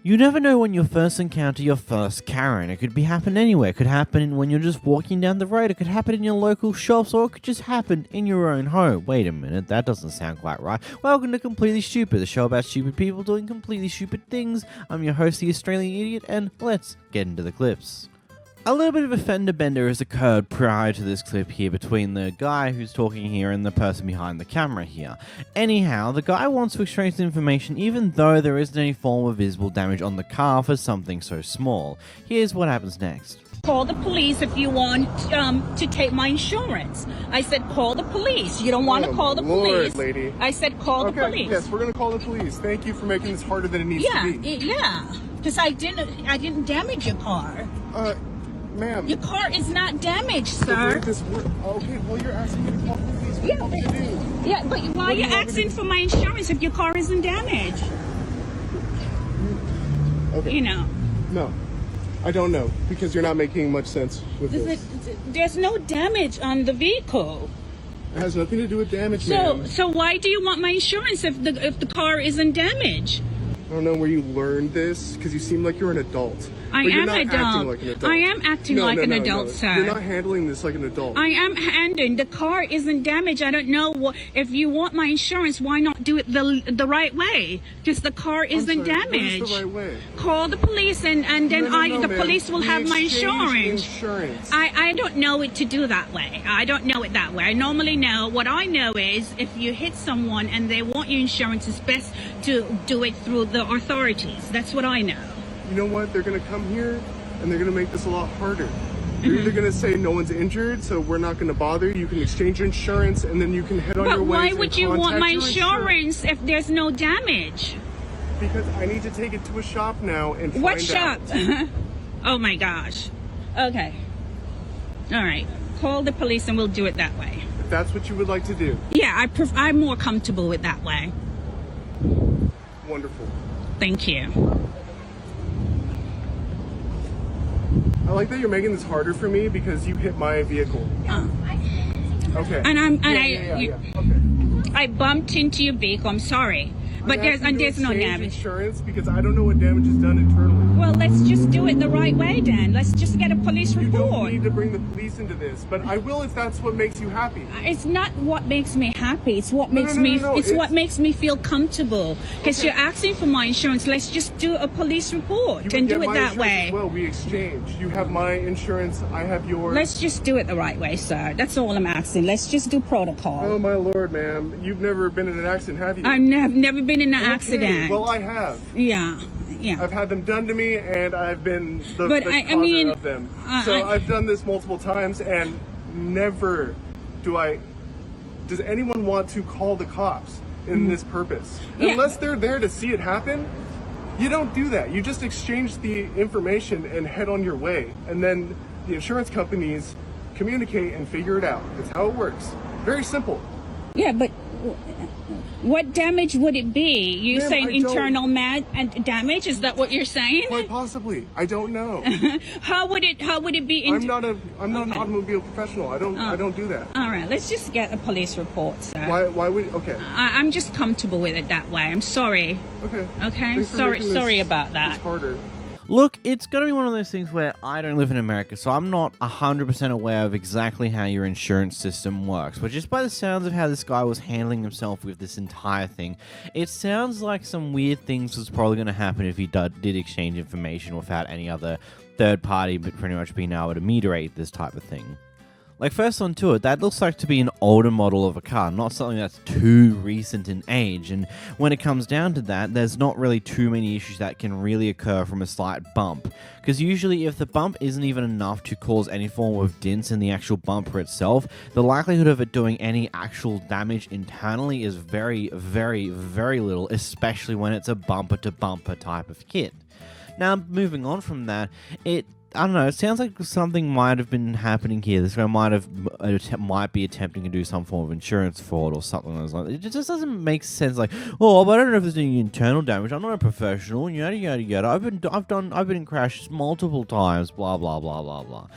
You never know when you'll first encounter your first Karen. It could be happen anywhere. It could happen when you're just walking down the road. It could happen in your local shops, or it could just happen in your own home. Wait a minute, that doesn't sound quite right. Welcome to Completely Stupid, the show about stupid people doing completely stupid things. I'm your host, the Australian Idiot, and let's get into the clips. A little bit of a fender bender has occurred prior to this clip here between the guy who's talking here and the person behind the camera here. Anyhow, the guy wants to exchange the information even though there isn't any form of visible damage on the car for something so small. Here's what happens next. Call the police if you want to take my insurance. I said call the police. You don't want to call the police. Lady. I said call the police. Yes, we're going to call the police. Thank you for making this harder than it needs to be. Yeah, because I didn't damage your car. Ma'am. Your car is not damaged, sir. Okay, well, you're asking me to call the police. What do you want me to do? Yeah, but why are you asking for my insurance if your car isn't damaged? Okay. You know. No, I don't know, because you're not making much sense with this. There's no damage on the vehicle. It has nothing to do with damage, ma'am. So why do you want my insurance if the car isn't damaged? I don't know where you learned this, because you seem like you're an adult. I am an adult. I am acting like an adult, sir. You're not handling this like an adult. I am handling. The car isn't damaged. I don't know if you want my insurance, why not do it the right way? Because the car isn't damaged. What is the right way? Call the police and then the police will have my insurance. I don't know it to do that way. I don't know it that way. I normally know. What I know is if you hit someone and they want your insurance, it's best to do it through the authorities. That's what I know. You know what? They're going to come here and they're going to make this a lot harder. They're either going to say no one's injured, so we're not going to bother. You can exchange your insurance and then you can head on your way. But why would you want my insurance if there's no damage? Because I need to take it to a shop now and find out. What shop? Oh my gosh. Okay. All right. Call the police and we'll do it that way. If that's what you would like to do. Yeah, I'm more comfortable with that way. Wonderful. Thank you. I like that you're making this harder for me because you hit my vehicle. Okay. I bumped into your vehicle. I'm sorry, but there's no damage. Insurance because I don't know what damage is done internally. Well, let's just do it the right way, Dan. Let's just get a police report. You don't need to bring the police into this, but I will if that's what makes you happy. It's not what makes me happy. It's what makes what makes me feel comfortable. Because you're asking for my insurance. Let's just do a police report and do it that way. Well, we exchange. You have my insurance. I have yours. Let's just do it the right way, sir. That's all I'm asking. Let's just do protocol. Oh my lord, ma'am! You've never been in an accident, have you? I've never been in an accident. Well, I have. Yeah. Yeah. I've had them done to me, and I've been the causer of them. So I've done this multiple times, and never does anyone want to call the cops in this purpose. Yeah. Unless they're there to see it happen, you don't do that. You just exchange the information and head on your way. And then the insurance companies communicate and figure it out. That's how it works. Very simple. Yeah, but what damage would it be? You're saying internal damage? Is that what you're saying? Quite possibly. I don't know. How would it be? I'm not an automobile professional. I don't do that. All right, let's just get a police report, sir. Why would? Okay. I'm just comfortable with it that way. I'm sorry. Okay. Okay. Sorry about that. It's harder. Look, it's going to be one of those things where I don't live in America, so I'm not 100% aware of exactly how your insurance system works. But just by the sounds of how this guy was handling himself with this entire thing, it sounds like some weird things was probably going to happen if he did exchange information without any other third party but pretty much being able to mediate this type of thing. Like, first onto it, that looks like to be an older model of a car, not something that's too recent in age, and when it comes down to that, there's not really too many issues that can really occur from a slight bump, because usually if the bump isn't even enough to cause any form of dents in the actual bumper itself, the likelihood of it doing any actual damage internally is very, very, very little, especially when it's a bumper-to-bumper type of kit. Now, moving on from that, I don't know, it sounds like something might have been happening here. This guy might be attempting to do some form of insurance fraud or something like that. It just doesn't make sense. Like, oh, but I don't know if there's any internal damage. I'm not a professional. Yada yada yada. I've been in crashes multiple times. Blah blah blah blah blah.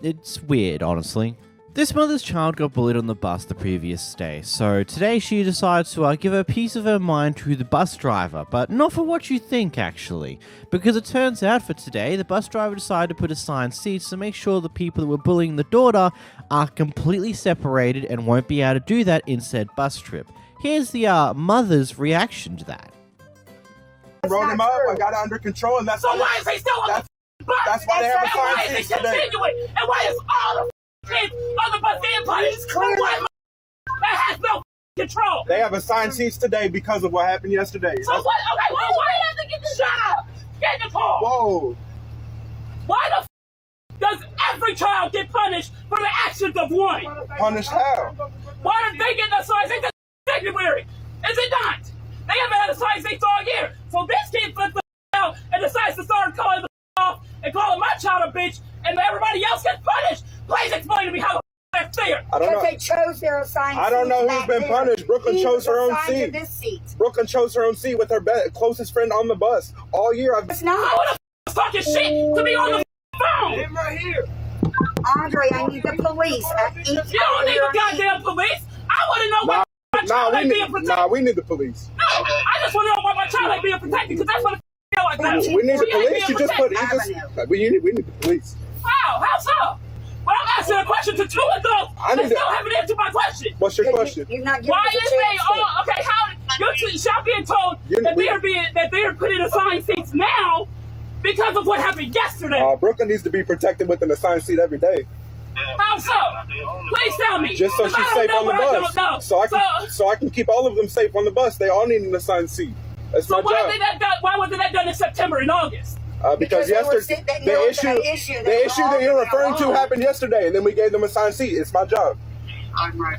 It's weird, honestly. This mother's child got bullied on the bus the previous day, so today she decides to give a piece of her mind to the bus driver, but not for what you think actually, because it turns out for today the bus driver decided to put assigned seats to make sure the people that were bullying the daughter are completely separated and won't be able to do that in said bus trip. Here's the mother's reaction to that. Wrote him up, I got it under control, and that's so why is he still on the bus? That's why they have assigned seats today. And why is all the kids on the bus being punished? That has no control. They have assigned seats today because of what happened yesterday. So what? Okay, well, why does it get the shut up? Get the call. Whoa. Why the does every child get punished for the actions of one? Punished how? Why are they getting assigned seats in February? Is it not? They haven't had assigned seats all year. So this kid flips the out and decides to start calling the off and calling my child a bitch, and everybody else gets punished. Please explain to me how that's fair. I don't know. Because they chose their assigned seat. I don't know who's been punished. Brooklyn chose her own seat. This seat. Brooklyn chose her own seat with her closest friend on the bus all year. It's not. Who the f talking shit to be on the phone? Him right here. Andre, I need the police at each. You don't need the goddamn police. I want to know why my child ain't being protected. we need the police. No, I just want to know why my child ain't being protected, because that's what the f like that. We need the police. She You just put we need the police. How? How so? Well, I'm asking a question to two adults that still haven't answered my question. What's your question? You're not giving Why us a is they chance to. all okay? How you're shall being told that they are putting assigned seats now because of what happened yesterday? Brooklyn needs to be protected with an assigned seat every day. How so? Please tell me. Just so she's safe on the bus. So I can keep all of them safe on the bus. They all need an assigned seat. That's my job. Why wasn't that done in September and August? Because yesterday, the issue that you're referring to happened yesterday, and then we gave them a assigned seat. It's my job.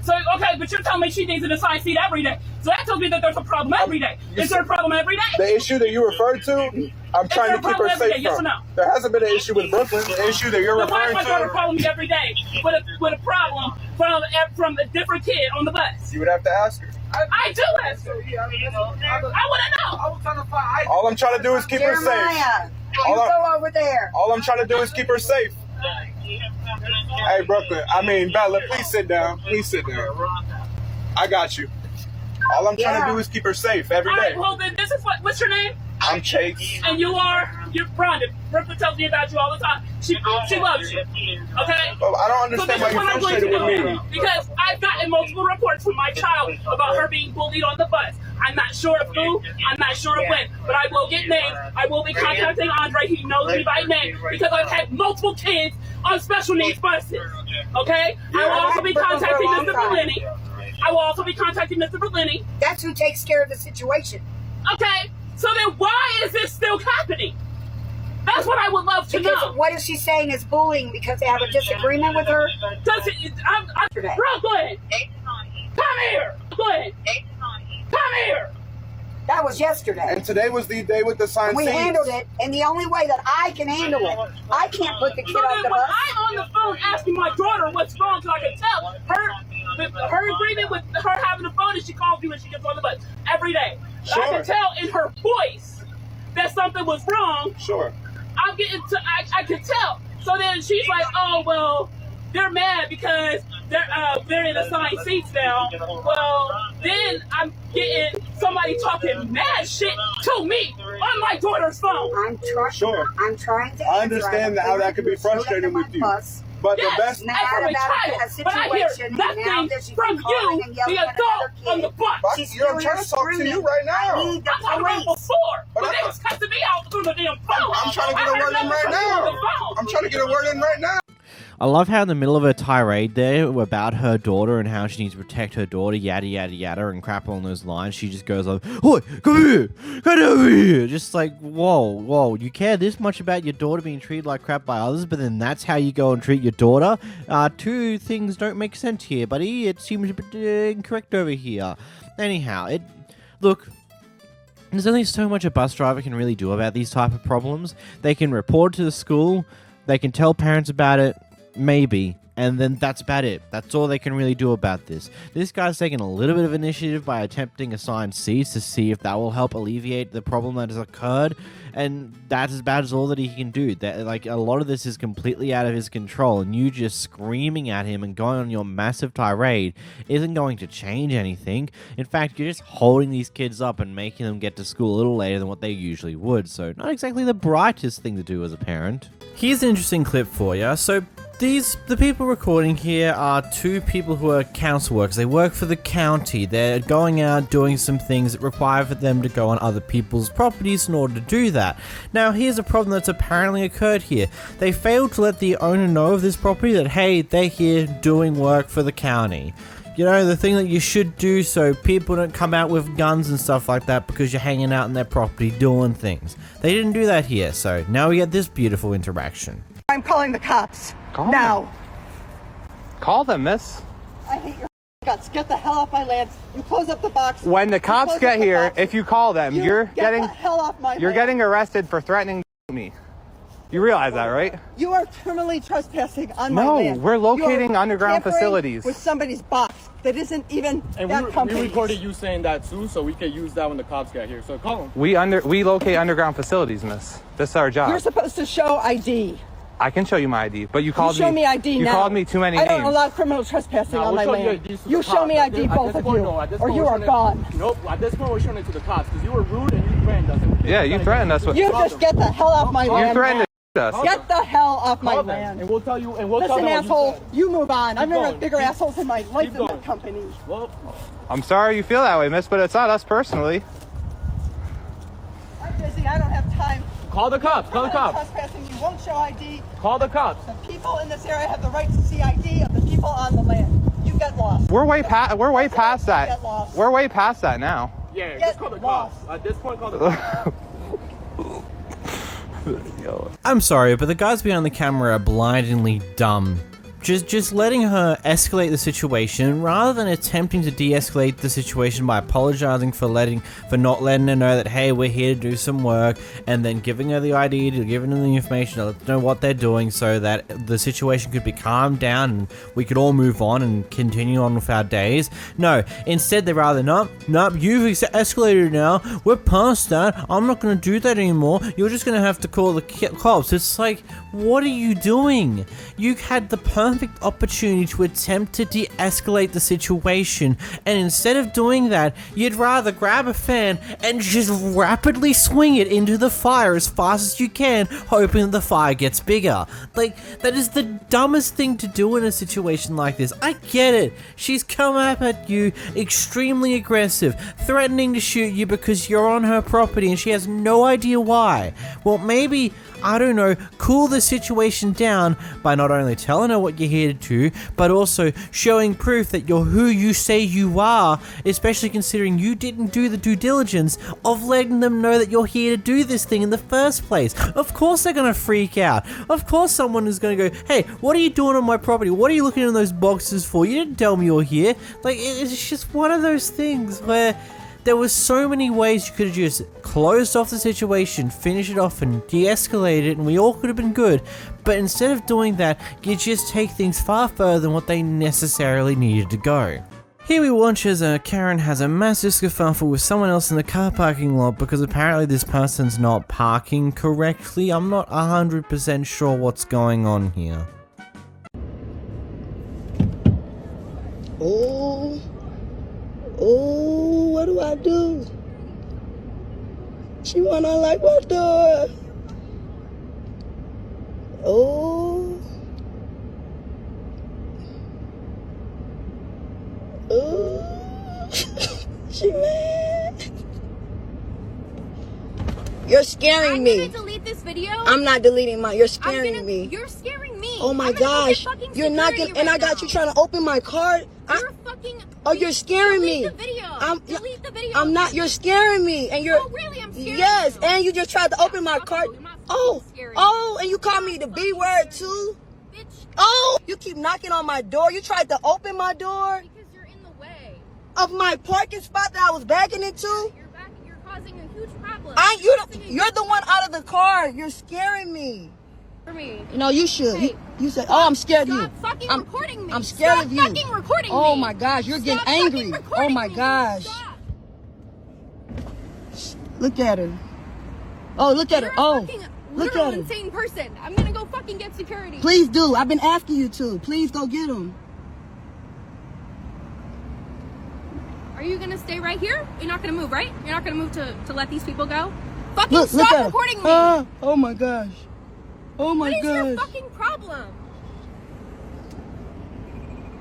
So, okay, but you're telling me she needs an assigned seat every day. So that tells me that there's a problem every day. Is there a problem every day? The issue that you referred to, I'm trying to keep her safe yes or from. no? There hasn't been an issue with Brooklyn. The issue that you're referring to. Why is my daughter to. calling me every day with a problem from a different kid on the bus? You would have to ask her. I do ask her. I want to know. All I'm trying to do is keep her safe. Jeremiah, you go over there. All I'm trying to do is keep her safe. Hey, Brooklyn. Bella, please sit down. Please sit down. I got you. All I'm trying to do is keep her safe every day. All right, well, then this is what's your name? I'm Chase. And you're Rhonda. Brooklyn tells me about you all the time. She loves you. Okay? Well, I don't understand why you're frustrated with me. Because I've gotten multiple reports from my child about her being bullied on the bus. I'm not sure of who, I'm not sure of when, but I will get names. I will be contacting Andre. He knows me by name because I've had multiple kids on special needs buses. Okay? I will also be contacting Mr. Berlini. That's who takes care of the situation. Okay? So then why is this still happening? That's what I would love to know. What is she saying is bullying because they have a disagreement with her? Bro, go ahead. Come here. Go ahead. Come here. That was yesterday. And today was the day with the signed seats. We handled it in the only way that I can handle it. I can't put the kid on the bus. I'm on the phone asking my daughter what's wrong so I can tell her agreement with her having a phone is she calls me when she gets on the bus every day. Sure. I can tell in her voice that something was wrong. Sure. I can tell. So then she's like, oh, well, they're mad because they're in assigned seats now. Well, then I'm getting somebody talking mad shit to me on my daughter's phone. I'm trying to. I understand how that could be frustrating with you. But yes, the best mad about a situation, but I hear nothing from you, the adult on the bus. I'm trying to talk to you right now. I need the I'm talking about before, but they was cussing me out through the damn phone. I'm trying to get a word in right now. I'm trying to get a word in right now. I love how in the middle of her tirade there about her daughter and how she needs to protect her daughter, yada yada yada, and crap along those lines, she just goes like, "Oi, come here, get over here!" Just like, whoa, you care this much about your daughter being treated like crap by others, but then that's how you go and treat your daughter? Two things don't make sense here, buddy. It seems a bit incorrect over here. Anyhow, look. There's only so much a bus driver can really do about these type of problems. They can report to the school, they can tell parents about it, maybe, and then that's about it. That's all they can really do about this. This guy's taking a little bit of initiative by attempting a signed cease to see if that will help alleviate the problem that has occurred, and that's about all that he can do. That, like, a lot of this is completely out of his control, and you just screaming at him and going on your massive tirade isn't going to change anything. In fact, you're just holding these kids up and making them get to school a little later than what they usually would, so not exactly the brightest thing to do as a parent. Here's an interesting clip for you. So the people recording here are two people who are council workers. They work for the county. They're going out doing some things that require for them to go on other people's properties in order to do that. Now, here's a problem that's apparently occurred here. They failed to let the owner know of this property that, hey, they're here doing work for the county. You know, the thing that you should do so people don't come out with guns and stuff like that because you're hanging out in their property doing things. They didn't do that here, so now we get this beautiful interaction. I'm calling the cops. Call now. them. Call them, miss. I hate your guts. Get the hell off my land. You close up the box. When the cops get here, if you call them, you're getting the hell off my you're land. getting arrested for threatening me. You realize that, right? You are criminally trespassing on my land. No, we're locating underground tampering facilities. with somebody's box that isn't even that company. We recorded you saying that too, so we can use that when the cops get here. So call them. We locate underground facilities, miss. This is our job. You're supposed to show ID. I can show you my ID, but you called Show me ID you now. called me too many I names. don't allow criminal trespassing on my land. You show me ID, both of you, or you are gone. Nope, at this point we're showing it to the cops because you were rude and you threatened us. Yeah, you threatened us. You just get the hell off my land. You threatened us. Get the hell off my Call them, land. and we'll tell you. And we'll Listen, tell them asshole, you move on. I've never going. had bigger assholes in my life Keep than going. that company. Well, I'm sorry you feel that way, miss, but it's not us personally. I'm busy. I don't have time. call the cops. Call the cops. Trespassing. You won't show ID. Call the cops. The people in this area have the right to see ID of the people on the land. You get lost. We're way past that. Get lost. We're way past that now. Yeah, Get just call the lost. cops. At this point, call the cops. I'm sorry, but the guys behind the camera are blindingly dumb. Just letting her escalate the situation rather than attempting to de-escalate the situation by apologizing for not letting her know that, hey, we're here to do some work, and then giving her the ID, to giving her the information to let her know what they're doing so that the situation could be calmed down and we could all move on and continue on with our days. No, instead they rather, nope, you've escalated now, we're past that, I'm not going to do that anymore, you're just going to have to call the cops. It's like, what are you doing? You had the perfect opportunity to attempt to de-escalate the situation, and instead of doing that, you'd rather grab a fan and just rapidly swing it into the fire as fast as you can, hoping that the fire gets bigger. Like, that is the dumbest thing to do in a situation like this. I get it. She's come up at you extremely aggressive, threatening to shoot you because you're on her property and she has no idea why. Well, maybe, I don't know, cool the situation down by not only telling her what you're here to do, but also showing proof that you're who you say you are, especially considering you didn't do the due diligence of letting them know that you're here to do this thing in the first place. Of course they're gonna freak out. Of course someone is gonna go, hey, what are you doing on my property? What are you looking in those boxes for? You didn't tell me you're here. Like, it's just one of those things where there was so many ways you could have just closed off the situation, finished it off and de-escalated it, and we all could have been good. But instead of doing that, you just take things far further than what they necessarily needed to go. Here we watch as Karen has a massive skerfuffle with someone else in the car parking lot because apparently this person's not parking correctly. I'm not 100% sure what's going on here. Oh, what do I do? She wanna unlock my door. Oh. Oh. She mad. You're scaring me. I'm gonna delete this video. I'm not deleting mine. You're scaring me. You're scaring me. Oh my I'm gonna go gosh. get fucking You're not security gonna, and right I got now. you trying to open my card. You're fucking. Oh, you're scaring me. Delete the video. Delete the video. I'm not. You're scaring me, and you're. Oh really? I'm scared. Yes, and you just tried to open my card. I'm not Oh, scary. oh, and you called me the B word too. Bitch, Oh, you keep knocking on my door. You tried to open my door because you're in the way. of my parking spot that I was backing into. You're causing a huge problem. You're the one out of the car. You're scaring me. For me. No, you should. Hey, You said, "Oh, I'm scared of you." Stop fucking recording me. I'm scared Stop of you. fucking recording me. Oh my gosh, you're Stop getting fucking angry. recording Oh my me. gosh. Stop. Look at her. Oh, look at her. You're a Oh, fucking look literal at her. insane person. I'm gonna go fucking get security. Please do. I've been asking you to. Please go get him. Are you gonna stay right here? You're not gonna move, right? You're not gonna move to let these people go? Fucking Look stop at her. recording me. Oh my gosh. Oh my What is your gosh. fucking problem?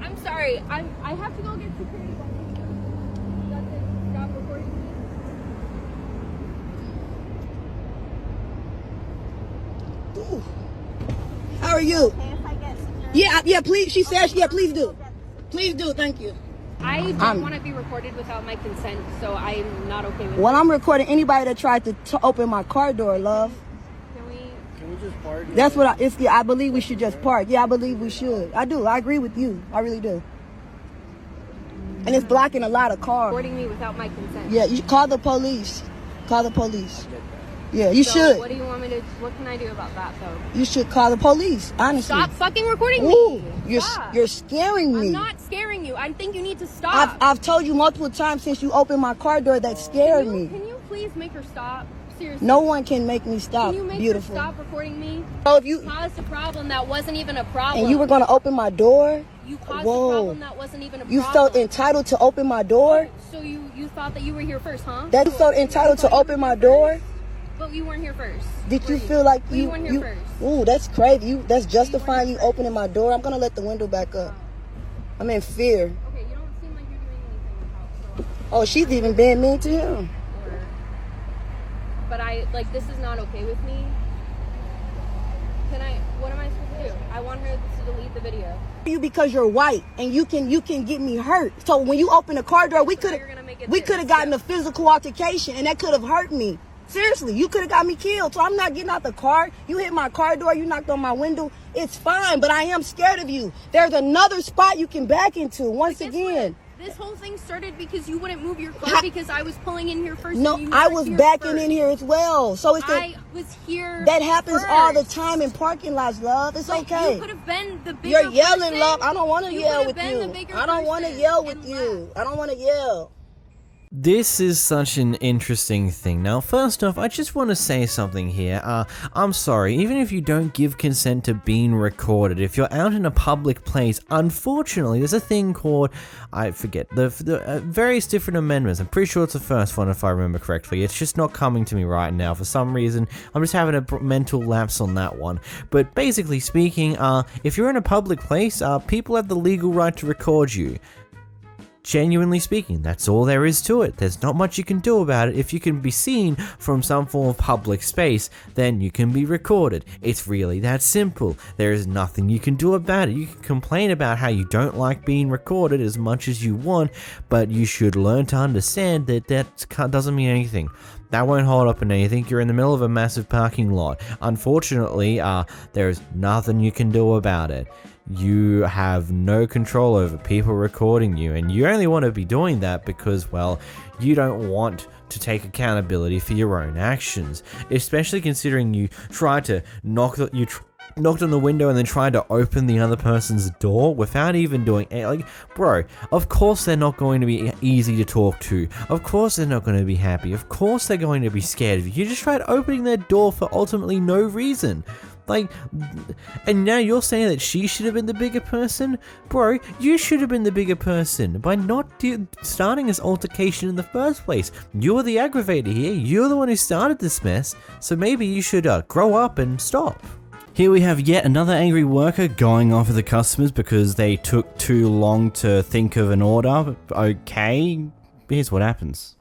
I'm sorry. I have to go get security. That's it. Stop recording me. Ooh. How are you? Yeah, please. She says, yeah, please do. Please do. Thank you. I don't want to be recorded without my consent, so I'm not okay with it. Well, I'm recording anybody that tried to open my car door, love. Can we just park? That's what I believe we should just park. Yeah, I believe we should. I do. I agree with you. I really do. And it's blocking a lot of cars. Recording me without my consent. Yeah, you should call the police. Call the police. Yeah, you So should. what do you want me to? What can I do about that, though? You should call the police. Honestly. Stop fucking recording Ooh, me. you're scaring me. I'm not scaring you. I think you need to stop. I've told you multiple times since you opened my car door that scared me. Can you please make her stop? Seriously. No one can make me stop. Can you make Beautiful. her stop recording me? So if you caused a problem that wasn't even a problem. and you were gonna open my door. You caused Whoa. a problem that wasn't even a You problem. felt entitled to open my door. So you thought that you were here first, huh? That you felt entitled to open my door. But you weren't here first. Did you feel like you weren't here first? Ooh, that's crazy. That's justifying you opening my door. I'm gonna let the window back up. I'm in fear. Okay, you don't seem like you're doing anything with help. Oh, she's even being mean to him. But this is not okay with me. What am I supposed to do? I want her to delete the video. You because you're white and you can get me hurt. So when you open the car door, we could have gotten a physical altercation and that could have hurt me. Seriously, you could have got me killed. So I'm not getting out the car. You hit my car door, you knocked on my window. It's fine, but I am scared of you. There's another spot you can back into once again. This whole thing started because you wouldn't move your car because I was pulling in here first. No, I was backing in here as well. So I was here. That happens first. all the time in parking lots, love. It's okay. You could have been the bigger You're yelling, person. love. I don't want to yell with you. I don't want to yell with and you. I don't want to yell. This is such an interesting thing. Now, first off, I just want to say something here. I'm sorry, even if you don't give consent to being recorded, if you're out in a public place, unfortunately, there's a thing called, I forget, the various different amendments. I'm pretty sure it's the first one, if I remember correctly. It's just not coming to me right now. For some reason, I'm just having a mental lapse on that one. But basically speaking, if you're in a public place, people have the legal right to record you. Genuinely speaking, that's all there is to it. There's not much you can do about it. If you can be seen from some form of public space, then you can be recorded. It's really that simple. There is nothing you can do about it. You can complain about how you don't like being recorded as much as you want, but you should learn to understand that doesn't mean anything. That won't hold up in anything. You're in the middle of a massive parking lot. Unfortunately, there's nothing you can do about it. You have no control over people recording you, and you only want to be doing that because, well, you don't want to take accountability for your own actions, especially considering you tried to knocked on the window and then tried to open the other person's door without even doing anything. Bro, of course they're not going to be easy to talk to. Of course they're not going to be happy. Of course they're going to be scared of you. You just tried opening their door for ultimately no reason. And now you're saying that she should have been the bigger person? Bro, you should have been the bigger person by not starting this altercation in the first place. You're the aggravator here. You're the one who started this mess. So maybe you should grow up and stop. Here we have yet another angry worker going off at the customers because they took too long to think of an order. Okay, here's what happens.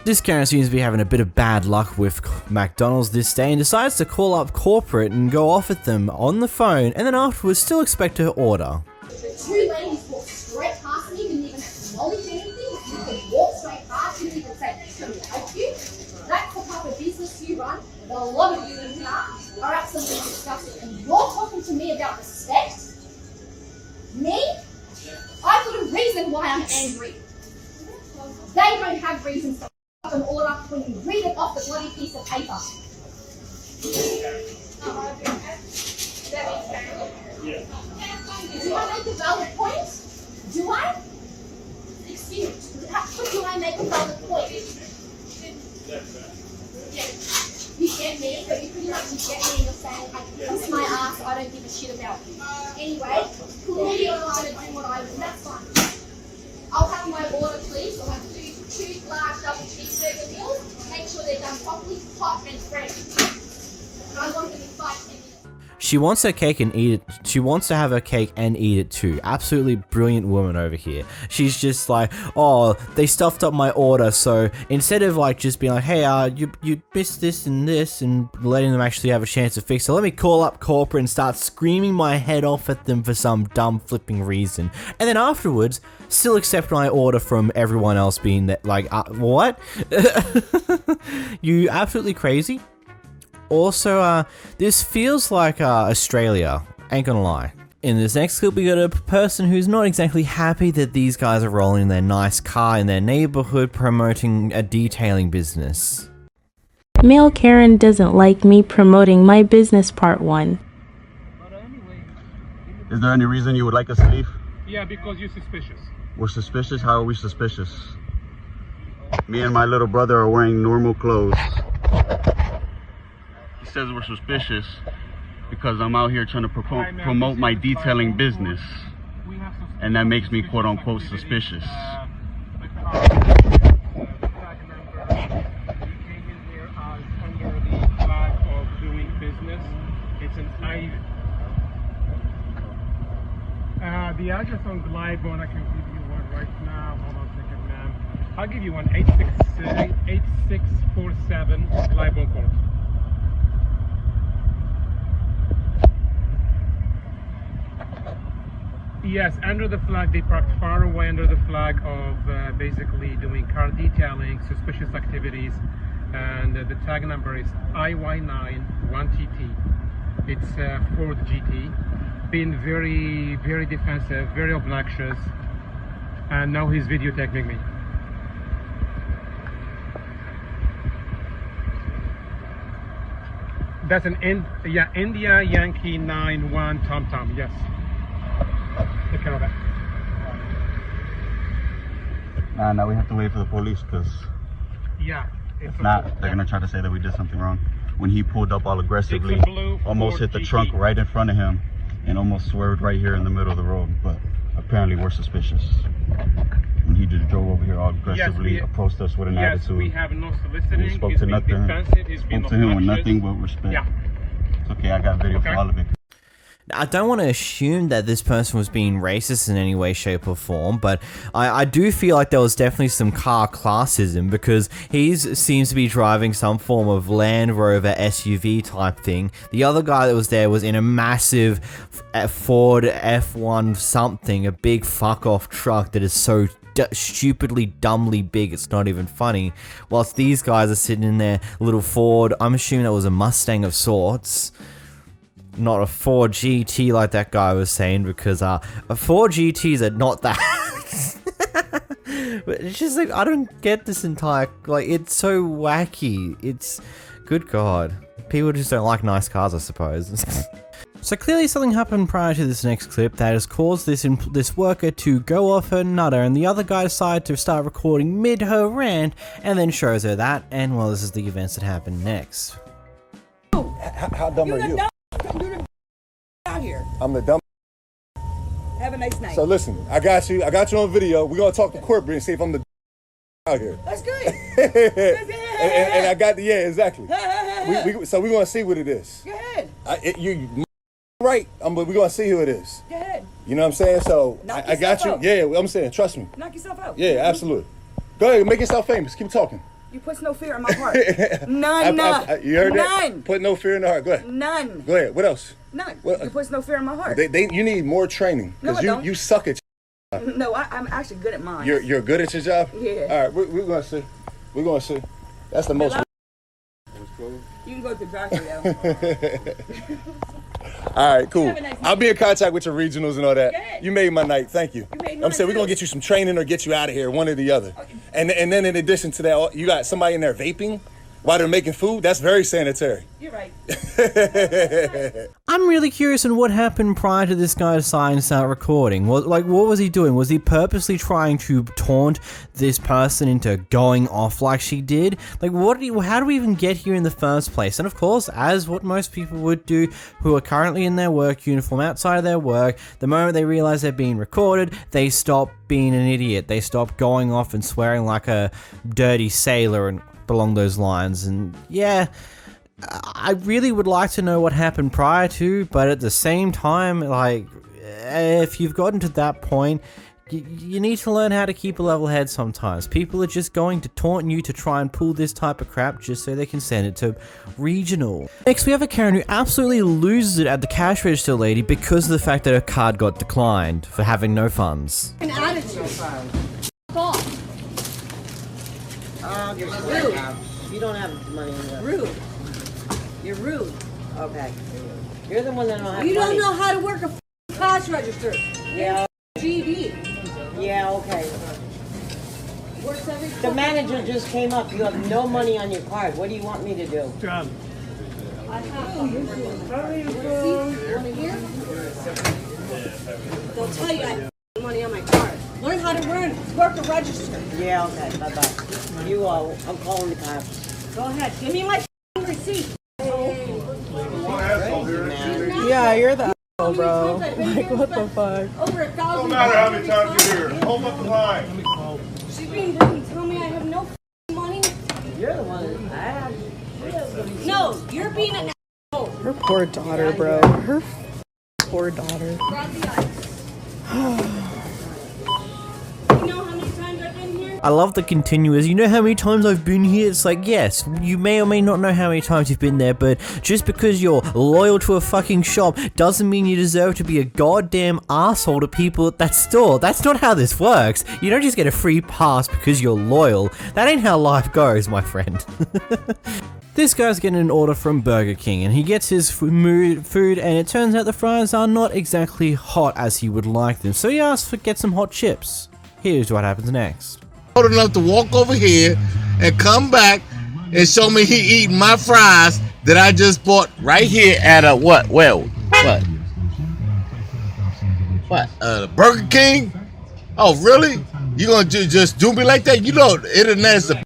This Karen seems to be having a bit of bad luck with McDonald's this day and decides to call up corporate and go off at them on the phone and then afterwards still expect her order. Two ladies walked straight past me, didn't even acknowledge anything. You could walk straight past, didn't even say, "Can we help you?" That's the type of business you run. A lot of you in here are absolutely disgusting. And you're talking to me about respect? Me? I've got a reason why I'm angry. They don't have reasons to an order when you read it off the bloody piece of paper. Do I make a valid point? Do I? Excuse me. Do I make a valid point? You get me, but you pretty much get me and you're saying, I kiss my ass, I don't give a shit about you. Anyway, clearly you're not going to do what I do, that's fine. I'll have my order, please. I'll have two large double cheeseburger meals. Make sure they're done properly, hot and fresh. And I want them in 5-10 minutes. She wants her cake and eat it. She wants to have her cake and eat it too. Absolutely brilliant woman over here. She's just like, oh, they stuffed up my order. So instead of like just being like, hey, you missed this and letting them actually have a chance to fix it, let me call up corporate and start screaming my head off at them for some dumb flipping reason. And then afterwards, still accept my order from everyone else being that like, what? You absolutely crazy? Also, this feels like Australia, ain't gonna lie. In this next clip, we got a person who's not exactly happy that these guys are rolling their nice car in their neighborhood promoting a detailing business. Male Karen doesn't like me promoting my business part 1. Is there any reason you would like us to leave? Yeah, because you're suspicious. We're suspicious? How are we suspicious? Me and my little brother are wearing normal clothes. Says we're suspicious because I'm out here trying to promote my detailing business, and that makes me quote unquote suspicious. The address on Glyborn, I can give you one right now. Hold on a second, ma'am. I'll give you one. 8647 Glyborn Court. Yes, under the flag, they parked far away under the flag of basically doing car detailing, suspicious activities, and the tag number is IY9 1TT. It's Ford GT, being very, very defensive, very obnoxious, and now he's videotaping me. That's an India Yankee 91 Tom, yes. Take care of that. Now we have to wait for the police because if not, they're gonna try to say that we did something wrong. When he pulled up all aggressively, almost hit the trunk right in front of him and almost swerved right here in the middle of the road. But apparently we're suspicious. When he just drove over here all aggressively, approached us with an attitude. We have no soliciting. We spoke to nothing. Spoke to him with nothing but respect. Yeah. It's okay, I got video for all of it. I don't want to assume that this person was being racist in any way, shape, or form, but I do feel like there was definitely some car classism because he seems to be driving some form of Land Rover SUV type thing. The other guy that was there was in a massive Ford F1 something, a big fuck-off truck that is so stupidly, dumbly big, it's not even funny. Whilst these guys are sitting in their little Ford, I'm assuming that was a Mustang of sorts. Not a Ford GT like that guy was saying, because Ford GTs are not that. But it's just like, I don't get this entire, like, it's so wacky. It's, good God. People just don't like nice cars, I suppose. So clearly something happened prior to this next clip that has caused this worker to go off her nutter, and the other guy decided to start recording mid her rant and then shows her that, and well, this is the events that happened next. How dumb are you? Out here. I'm the dumb. Have a nice night. So listen, I got you on video. We're gonna talk to corporate and see if I'm the out here. That's good. and I got the exactly. So we're gonna see what it is. Go ahead. You right? But we're gonna see who it is. Go ahead. You know what I'm saying? So I got you. Out. Yeah, I'm saying, trust me. Knock yourself out. Yeah, absolutely. Go ahead, make yourself famous. Keep talking. You put no fear in my heart. None. You heard that? None. Put no fear in the heart. Go ahead. None. Go ahead. What else? None. You put no fear in my heart. You need more training because you suck at. No, I'm actually good at mine. You're good at your job. Yeah. All right, we're gonna see. We're gonna see. That's the most. You can go to the drive-thru though. All right, cool. Nice I'll be in contact with your regionals and all that. Good. You made my night. Thank you. I'm saying we're gonna get you some training or get you out of here, one or the other. And then in addition to that, you got somebody in there vaping. while they're making food, that's very sanitary. You're right. I'm really curious on what happened prior to this guy deciding to start recording. What was he doing? Was he purposely trying to taunt this person into going off like she did? Like, how do we even get here in the first place? And of course, as what most people would do who are currently in their work uniform outside of their work, the moment they realize they're being recorded, they stop being an idiot. They stop going off and swearing like a dirty sailor and along those lines. And yeah, I really would like to know what happened prior to, but at the same time, like, if you've gotten to that point, you need to learn how to keep a level head sometimes. People are just going to taunt you to try and pull this type of crap just so they can send it to regional. Next, we have a Karen who absolutely loses it at the cash register lady because of the fact that her card got declined for having no funds. An attitude. Talk. You're rude. You don't have money anyway. Rude. You're rude. Okay. You're the one that don't have You money. don't know how to work a cash register. Yeah. GD. Yeah, okay. Works every The manager just came up. You have no money on your card. What do you want me to do? I have They'll tell you I have money on my card. Learn how to work a register. Yeah, okay. Bye-bye. You all. I'm calling the cops. Go ahead. Give me my receipt. Yeah, you're the asshole, bro. Like, what the fuck? Over 1,000. No matter how many times you're here. Hold up the line. She's being rude and tell me I have no money. You're the one. I have. No, you're being an asshole. Her poor daughter, bro. Her poor daughter. Grab the ice. You know how many times I've been here? I love the continuous, you know how many times I've been here? It's like, yes, you may or may not know how many times you've been there, but just because you're loyal to a fucking shop doesn't mean you deserve to be a goddamn asshole to people at that store. That's not how this works. You don't just get a free pass because you're loyal. That ain't how life goes, my friend. This guy's getting an order from Burger King, and he gets his food, and it turns out the fries are not exactly hot as he would like them, so he asks for get some hot chips. Here's what happens next. Old enough to walk over here and come back and show me he eating my fries that I just bought right here at a what? Well, what? Burger King? Oh, really? You gonna just do me like that? You know, the internet's a.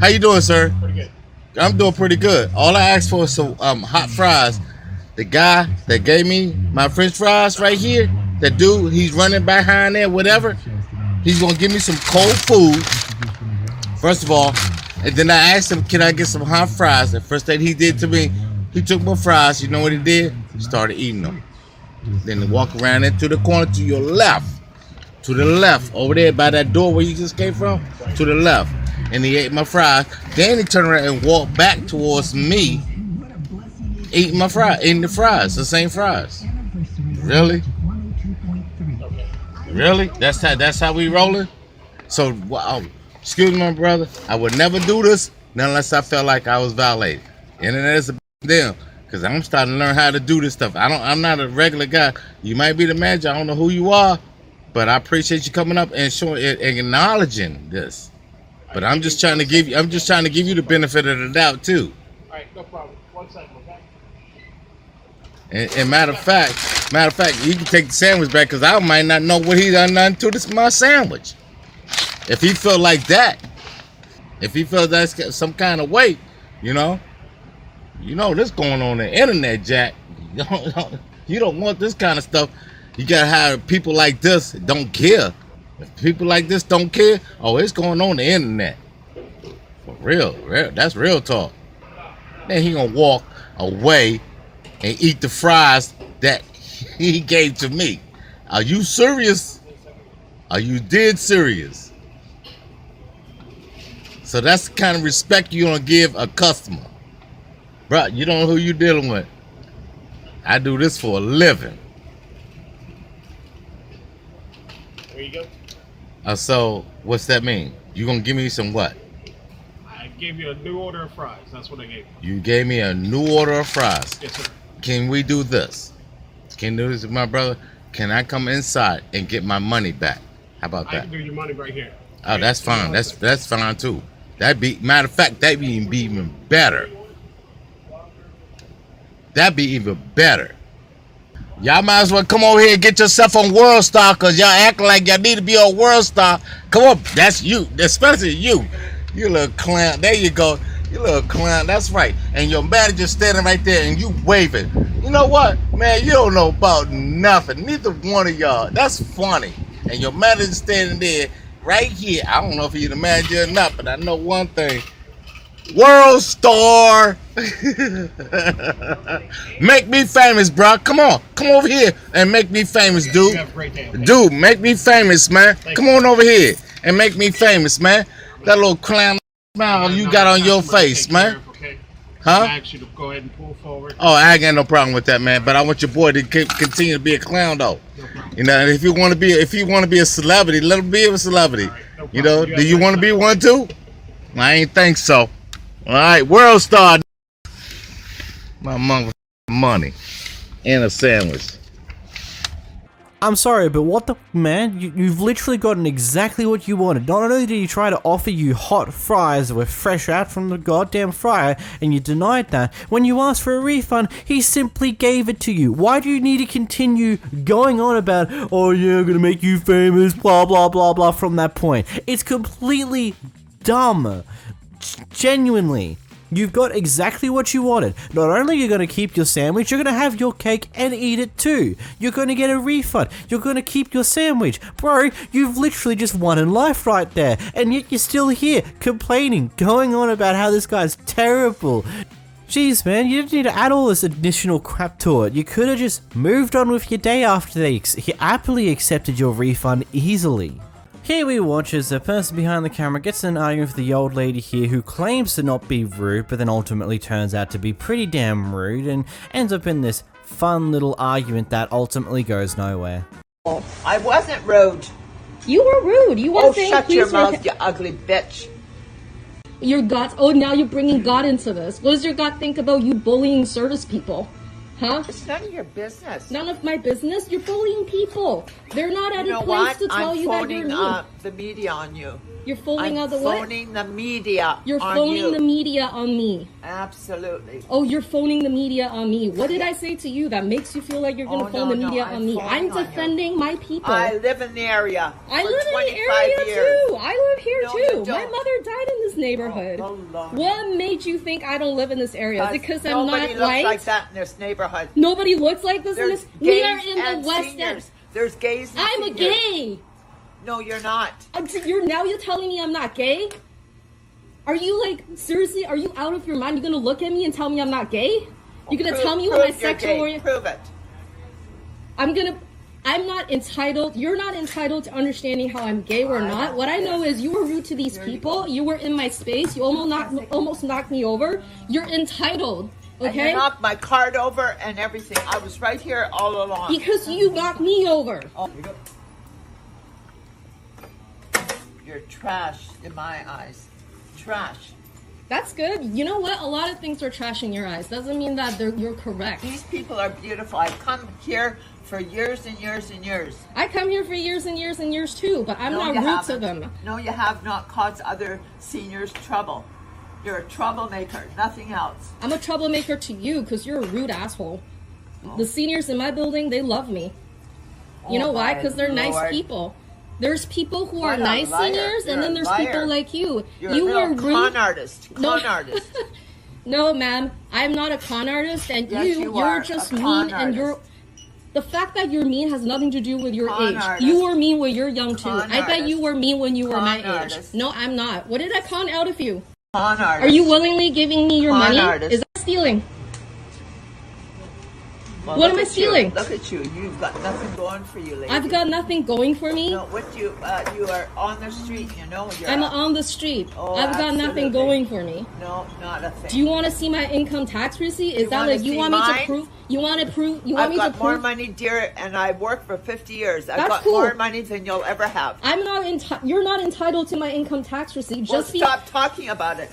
How you doing, sir? Pretty good. I'm doing pretty good. All I asked for is some hot fries. The guy that gave me my French fries right here, that dude, he's running behind there, whatever. He's gonna give me some cold food, first of all, and then I asked him, can I get some hot fries? The first thing he did to me, he took my fries. You know what he did? He started eating them. Then he walked around into the corner to your left, over there by that door where you just came from, to the left. And he ate my fries. Then he turned around and walked back towards me, eating the fries, the same fries. Really? Really? That's how we rolling? So, excuse me, my brother. I would never do this unless I felt like I was violated. Internet is a deal, because I'm starting to learn how to do this stuff. I'm not a regular guy. You might be the manager. I don't know who you are, but I appreciate you coming up and showing and acknowledging this. But I'm just trying to give you the benefit of the doubt too. All right, no problem. 1 second, okay? And matter of fact, you can take the sandwich back because I might not know what he done to this my sandwich. If he felt like that, if he felt that's some kind of weight, you know this going on the internet, Jack. You don't want this kind of stuff. You gotta have people like this that don't care. If people like this don't care, it's going on the internet. For real, that's real talk. Then he gonna walk away and eat the fries that he gave to me. Are you serious? Are you dead serious? So that's the kind of respect you gonna give a customer. Bruh, you don't know who you dealing with. I do this for a living. There you go. So what's that mean? You gonna give me some what? I gave you a new order of fries. That's what I gave you. You gave me a new order of fries. Yes, sir. Can we do this? Can you do this with my brother? Can I come inside and get my money back? How about I that? can do your money right here. Oh, that's fine. That's fine too. Matter of fact, that'd be even better. That'd be even better. Y'all might as well come over here and get yourself on World Star, because y'all act like y'all need to be on World Star. Come on, that's you, especially you. You little clown. There you go. You little clown. That's right. And your manager standing right there and you waving. You know what? Man, you don't know about nothing. Neither one of y'all. That's funny. And your manager standing there right here. I don't know if he's the manager or not, but I know one thing. World Star. Make me famous, bro. Come on. Come over here and make me famous, dude. Dude, make me famous, man. Come on over here and make me famous, man. That little clown smile you got on your face, man. Huh? I asked you to go ahead and pull forward. Oh, I ain't got no problem with that, man. But I want your boy to continue to be a clown, though. You know, if you want to be a celebrity, let him be a celebrity. You know, do you want to be one too? I ain't think so. All right, World Star. My mother money and a sandwich. I'm sorry, but what the man? You've literally gotten exactly what you wanted. Not only did he try to offer you hot fries that were fresh out from the goddamn fryer, and you denied that, when you asked for a refund, he simply gave it to you. Why do you need to continue going on about, oh yeah, I'm gonna make you famous, blah blah blah blah, from that point? It's completely dumb. Genuinely. You've got exactly what you wanted. Not only are you going to keep your sandwich, you're going to have your cake and eat it too. You're going to get a refund. You're going to keep your sandwich. Bro, you've literally just won in life right there. And yet you're still here, complaining, going on about how this guy's terrible. Jeez, man, you didn't need to add all this additional crap to it. You could have just moved on with your day after they happily accepted your refund easily. Here we watch as the person behind the camera gets in an argument with the old lady here who claims to not be rude, but then ultimately turns out to be pretty damn rude and ends up in this fun little argument that ultimately goes nowhere. I wasn't rude. You were rude. You were saying, shut your mouth, you ugly bitch. Your God. Oh, now you're bringing God into this. What does your God think about you bullying service people? Huh? It's none of your business. None of my business? You're bullying people. They're not at a place to tell you that you're mean. I'm phoning the media on you. You're phoning out the what? I'm phoning the media You're on phoning you. the media on me. Absolutely. Oh, you're phoning the media on me. What did I say to you that makes you feel like you're going to phone the media on me? I'm defending my people. I live in the area. I live in the area too. I live here too. My mother died in this neighborhood. What made you think I don't live in this area? Because I'm not white? Nobody looks like that in this neighborhood. Nobody looks like this in this? We are in the West End. There's gays and I'm a gay. No, you're not. You're telling me I'm not gay? Are you like, seriously, are you out of your mind? You're gonna look at me and tell me I'm not gay? You're gonna tell me what my sexual orientation? Prove it. I'm not entitled, you're not entitled to understanding how I'm gay or not. What I know is you were rude to these people. You were in my space. You almost knocked me over. You're entitled. Okay? And you knocked my cart over and everything. I was right here all along. Because you knocked me over. Oh. You're trash in my eyes. Trash. That's good. You know what? A lot of things are trash in your eyes. Doesn't mean that you're correct. These people are beautiful. I've come here for years and years and years. I come here for years and years and years too, but I'm not rude to them. No, you have not caused other seniors trouble. You're a troublemaker, nothing else. I'm a troublemaker to you because you're a rude asshole. The seniors in my building, they love me. You know why? Because they're nice people. There's people who are nice seniors, and then there's people like you. You were rude. Con artist. Con artist. No, ma'am. I'm not a con artist, and you're just mean, and you're... The fact that you're mean has nothing to do with your age. You were mean when you're young, too. I bet you were mean when you were my age. No, I'm not. What did I con out of you? Con artist. Are you willingly giving me your money? Is that stealing? Well, what am I stealing? Look at you. You've got nothing going for you, lady. I've got nothing going for me. No, what you are on the street, you know. I'm on the street. Oh, I've got nothing going for me. No, not a thing. Do you want to see my income tax receipt? Is that like you want me to prove? You want to prove? You want me to prove? I've got more money, dear, and I've worked for 50 years. I've got more money than you'll ever have. I'm not. You're not entitled to my income tax receipt. Well, stop talking about it.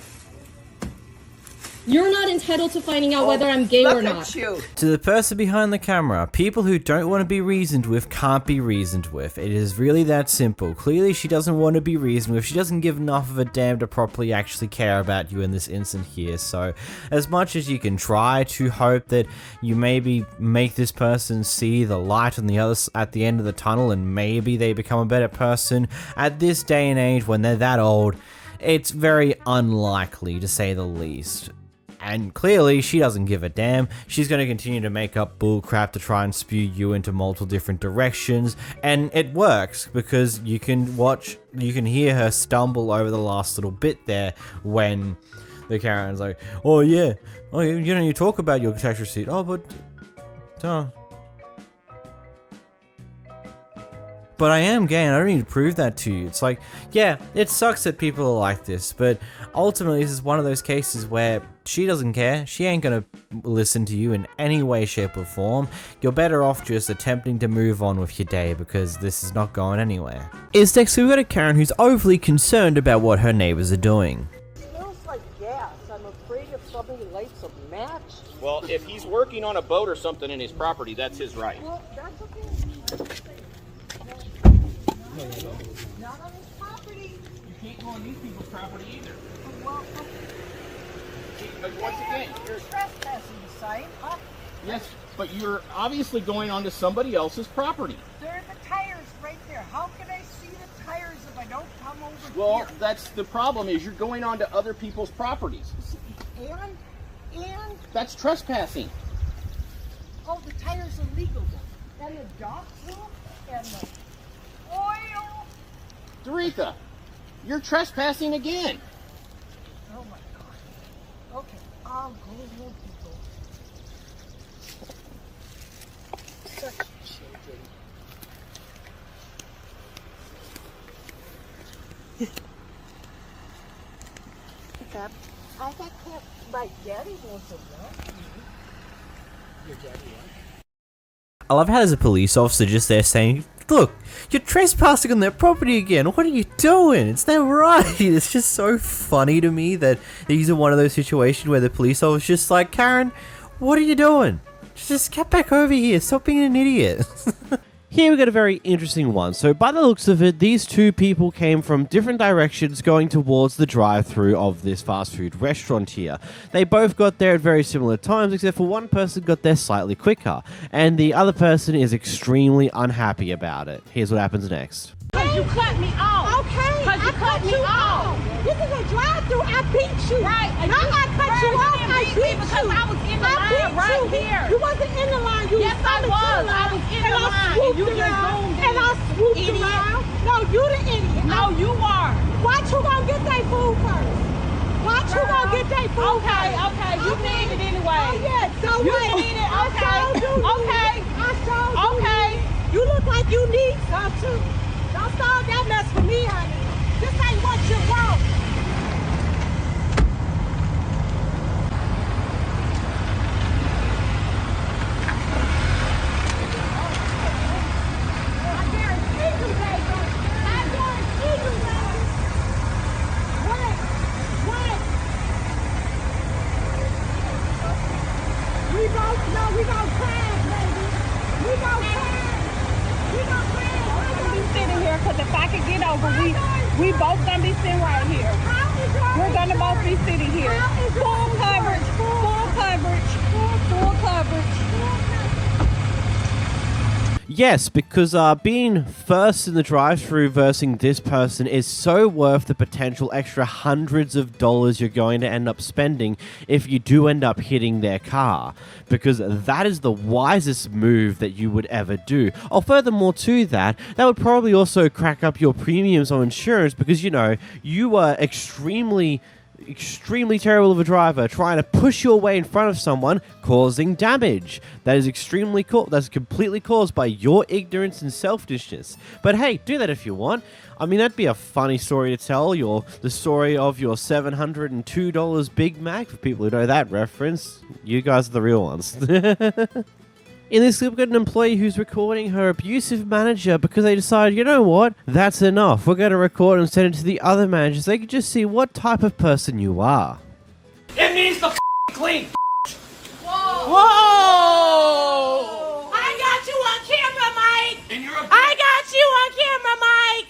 You're not entitled to finding out whether I'm gay or not. To the person behind the camera, people who don't want to be reasoned with can't be reasoned with. It is really that simple. Clearly she doesn't want to be reasoned with. She doesn't give enough of a damn to properly actually care about you in this instant here. So as much as you can try to hope that you maybe make this person see the light on the at the end of the tunnel and maybe they become a better person, at this day and age when they're that old, it's very unlikely to say the least. And clearly, she doesn't give a damn. She's going to continue to make up bullcrap to try and spew you into multiple different directions. And it works because you can hear her stumble over the last little bit there when the Karen's like, oh yeah, you talk about your tax receipt. Oh, but I am gay and I don't need to prove that to you. It's like, yeah, it sucks that people are like this, but ultimately this is one of those cases where she doesn't care. She ain't gonna listen to you in any way, shape, or form. You're better off just attempting to move on with your day because this is not going anywhere. Next, we've got a Karen who's overly concerned about what her neighbors are doing. It smells like gas. I'm afraid if somebody lights a match. Well, if he's working on a boat or something in his property, that's his right. Well, that's okay. Not on his property. You can't go on these people's property either. Well, once again, you're trespassing the site. Yes, but you're obviously going onto somebody else's property. There are the tires right there. How can I see the tires if I don't come over here? Well, that's the problem is you're going onto other people's properties. And? That's trespassing. Oh, the tires are legal then. And the dog poop and the oil. Doretha, you're trespassing again. Oh my God. Okay, I'll go with people. Such children. I think my daddy wants to love you. Your daddy what? I love how there's a police officer just there saying, look, you're trespassing on their property again. What are you doing? It's not right. It's just so funny to me that these are one of those situations where the police officer's just like, Karen, what are you doing? Just get back over here. Stop being an idiot. Here we got a very interesting one. So by the looks of it, these two people came from different directions going towards the drive-through of this fast food restaurant here. They both got there at very similar times, except for one person got there slightly quicker, and the other person is extremely unhappy about it. Here's what happens next. Because you cut me off. Okay, I cut you off. This is a drive-through. I beat you. Right. And I cut you off. I beat you. Because I was in the line right here. You wasn't in the line. You yes, I was. I was in the line. And you just zoomed in. And I swooped around. No, you the idiot. No, you are. Why you gonna get that food first? Why you gonna get that food first? Okay. You need it anyway. Oh, yeah. So you need it. Okay. Okay. I showed you. Okay. You look like you need some too. Don't start that mess for me, honey. This ain't what you want. I guarantee you, baby. I guarantee you, baby. What? We gon' crash, baby. We gon' crash. We gon' crash. Be sitting here because if I could get over, we both gonna be sitting right here. We're gonna both be sitting here. Full coverage, full coverage, full coverage. Yes, because being first in the drive-thru versus this person is so worth the potential extra hundreds of dollars you're going to end up spending if you do end up hitting their car. Because that is the wisest move that you would ever do. Oh, furthermore to that, that would probably also crack up your premiums on insurance because, you know, you are extremely terrible of a driver trying to push your way in front of someone, causing damage. That is that's completely caused by your ignorance and selfishness. But hey, do that if you want. I mean, that'd be a funny story to tell. The story of your $702 Big Mac. For people who know that reference, you guys are the real ones. In this clip, we've got an employee who's recording her abusive manager because they decided, you know what, that's enough. We're going to record and send it to the other managers. They can just see what type of person you are. It means the clean. Whoa! I got you on camera, Mike. I got you on camera, Mike.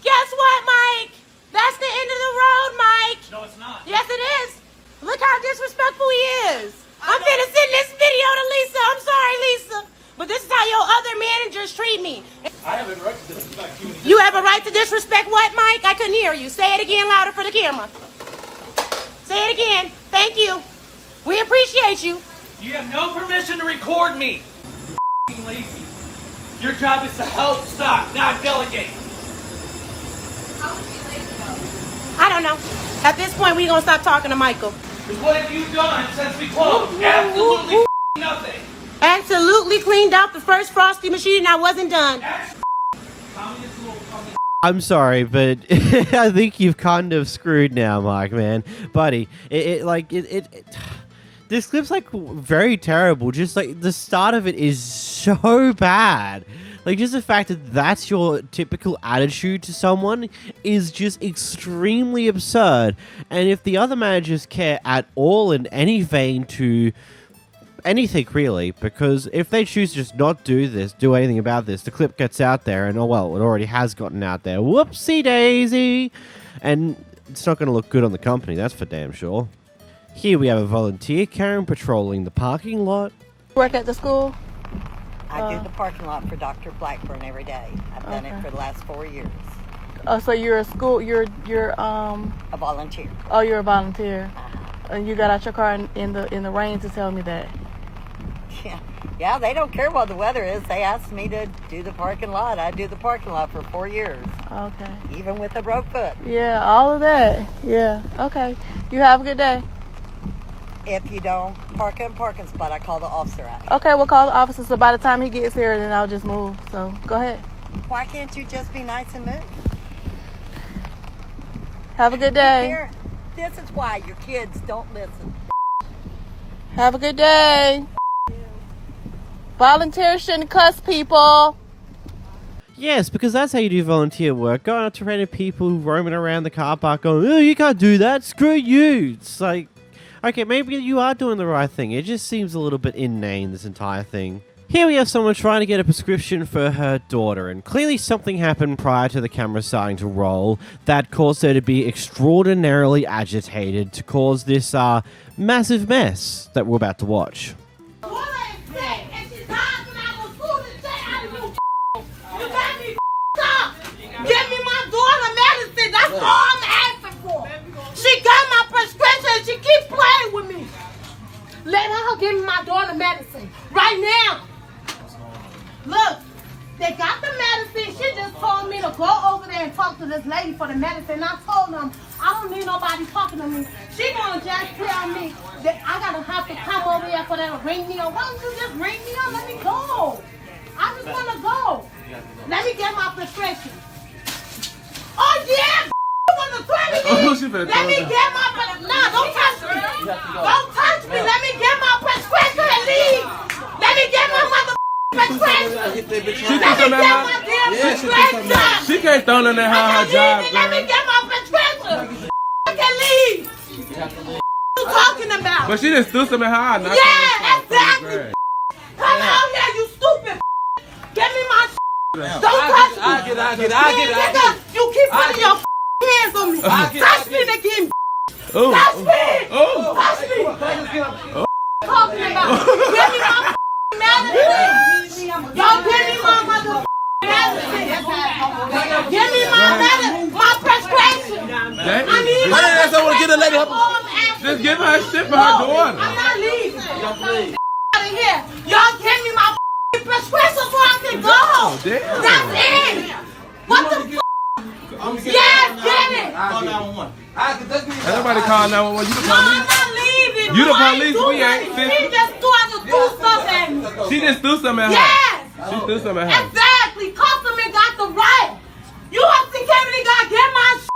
Guess what, Mike? That's the end of the road, Mike. No, it's not. Yes, it is. Look how disrespectful he is. I'm gonna send this video to Lisa. I'm sorry, Lisa. But this is how your other managers treat me. I have a right to disrespect you. You have a right to disrespect what, Mike? I couldn't hear you. Say it again louder for the camera. Say it again. Thank you. We appreciate you. You have no permission to record me. You're lazy. Your job is to help stock, not delegate. I don't know. At this point, we're gonna stop talking to Michael. What have you done since we closed? Absolutely nothing. Absolutely cleaned out the first Frosty machine and I wasn't done. I'm sorry, but I think you've kind of screwed now, Mike, man. Buddy, this clip's like very terrible. Just like the start of it is so bad. Like just the fact that that's your typical attitude to someone is just extremely absurd. And if the other managers care at all in any vein to anything really, because if they choose to just not do anything about this, the clip gets out there and, oh well, it already has gotten out there. Whoopsie daisy. And it's not going to look good on the company, that's for damn sure. Here we have a volunteer, Karen, patrolling the parking lot. Work at the school? I do the parking lot for Dr. Blackburn every day. I've done it for the last 4 years. Oh, so you're a school, you're a volunteer. Oh, you're a volunteer. And you got out your car in the rain to tell me that. Yeah, they don't care what the weather is. They asked me to do the parking lot. I do the parking lot for 4 years. Okay. Even with a broke foot. Yeah, all of that. Yeah. Okay. You have a good day. If you don't park in a parking spot, I call the officer out. Okay, we'll call the officer. So by the time he gets here, then I'll just move. So go ahead. Why can't you just be nice and move? Have a good day. This is why your kids don't listen. Have a good day. Volunteers shouldn't cuss people. Yes, because that's how you do volunteer work. Going out to random people roaming around the car park going, oh, you can't do that. Screw you. It's like, okay, maybe you are doing the right thing. It just seems a little bit inane, this entire thing. Here we have someone trying to get a prescription for her daughter, and clearly something happened prior to the camera starting to roll that caused her to be extraordinarily agitated to cause this massive mess that we're about to watch. Give me my daughter medicine. That's all I'm asking for. She got my prescription. She keeps playing with me. Let her give me my daughter medicine right now. Look, they got the medicine. She just told me to go over there and talk to this lady for the medicine. I told them I don't need nobody talking to me. She gonna just tell me that I gotta have to come over here for them to ring me up. Why don't you just ring me up? Let me go. I just wanna go. Let me get my prescription. Oh yeah, you wanna throw me? Let me get my prescription. Nah, don't touch me. Don't touch me. Let me get my prescription and leave. Let me get my mother prescription. She can come out. She can't throw in there her job. Let me get my prescription. I can leave. What you talking about? But she just threw some in her. Yeah, exactly. Come out here, you stupid. Give me my. Don't touch me. I get it. You keep putting your hands on me. Touch me again. Touch me. Touch me. Talking about. Give me my medicine. Y'all give me my mother medicine. Give me my medicine. My prescription. I need my prescription. Just give her a shit for her daughter. I'm not leaving. Out of here. Y'all give me my prescription so I can go. Oh, damn. That's it. What the f***? Yes, get it. Ain't nobody call 911. You the police. I'm not leaving. You the police. We ain't. She just threw stuff at me. She just threw something at her. Yes. She threw something at her. Exactly. Customer got the right. You have security guard. Get my shit.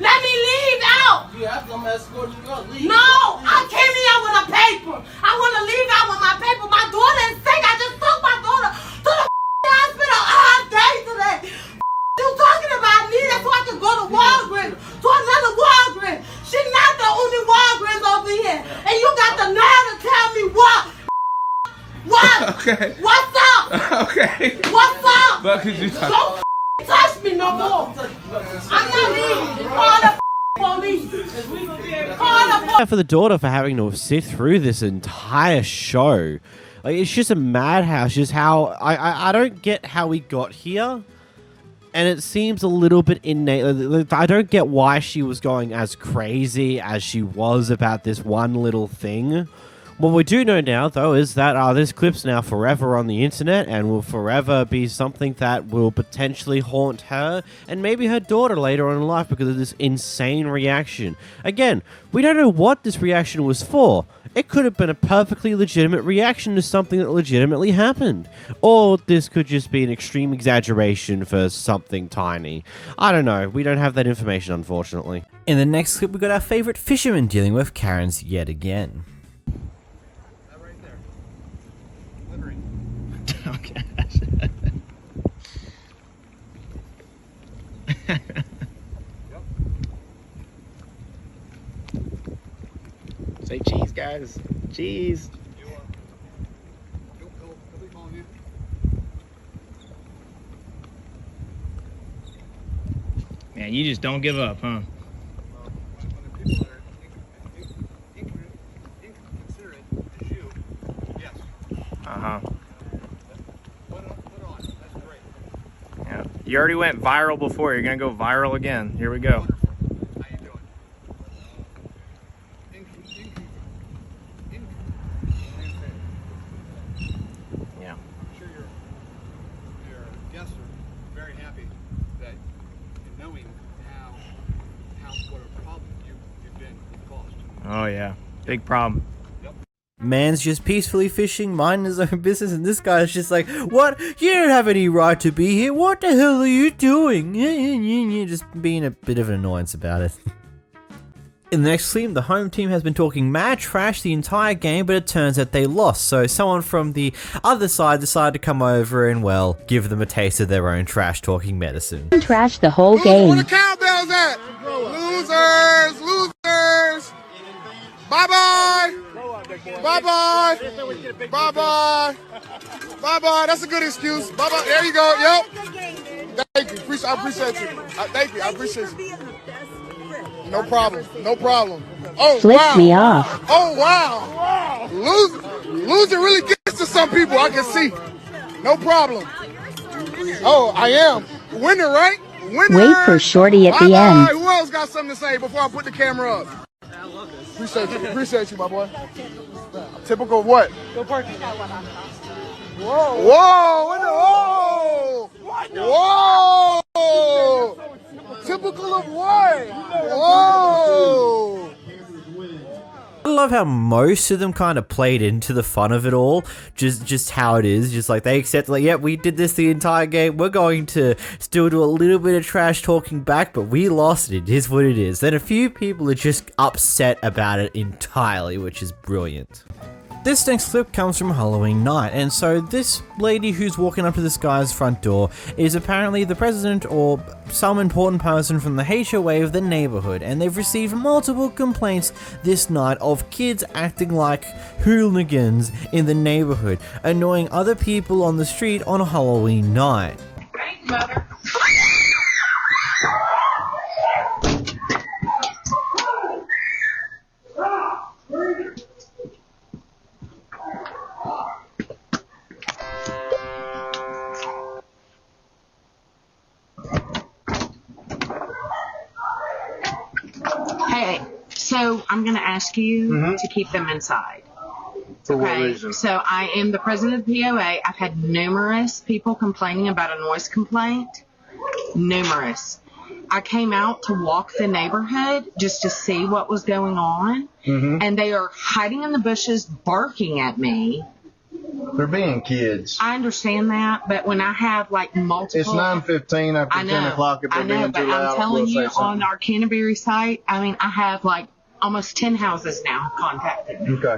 Let me leave out. No, I came here with a paper. I want to leave out with my paper. My daughter is sick. I just took my daughter to the hospital all day today. You talking about me? That's why I can go to Walgreens, to another Walgreens. She's not the only Walgreens over here. And you got the Okay. What's up? Okay. What's up? What could you talk? Don't touch me no more. I'm not leaving. Call the police. Call the police. For the daughter for having to sit through this entire show. Like, it's just a madhouse. Just how I don't get how we got here. And it seems a little bit innate. I don't get why she was going as crazy as she was about this one little thing. What we do know now, though, is that this clip's now forever on the internet and will forever be something that will potentially haunt her and maybe her daughter later on in life because of this insane reaction. Again, we don't know what this reaction was for. It could have been a perfectly legitimate reaction to something that legitimately happened. Or this could just be an extreme exaggeration for something tiny. I don't know. We don't have that information, unfortunately. In the next clip, we got our favorite fisherman dealing with Karens yet again. Oh, gosh. Say cheese, guys. Cheese. Man, you just don't give up, huh? Uh-huh. Yeah. You already went viral before. You're going to go viral again. Here we go. Yeah. I'm sure your guests are very happy that in knowing what a problem you've been caused. Oh, yeah. Big problem. Man's just peacefully fishing, minding his own business, and this guy's just like, what? You don't have any right to be here. What the hell are you doing? Just being a bit of an annoyance about it. In the next scene, the home team has been talking mad trash the entire game, but it turns out they lost. So someone from the other side decided to come over and, well, give them a taste of their own trash-talking medicine. Trash the whole game. Where the cowbells at? Losers! Losers! Bye-bye! Bye-bye! Bye-bye! Bye-bye! That's a good excuse. Bye-bye. There you go. Yep. Thank you. I appreciate you. Thank you. I appreciate you. No problem. No problem. Oh, Flick wow. me off. Oh, wow. Loser really gets to some people, I can see. No problem. Oh, I am. Winner, right? Winner. Wait for Shorty at the end. Who else got something to say before I put the camera up? Appreciate you. Appreciate you, my boy. Typical of what? Go parking. Whoa. Whoa. Whoa. Whoa. Typical of what? Whoa. I love how most of them kind of played into the fun of it all, just how it is, just like they accept, like, yeah, we did this the entire game, we're going to still do a little bit of trash talking back, but we lost it is what it is. Then a few people are just upset about it entirely, which is brilliant. This next clip comes from Halloween night, and so this lady who's walking up to this guy's front door is apparently the president or some important person from the HOA of the neighborhood, and they've received multiple complaints this night of kids acting like hooligans in the neighborhood, annoying other people on the street on Halloween night. Thanks, Mother. Hey, so I'm going to ask you to keep them inside. For what reason? So I am the president of the POA. I've had numerous people complaining about a noise complaint. Numerous. I came out to walk the neighborhood just to see what was going on, and they are hiding in the bushes, barking at me. They're being kids. I understand that, but when I have like multiple... It's 9:15 after 10 o'clock. If they're being too loud, I'm telling you, we'll say something. on our Canterbury site, I mean, I have like almost 10 houses now contacted me. Okay.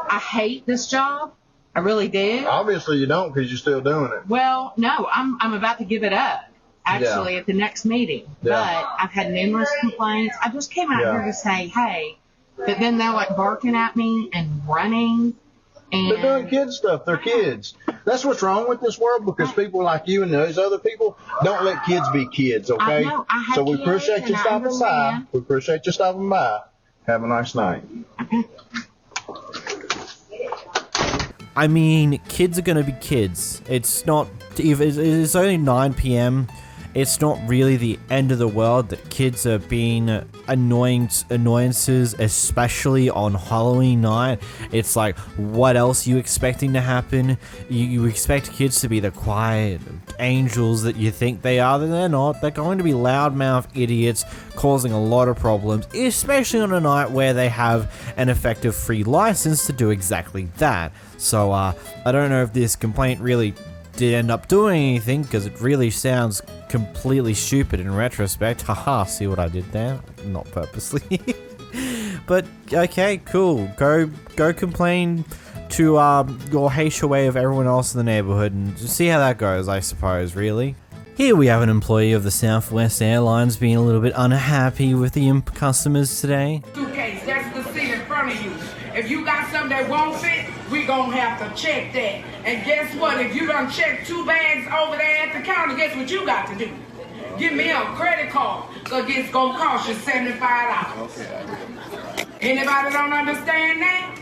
I hate this job. I really do. Obviously you don't, because you're still doing it. Well, no, I'm about to give it up, actually, at the next meeting. Yeah. But I've had numerous complaints. I just came out here to say, hey, but then they're like barking at me and running. And they're doing kid stuff. They're kids. That's what's wrong with this world, because people like you and those other people don't let kids be kids, okay? I have So we kids appreciate you and I stopping by. understand. We appreciate you stopping by. Have a nice night. I mean, kids are gonna be kids. It's not, it's only 9 p.m. It's not really the end of the world that kids are being annoyances, especially on Halloween night. It's like, what else are you expecting to happen? You expect kids to be the quiet angels that you think they are, then they're not. They're going to be loudmouth idiots causing a lot of problems, especially on a night where they have an effective free license to do exactly that. So, I don't know if this complaint really did end up doing anything, because it really sounds completely stupid in retrospect. Haha, see what I did there? Not purposely. But, okay, cool. Go complain to your HOA of everyone else in the neighborhood and just see how that goes, I suppose, really. Here we have an employee of the Southwest Airlines being a little bit unhappy with the customers today. Suitcase, that's the seat in front of you. If you got something that won't fit, we gonna have to check that. And guess what? If you done check 2 bags over there at the counter, guess what you got to do? Give me a credit card, because it's gonna cost you $75. Anybody don't understand that?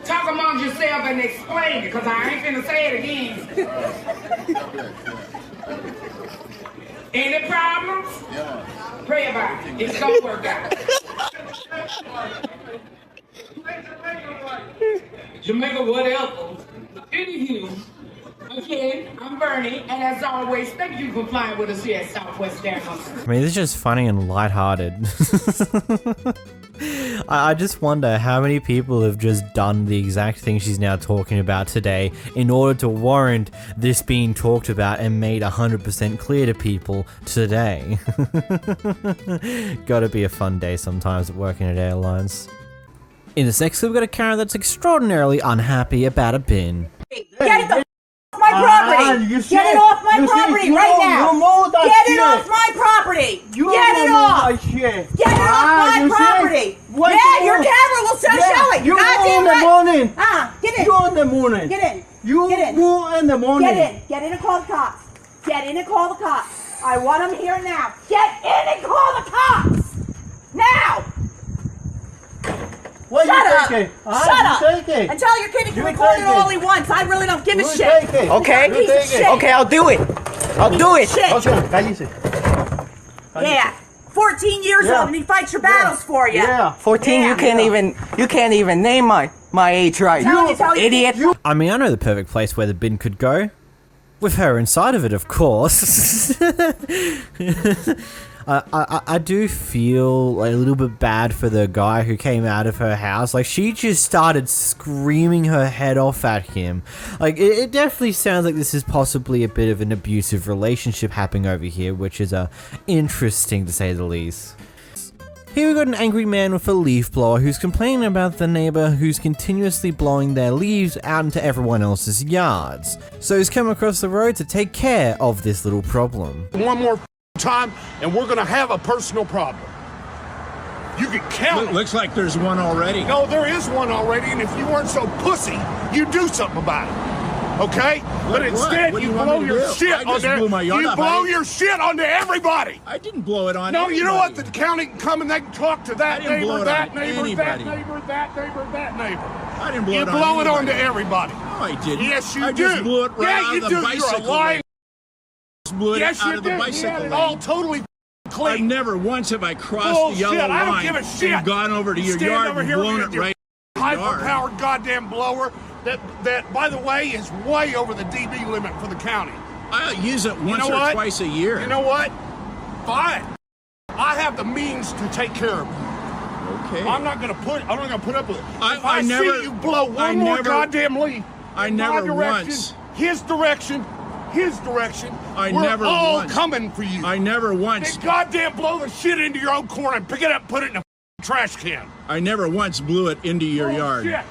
Talk among yourself and explain it, because I ain't finna say it again. Any problems? Pray about it. It's gonna work out. Jamaica, whatever. Anywho, again, I'm Bernie, and as always, thank you for flying with us here at Southwest Airlines. I mean, this is just funny and lighthearted. I just wonder how many people have just done the exact thing she's now talking about today in order to warrant this being talked about and made 100% clear to people today. Gotta be a fun day sometimes working at airlines. In the next clip, we've got a Karen that's extraordinarily unhappy about a bin. Get it off my property! Get it off my property right now! Get it off my property! Get it off! Get it off my property! Yeah, your camera will show it! You goddamn in the right! morning! Get in! You in the morning! Get in! You get in! go in the morning! Get in! Get in and call the cops! Get in and call the cops! I want them here now! Get in and call the cops! Now! What Shut you up! taking? Shut up! Take it. And tell your kid he can You record it take all it. he wants. I really don't give a You shit. take it. Okay? You take it. Okay, I'll do it. I'll do it. Shit. Okay, cállese. Yeah. 14 years old and he fights your battles for you. Yeah. 14, Yeah. you can't even name my age right. Tell you, Idiot. I mean, I know the perfect place where the bin could go. With her inside of it, of course. I do feel a little bit bad for the guy who came out of her house. Like, she just started screaming her head off at him. Like, it definitely sounds like this is possibly a bit of an abusive relationship happening over here, which is interesting to say the least. Here we got an angry man with a leaf blower who's complaining about the neighbor who's continuously blowing their leaves out into everyone else's yards. So he's come across the road to take care of this little problem. One more time and we're gonna have a personal problem. You can count. Looks like there's one already. No, there is one already, and if you weren't so pussy, you'd do something about it. Okay? But instead, What do you you want blow me to your do? shit I on just there. blew my yard You up. blow your shit onto everybody. I didn't blow it on No, anybody. you know what? The county can come and they can talk to that I didn't blow neighbor, it that on neighbor, anybody. that neighbor, that neighbor, that neighbor. I didn't blow You it on blow it anybody. onto everybody. No, I didn't. Yes, you I do. just blew it right yeah, out you of the do. You're a bicycle lying. lane. Just blew it Yes, out you of the did. bicycle You had it lane. all totally clean. I've never once have I crossed Bullshit. the yellow I don't line give a shit. and gone over to your Stand yard over and here blown with it your right in your yard. hyper-powered goddamn blower that, by the way, is way over the dB limit for the county. I use it once You know or what? twice a year. You know what? Fine. I have the means to take care of it. Okay. I'm not gonna put up with it. If I never- see you blow one I more never- goddamn leaf I in my never direction, once. his direction, I we're never all once. coming for you. I never once. Then goddamn blow the shit into your own corner and pick it up and put it in a trash can. I never once blew it into your yard. Shit.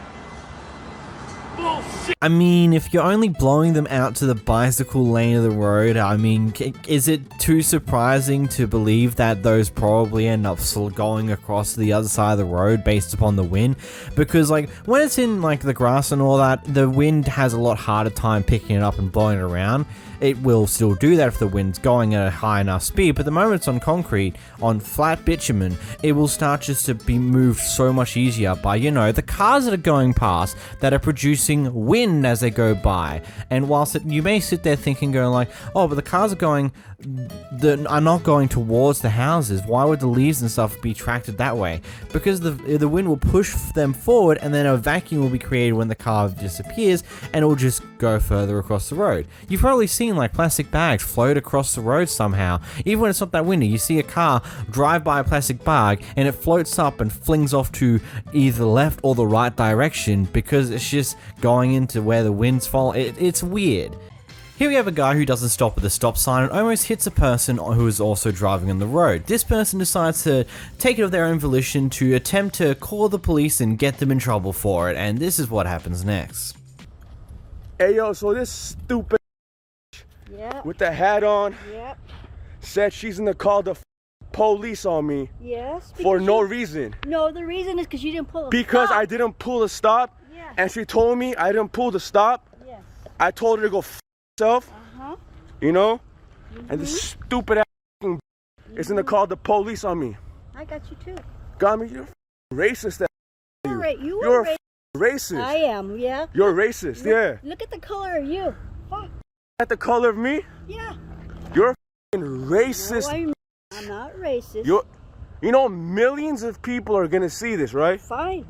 Bullshit. I mean, if you're only blowing them out to the bicycle lane of the road, I mean, is it too surprising to believe that those probably end up going across to the other side of the road based upon the wind? Because, like, when it's in, like, the grass and all that, the wind has a lot harder time picking it up and blowing it around. It will still do that if the wind's going at a high enough speed, but the moment it's on concrete, on flat bitumen, it will start just to be moved so much easier by, you know, the cars that are going past that are producing wind as they go by. And whilst you may sit there thinking, going like, oh, but the cars are not going towards the houses. Why would the leaves and stuff be attracted that way? Because the wind will push them forward, and then a vacuum will be created when the car disappears, and it will just go further across the road. You've probably seen like plastic bags float across the road somehow. Even when it's not that windy, you see a car drive by a plastic bag and it floats up and flings off to either the left or the right direction because it's just going into where the winds fall. It's weird. Here we have a guy who doesn't stop at the stop sign and almost hits a person who is also driving on the road. This person decides to take it of their own volition to attempt to call the police and get them in trouble for it, and this is what happens next. Hey yo, so this stupid with the hat on said she's gonna call the police on me for no reason. No, the reason is because you didn't pull a stop. Because I didn't pull the stop, and she told me I didn't pull the stop. Yes. I told her to go f herself, you know, and this stupid ass is gonna call the police on me. I got you too. Got me? You're racist. You're racist. I am, yeah. You're racist, Look at the color of you. Fuck. At the color of me? Yeah. You're racist. No, I'm not racist. You know, millions of people are gonna see this, right? Fine.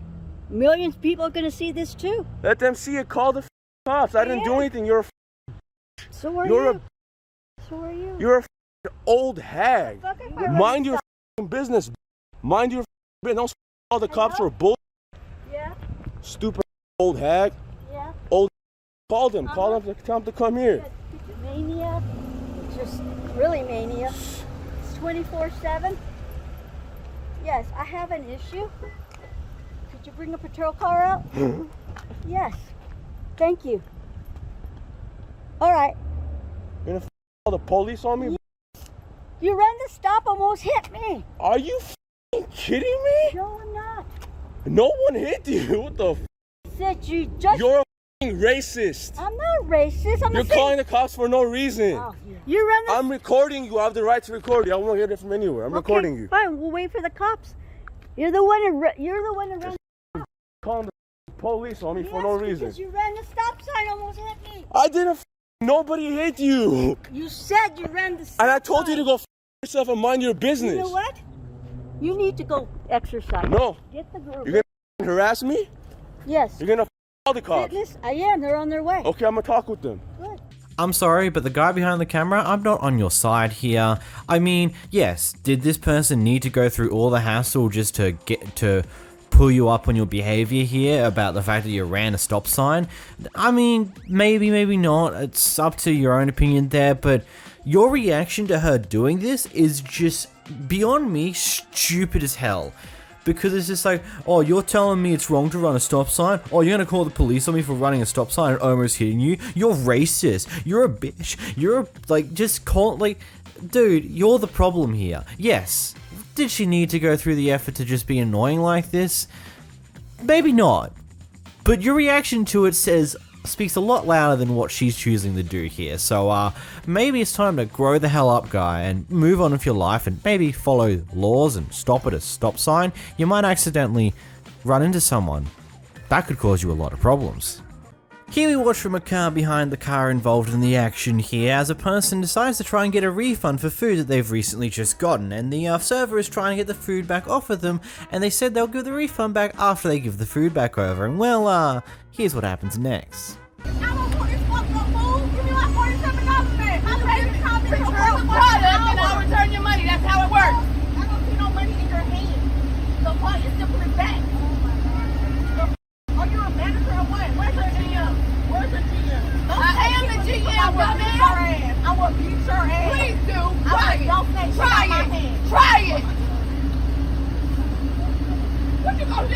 Millions of people are gonna see this too. Let them see it. Call the cops. I didn't do anything. You're So are you. So are you. You're a old hag. Mind your business. Mind your business. Don't call the cops for bull. Yeah. Stupid old hag. Yeah. Old. Call them. Call them. Tell them to come here. Mania. Just really mania. It's 24/7. Yes, I have an issue. Could you bring a patrol car out? Yes. Thank you. All right. You're gonna call the police on me? You ran the stop, almost hit me. Are you kidding me? No, I'm not. No one hit you. What the? Said you just. You're a racist. I'm not racist. I'm You're calling the cops for no reason. Oh, yeah. You ran the. I'm recording you. I have the right to record you. I won't get it from anywhere. I'm recording you. Fine. We'll wait for the cops. You're the one who. You're the one who ran. Calling the police on me for no reason. Because you ran the stop sign, almost hit me. I didn't. Nobody hit you. You said you ran the stop And I told sign. you to go yourself and mind your business. You know what? You need to go exercise. No. Get the group. You're gonna harass me? Yes. You're gonna call the cops? Fitness? I am. They're on their way. Okay, I'm gonna talk with them. Good. I'm sorry, but the guy behind the camera, I'm not on your side here. I mean, yes, did this person need to go through all the hassle just to get to pull you up on your behavior here about the fact that you ran a stop sign? I mean, maybe, maybe not. It's up to your own opinion there, but your reaction to her doing this is just beyond me stupid as hell. Because it's just like, oh, you're telling me it's wrong to run a stop sign? Oh, you're gonna call the police on me for running a stop sign and almost hitting you? You're racist. You're a bitch. You're like, just call, like, dude, you're the problem here. Yes. Did she need to go through the effort to just be annoying like this? Maybe not. But your reaction to it speaks a lot louder than what she's choosing to do here. So maybe it's time to grow the hell up, guy, and move on with your life and maybe follow laws and stop at a stop sign. You might accidentally run into someone. That could cause you a lot of problems. Here we watch from a car behind the car involved in the action here as a person decides to try and get a refund for food that they've recently just gotten, and the server is trying to get the food back off of them, and they said they'll give the refund back after they give the food back over, and well, here's what happens next. I'll return your money. That's how it works. I don't see no money in your hand. So what? It's to put it back. Are you a manager or what? Where's your GM? Where's your GM? I am the GM, dumbass. I will beat your ass. Please do. Try it. Don't say try it. Try it. What you gonna do?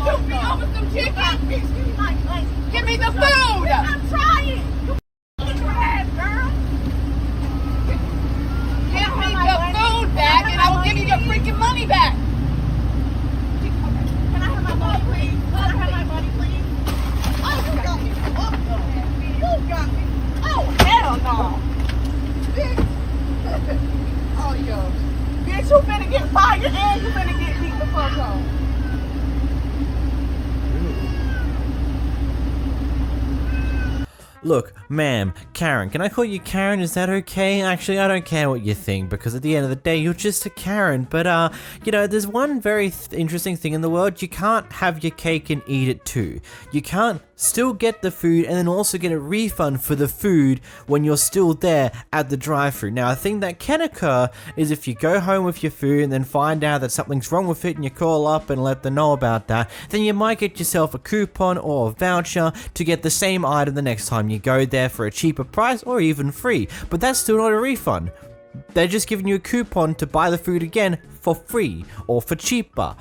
Shoot me over some chicken? Give me the food. I'm trying. Get your ass, girl. Give me the food back and I will give you your freaking money back. Can I have my money, please? Can I have my money, please? Oh, you got me. You got me. Oh, hell no. Bitch. Oh, yo. Bitch, you finna get fired and you finna get beat the fuck up. Look, ma'am, Karen, can I call you Karen? Is that okay? Actually, I don't care what you think, because at the end of the day, you're just a Karen. But, you know, there's one very interesting thing in the world. You can't have your cake and eat it too. You can't still get the food and then also get a refund for the food when you're still there at the drive-thru. Now, a thing that can occur is if you go home with your food and then find out that something's wrong with it and you call up and let them know about that, then you might get yourself a coupon or a voucher to get the same item the next time you go there for a cheaper price or even free. But that's still not a refund. They're just giving you a coupon to buy the food again for free or for cheaper.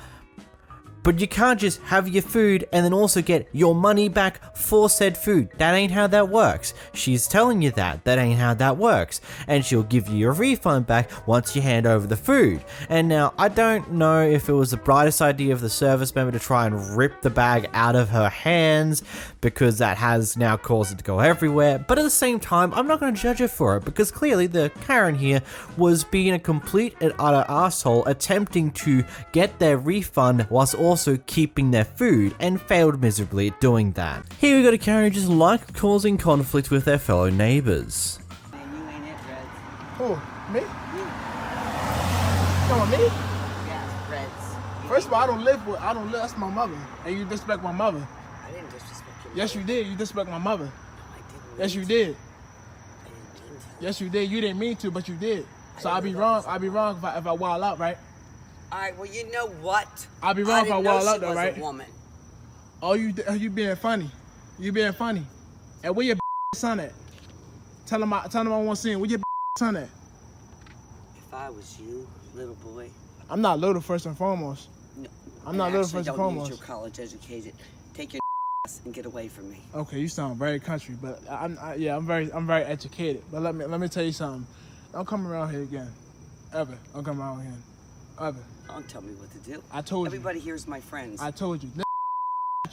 But you can't just have your food and then also get your money back for said food. That ain't how that works. She's telling you that ain't how that works. And she'll give you your refund back once you hand over the food. And now, I don't know if it was the brightest idea of the service member to try and rip the bag out of her hands, because that has now caused it to go everywhere. But at the same time, I'm not going to judge her for it, because clearly the Karen here was being a complete and utter asshole, attempting to get their refund whilst also keeping their food, and failed miserably at doing that. Here we got a Karen who just liked causing conflict with their fellow neighbors. Who? Me? You know me? Yeah, Reds. First of all, I don't live, that's my mother. And you disrespect my mother. I didn't disrespect your mother. Yes, you did. You disrespect my mother. No, I didn't. Yes, you did. I didn't mean to. Yes, you did. You didn't mean to, but you did. So I'd be wrong. I'd be wrong if I wild out, right? All right, well, you know what? I'd be wrong if I wild out, though, right? A woman. Oh, you being funny. You being funny. And where your son at? Tell him I want to see him. Where your son at? If I was you, little boy. I'm not little, first and foremost. No, I'm not little, first and foremost. Don't use your college educated. Take your ass and get away from me. Okay, you sound very country, but I'm very educated. But let me tell you something. Don't come around here again, ever. Don't come around here, ever. Don't tell me what to do. I told you. Everybody here's my friends. I told you.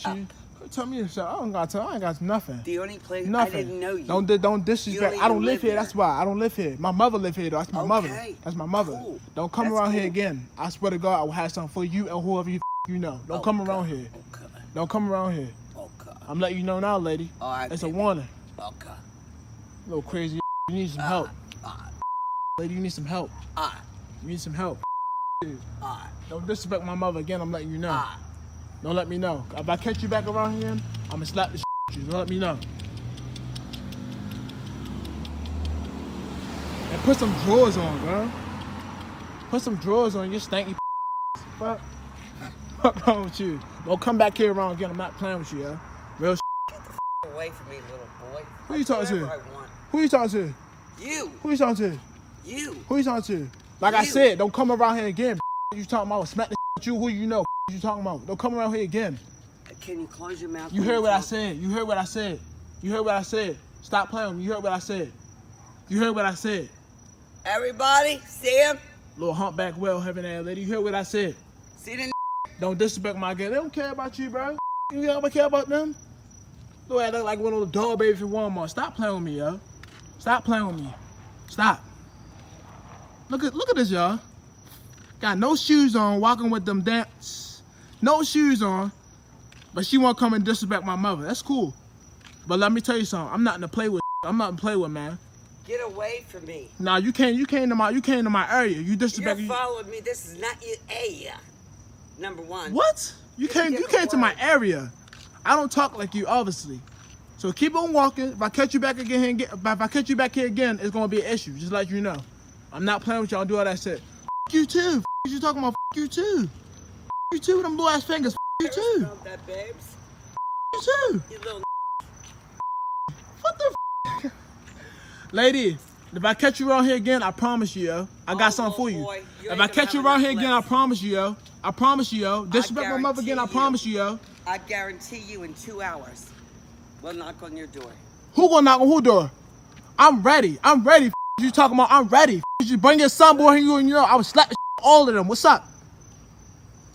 You. Tell me yourself. I ain't got nothing. The only place nothing. I didn't know you. Don't disrespect. I don't live here. That's why I don't live here. My mother live here though. That's my mother. That's my mother. Cool. Don't come around here again. I swear to God, I will have something for you and whoever you know. Don't come around here. Okay. Don't come around here. Okay. I'm letting you know now, lady. All right. It's a warning. Okay. Little crazy. You need some help. Lady, you need some help. You need some help. Don't disrespect my mother again. I'm letting you know. Don't let me know. If I catch you back around here, I'm gonna slap the shit out of you. Don't let me know. And put some drawers on, girl. Put some drawers on, you stanky fuck. What's wrong with you? Don't come back here around again. I'm not playing with you, yo. Real shit. Get the away from me, little boy. Who you talking to? I want. Who you talking to? You. Who you talking to? You. Who you talking to? Like I said, don't come around here again. You talking about smack the shit at you? Who you know? You talking about? Don't come around here again. Can you close your mouth? You heard what I said. You heard what I said. You heard what I said. Stop playing with me. You heard what I said. You heard what I said. Everybody, see him? Little humpback, well-having ass lady. You heard what I said. See the Don't disrespect my girl. They don't care about you, bro. You don't care about them. Look at like one of those dog babies from Walmart. Stop playing with me, yo. Stop playing with me. Stop. Look at this, y'all. Got no shoes on, walking with them dance. No shoes on, but she won't come and disrespect my mother. That's cool. But let me tell you something. I'm not to play with. I'm not to play with, man. Get away from me. Nah, you came to my area. You disrespect. You're following me. This is not your area. Number one. What? You came to my area. I don't talk like you, obviously. So keep on walking. If I catch you back again, if I catch you back here again, it's gonna be an issue. Just let you know. I'm not playing with y'all. Do all that shit. You too. You talking about? You too. You too. Them blue ass fingers. You too. That, babes. You too. You little. What the? Lady, if I catch you around here again, I promise you, yo. I got something for you. If I catch you around here again, I promise you, yo. I promise you, yo. Disrespect my mother again, I promise you, yo. I guarantee you in 2 hours. We'll knock on your door. Who gonna knock on who door? I'm ready. I'm ready. You talking about? I'm ready. You bring your son, boy, and you know I would slap the all of them. What's up?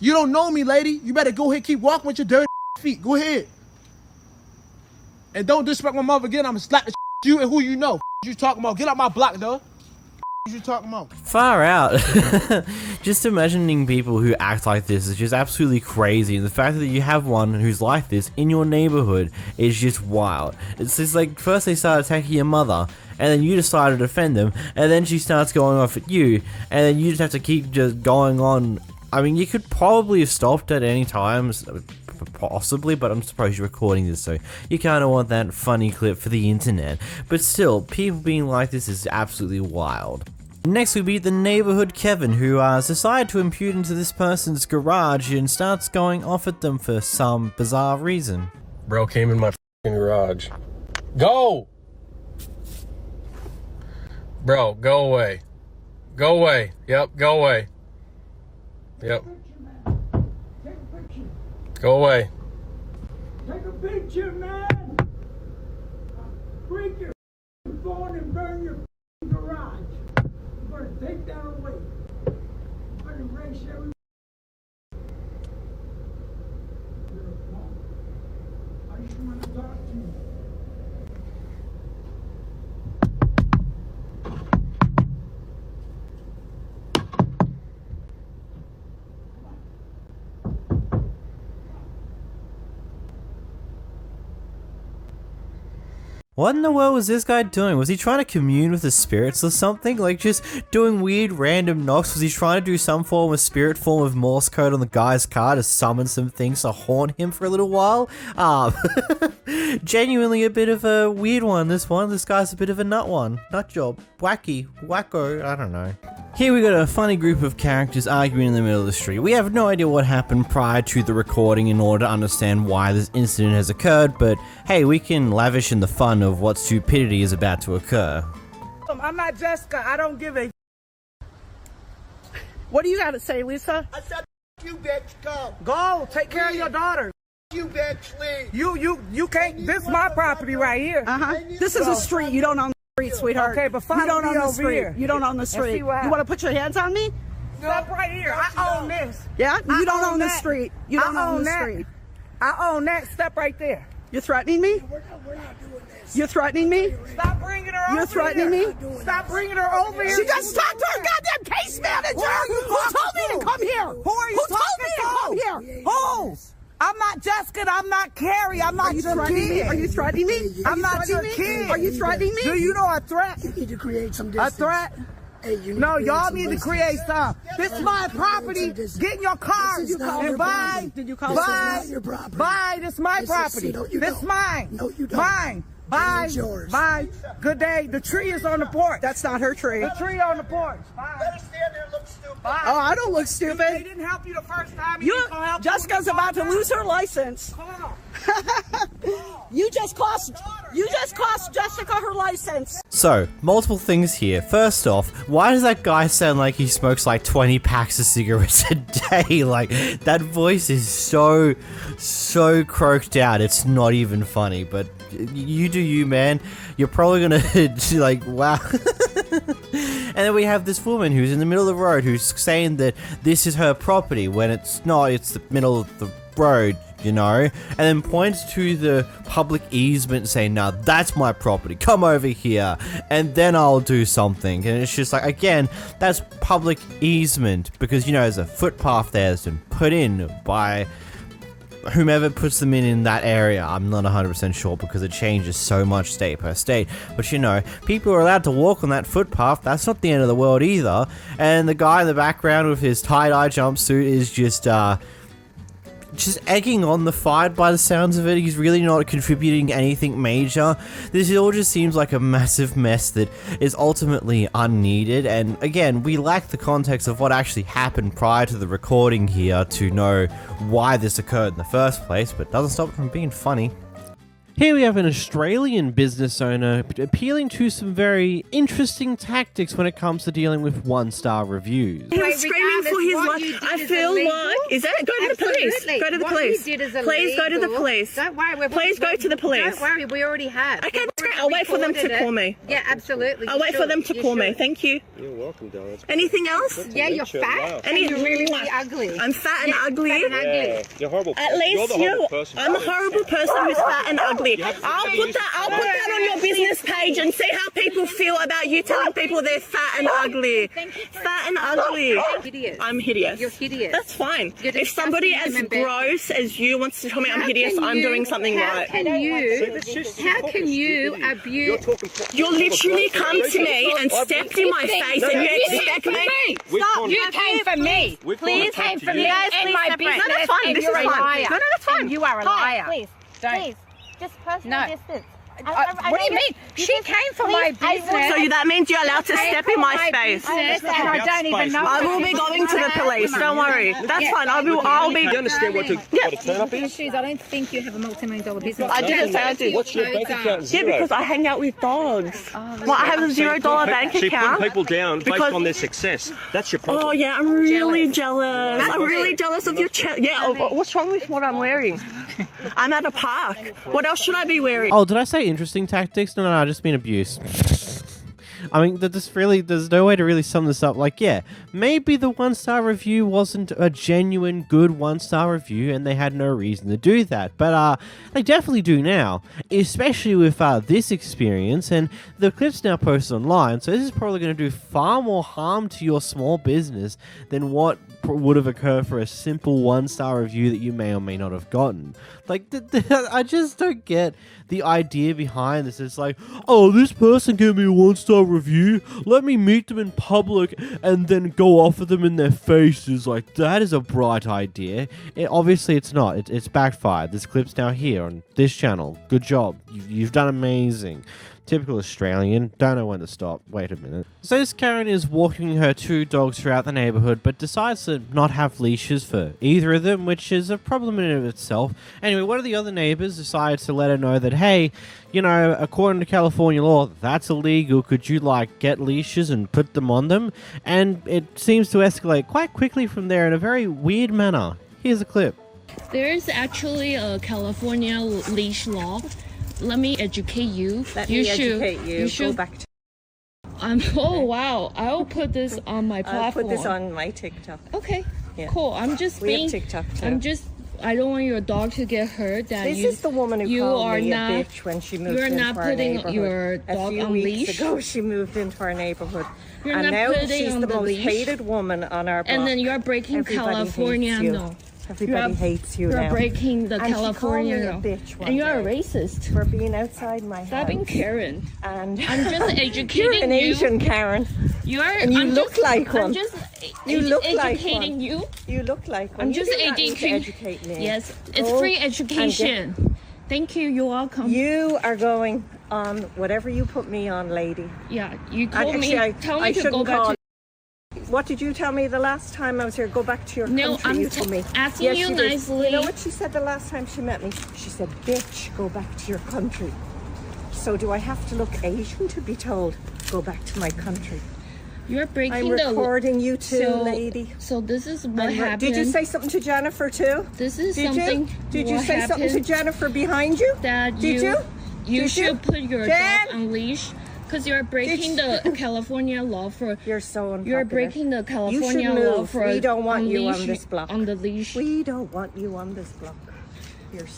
You don't know me, lady. You better go ahead, keep walking with your dirty feet. Go ahead. And don't disrespect my mother again. I'm gonna slap the you and who you know. You talking about? Get out my block, though. You talking about? Far out. Just imagining people who act like this is just absolutely crazy, and the fact that you have one who's like this in your neighborhood is just wild. It's just like, first they start attacking your mother, and then you decide to defend them, and then she starts going off at you, and then you just have to keep just going on. I mean, you could probably have stopped at any times, possibly, but I'm surprised you're recording this, so you kind of want that funny clip for the internet. But still, people being like this is absolutely wild. Next we meet the neighborhood Kevin, who has decided to impute into this person's garage and starts going off at them for some bizarre reason. Bro came in my f***ing garage. Go! Bro, go away. Go away. Yep, go away. Yep. Go away. Take a picture, man. Break your phone and burn your garage. I'm gonna take that away. I'm gonna erase every. I just want to talk to you. What in the world was this guy doing? Was he trying to commune with the spirits or something? Like, just doing weird random knocks? Was he trying to do some form of spirit form of Morse code on the guy's car to summon some things to haunt him for a little while? Genuinely a bit of a weird one, this one. This guy's a bit of a nut one. Nut job. Wacky. Wacko. I don't know. Here we got a funny group of characters arguing in the middle of the street. We have no idea what happened prior to the recording in order to understand why this incident has occurred, but hey, we can lavish in the fun of what stupidity is about to occur. I'm not Jessica. I don't give a. What do you got to say, Lisa? I said, you bitch, go. Go. Take care of your daughter. You bitch, leave. You can't. This is my property right here. This is a street. You don't own the street, sweetheart. Okay, but follow you don't me own the over street. here. You don't own the street. You want to put your hands on me? Stop right here. I own this. Yeah? You don't own the that. street. You don't I own the that. street. I own that. Step right there. You're threatening me? We're not doing this. You're threatening me? Stop bringing her over. You're threatening me? Stop bringing her over here. She just talked to her goddamn case manager. Who told me to come here? Who are you talking to? Who told me to come here? Who? I'm not Jessica. I'm not Carrie. I'm not your kid. Are you threatening me? I'm not your kid. Are you threatening me? Do you know a threat? You need to create some distance. A threat? Hey, no, y'all need to create some. This is my property. Get in your car and buy. Did you call buy? This is my property. This is mine. No, you don't. Mine. Bye. Yours. Bye. Good day. The tree is on the porch. That's not her tree. The tree on the porch. Bye. Let her stand there and look stupid. Bye. Oh, I don't look stupid. He didn't help you the first time. Jessica's about to lose her license. You just cost Jessica her license. So, multiple things here. First off, why does that guy sound like he smokes like 20 packs of cigarettes a day? Like, that voice is so croaked out, it's not even funny, but you do you, man. You're probably gonna, like, wow. And then we have this woman who's in the middle of the road who's saying that this is her property when it's not, it's the middle of the road, you know, and then points to the public easement saying, now that's my property, come over here and then I'll do something. And it's just like, again, that's public easement because, you know, there's a footpath there that's been put in by whomever puts them in that area. I'm not 100% sure because it changes so much state per state, but you know, people are allowed to walk on that footpath. That's not the end of the world either. And the guy in the background with his tie-dye jumpsuit is just egging on the fight by the sounds of it. He's really not contributing anything major. This all just seems like a massive mess that is ultimately unneeded, and again, we lack the context of what actually happened prior to the recording here to know why this occurred in the first place, but doesn't stop it from being funny. Here we have an Australian business owner appealing to some very interesting tactics when it comes to dealing with one-star reviews. He was screaming for his life. I feel like... Is that... Go to the police. Go to the police. Please go to the police. Don't worry. Please go to the police. Don't worry, we already have. Okay, I'll wait for them to call me. Yeah, absolutely. I'll wait for them to call me. Thank you. You're welcome, darling. Anything else? Yeah, you're fat and you're really ugly. I'm fat and ugly. Fat and ugly. Yeah, you're horrible. At least you. I'm a horrible person who's fat and ugly. I'll put that on your business page and see how people feel about you telling people they're fat and ugly. Fat and ugly. I'm hideous. You're hideous. That's fine. If somebody as gross as you wants to tell me I'm hideous, I'm doing something right. How can you abuse? You literally come to me and stepped in my face and you expect me? Stop. You came for me. Please came for me and my business. No, that's fine. This is fine. No, that's fine. You are a liar. Please, please, just personal distance. What do you mean? She came for my business. So that means you're allowed to step in my space. And I don't even know. I will be going to the police. Don't worry. That's fine. I'll be. You understand what a turn up is? I don't think you have a multi-million-dollar business. I didn't say I did. What's your bank account? Yeah, because I hang out with dogs. Well, I have a $0 bank account. So you're putting people down based on their success. That's your problem. Oh yeah, I'm really jealous. I'm really jealous of your what's wrong with what I'm wearing? I'm at a park. What else should I be wearing? Oh, did I say interesting tactics? No, I just mean abuse. I mean, there's no way to really sum this up. Like, yeah, maybe the one-star review wasn't a genuine good one-star review and they had no reason to do that. But they definitely do now, especially with this experience, and the clip's now posted online, so this is probably going to do far more harm to your small business than what would have occurred for a simple one-star review that you may or may not have gotten. Like, I just don't get the idea behind this. It's like, oh, this person gave me a one-star review, let me meet them in public and then go off at them in their faces. Like, that is a bright idea. Obviously it's not. It's backfired. This clip's now here on this channel. Good job. You've done amazing. Typical Australian. Don't know when to stop. Wait a minute. So this Karen is walking her 2 dogs throughout the neighborhood, but decides to not have leashes for either of them, which is a problem in and of itself. Anyway, one of the other neighbors decides to let her know that, hey, you know, according to California law, that's illegal. Could you, like, get leashes and put them on them? And it seems to escalate quite quickly from there in a very weird manner. Here's a clip. There's actually a California leash law. Let me educate you. You should go back to... oh wow, I'll put this on my platform. I'll put this on my TikTok. Okay, yeah. Cool. I'm just have TikTok too. I don't want your dog to get hurt. This is the woman who called me a bitch when she moved into our neighborhood. You're not putting your dog on leash. A few weeks ago, she moved into our neighborhood. You're and not now putting she's on the the most leash. hated woman on our block. And then you're breaking California law. Everybody hates you now. You're breaking the and California law. And you're a racist. For being outside my house. Stop being Karen. And I'm just educating you're an Asian Karen. You are. And you look like one. I'm just educating you. You look like one. I'm just educate me. Yes, it's free education. Thank you. You're welcome. You are going on whatever you put me on, lady. Yeah, you told me. Tell me to go back to. What did you tell me the last time I was here? Go back to your country. No, I'm asking you nicely. You know what she said the last time she met me? She said, bitch, go back to your country. So do I have to look Asian to be told, go back to my country? You're breaking I'm recording you too, lady. So this is what happened. Did you say something to Jennifer too? This is something. Did you say something to Jennifer behind you? That you should put your dog on leash. Because you're breaking the California law for... You're so unpopular. You're breaking the California law for... We don't want you on this block. On the leash. We don't want you on this block.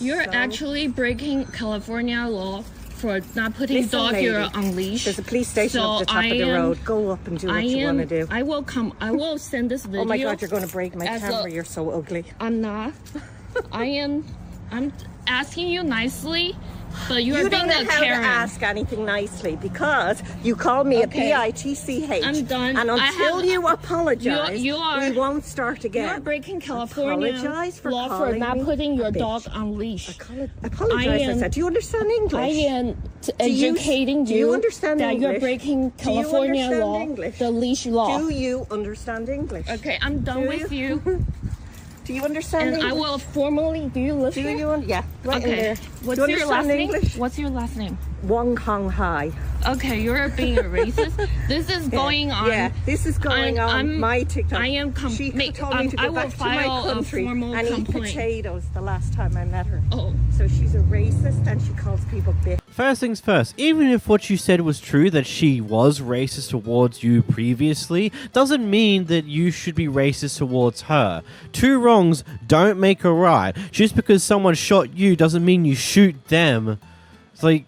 You're actually breaking California law for not putting dog here on leash. There's a police station up the top of the road. Go up and do what you want to do. I will send this video. Oh my God, you're going to break my camera. You're so ugly. I'm not. I'm asking you nicely. But you are being a Karen. You don't know how to ask anything nicely because you called me a bitch. I'm done. And until you apologize, we won't start again. You're breaking California law for not putting your dog on leash. Apologize, I said. Do you understand English? I am educating you. Do you understand that English? You're breaking California law, the leash law. Do you understand English? Okay, I'm done with you. Do you understand And English? I will formally. Do you listen? Do you? Yeah. Right in Okay. there. What's Do you your last understand name? English? What's your last name? Wong Kong Hai. Okay, you're being a racist. This is going on. Yeah, this is going on my TikTok. I am. She told me to I go will back to file my country a formal and eat complaint. potatoes the last time I met her. Oh. So she's a racist and she calls people bitch. First things first, even if what you said was true, that she was racist towards you previously, doesn't mean that you should be racist towards her. Two wrongs don't make a right. Just because someone shot you doesn't mean you shoot them. It's like,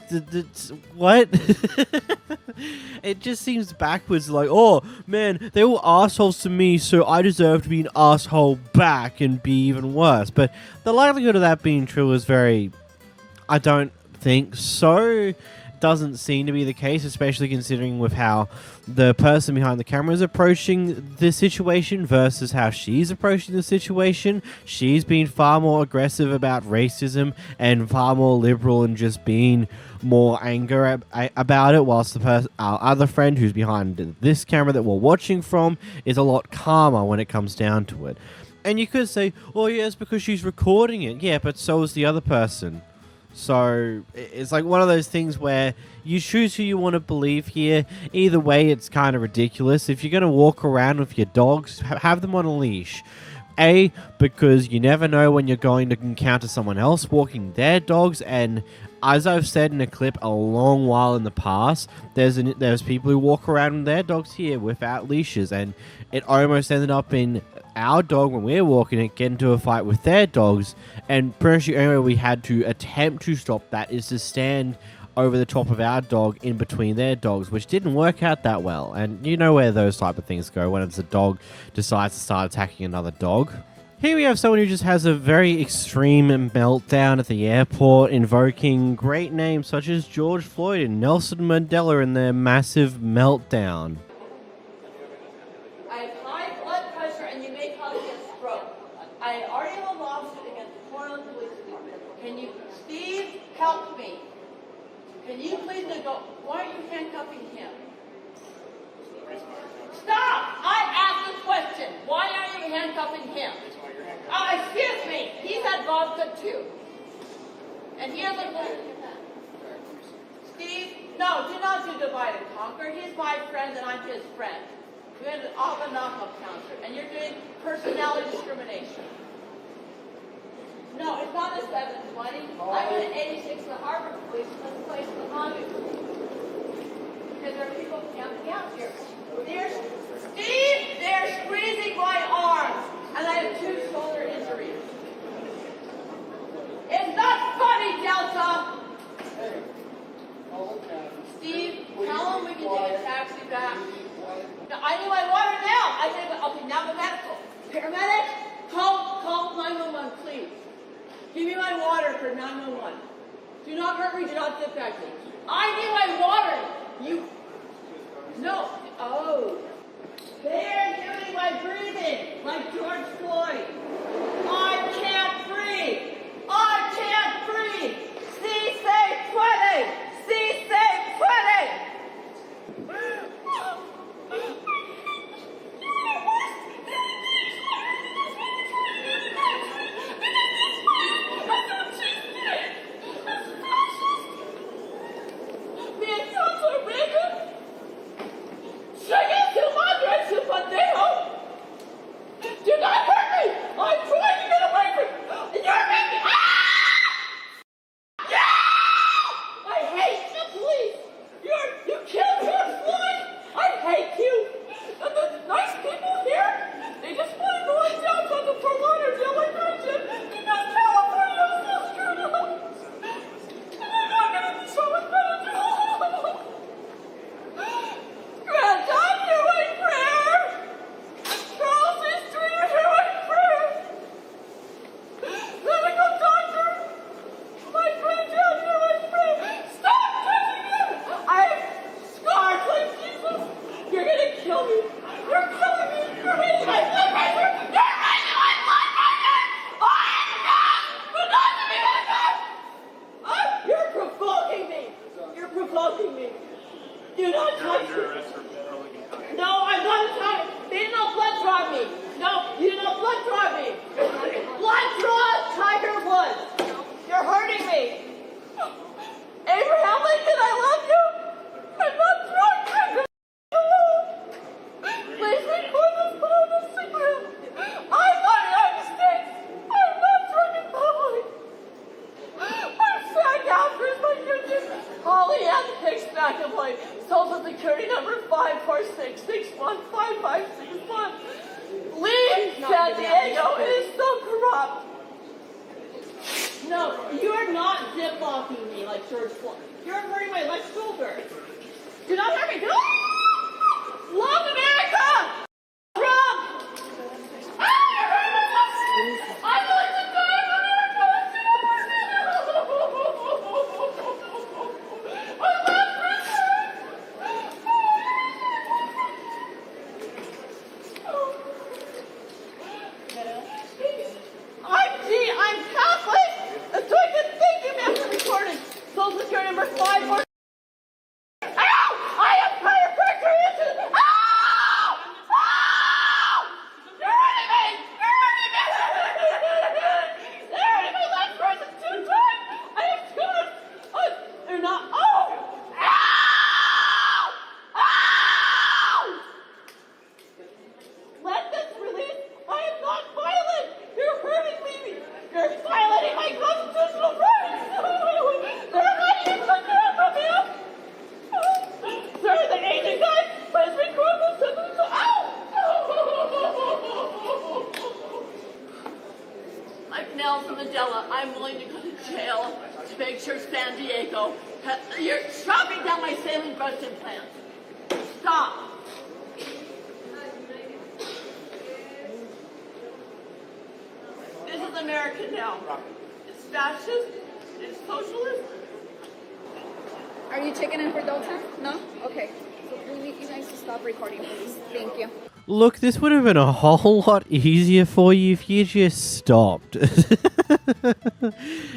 what? It just seems backwards, like, oh, man, they were assholes to me, so I deserve to be an asshole back and be even worse. But the likelihood of that being true is very... I don't think so. Doesn't seem to be the case, especially considering with how the person behind the camera is approaching the situation versus how she's approaching the situation. She's been far more aggressive about racism and far more liberal and just being more anger about it, whilst our other friend who's behind this camera that we're watching from is a lot calmer when it comes down to it. And you could say, oh yeah, it's because she's recording it. Yeah, but so is the other person. So it's like one of those things where you choose who you want to believe here. Either way, it's kind of ridiculous. If you're going to walk around with your dogs, have them on a leash. A, because you never know when you're going to encounter someone else walking their dogs. And as I've said in a clip a long while in the past, there's people who walk around with their dogs here without leashes. And it almost ended up in our dog, when we were walking it, get into a fight with their dogs, and pretty much the only way we had to attempt to stop that is to stand over the top of our dog in between their dogs, which didn't work out that well. And you know where those type of things go when it's a dog decides to start attacking another dog. Here we have someone who just has a very extreme meltdown at the airport, invoking great names such as George Floyd and Nelson Mandela in their massive meltdown. I already have a lawsuit against the Portland Police Department. Can you, Steve, help me? Can you please go? Why are you handcuffing him? Stop! I asked a question. Why are you handcuffing him? Excuse me. He's had vodka too. And he has a glass. Steve, no, do not do divide and conquer. He's my friend and I'm his friend. You're an Alba knockout counselor, and you're doing personality discrimination. No, it's not a 720. I'm in 86 in the Harbor Police, and this place is the Honda. Because there are people camping out here. Steve, they're squeezing my arms, and I have 2 shoulder injuries. It's not funny, Delta. Steve, tell him we can take a taxi back. I need my water now. I say, okay, now the medical. Paramedic, call 911, please. Give me my water for 911. Do not hurt me, do not distract me. I need my water. No. Oh. They're doing my breathing, like George Floyd. I can't breathe. I can't breathe. See, say, 20. See, say, 20. Do not hurt me! I'm trying to get away from you! You're making me... I hate the police! You killed George Floyd! I hate you! And the nice people here, they just want to go on down on the Fort Lauderdale immigration because California is so screwed up! And they're not going to be so much better! Grant, I'm doing prayer! Charles is doing prayer! Medical doctor! My friend is doing prayer! Stop touching him! I'm scarred like Jesus! You're gonna kill me! You're killing me! You're raising my blood pressure! You're raising my blood pressure! I'm not! But not to be like that! You're provoking me! You're provoking me! Do not touch me! No, I'm not trying! They did not blood drive me! No, you did not blood drive me! Holly Ann Hicks McAvoy, Social Security number 546615561. Leave San Diego. It is so corrupt. No, you are not zip-locking me like George Floyd. You're hurting my left shoulder. Do not hurt me. Love America! Trump! I'm going to die for America! I love I'm Catholic! So I can thank you, ma'am, for recording. Social Security number 546. Ow! I have chiropractor issues! Ow! Ow! You're hurting me! You're hurting me! They're hurting my left person 2 times! I have 2. They're not. Oh! Ow! Ow! Let this release. I am not violent. You're hurting me. You're violating my constitutional rights. They're letting you put me up from him. Sir, the agent guy has been criminal sentence. Ow! Like Nelson Mandela, I'm willing to go to jail to make sure San Diego. You're chopping down my saline breast implants. Stop. This is America now. It's fascist. It's socialist. Are you checking in for Delta? No? Okay. So we need you guys to stop recording, please. Thank you. Look, this would have been a whole lot easier for you if you just stopped.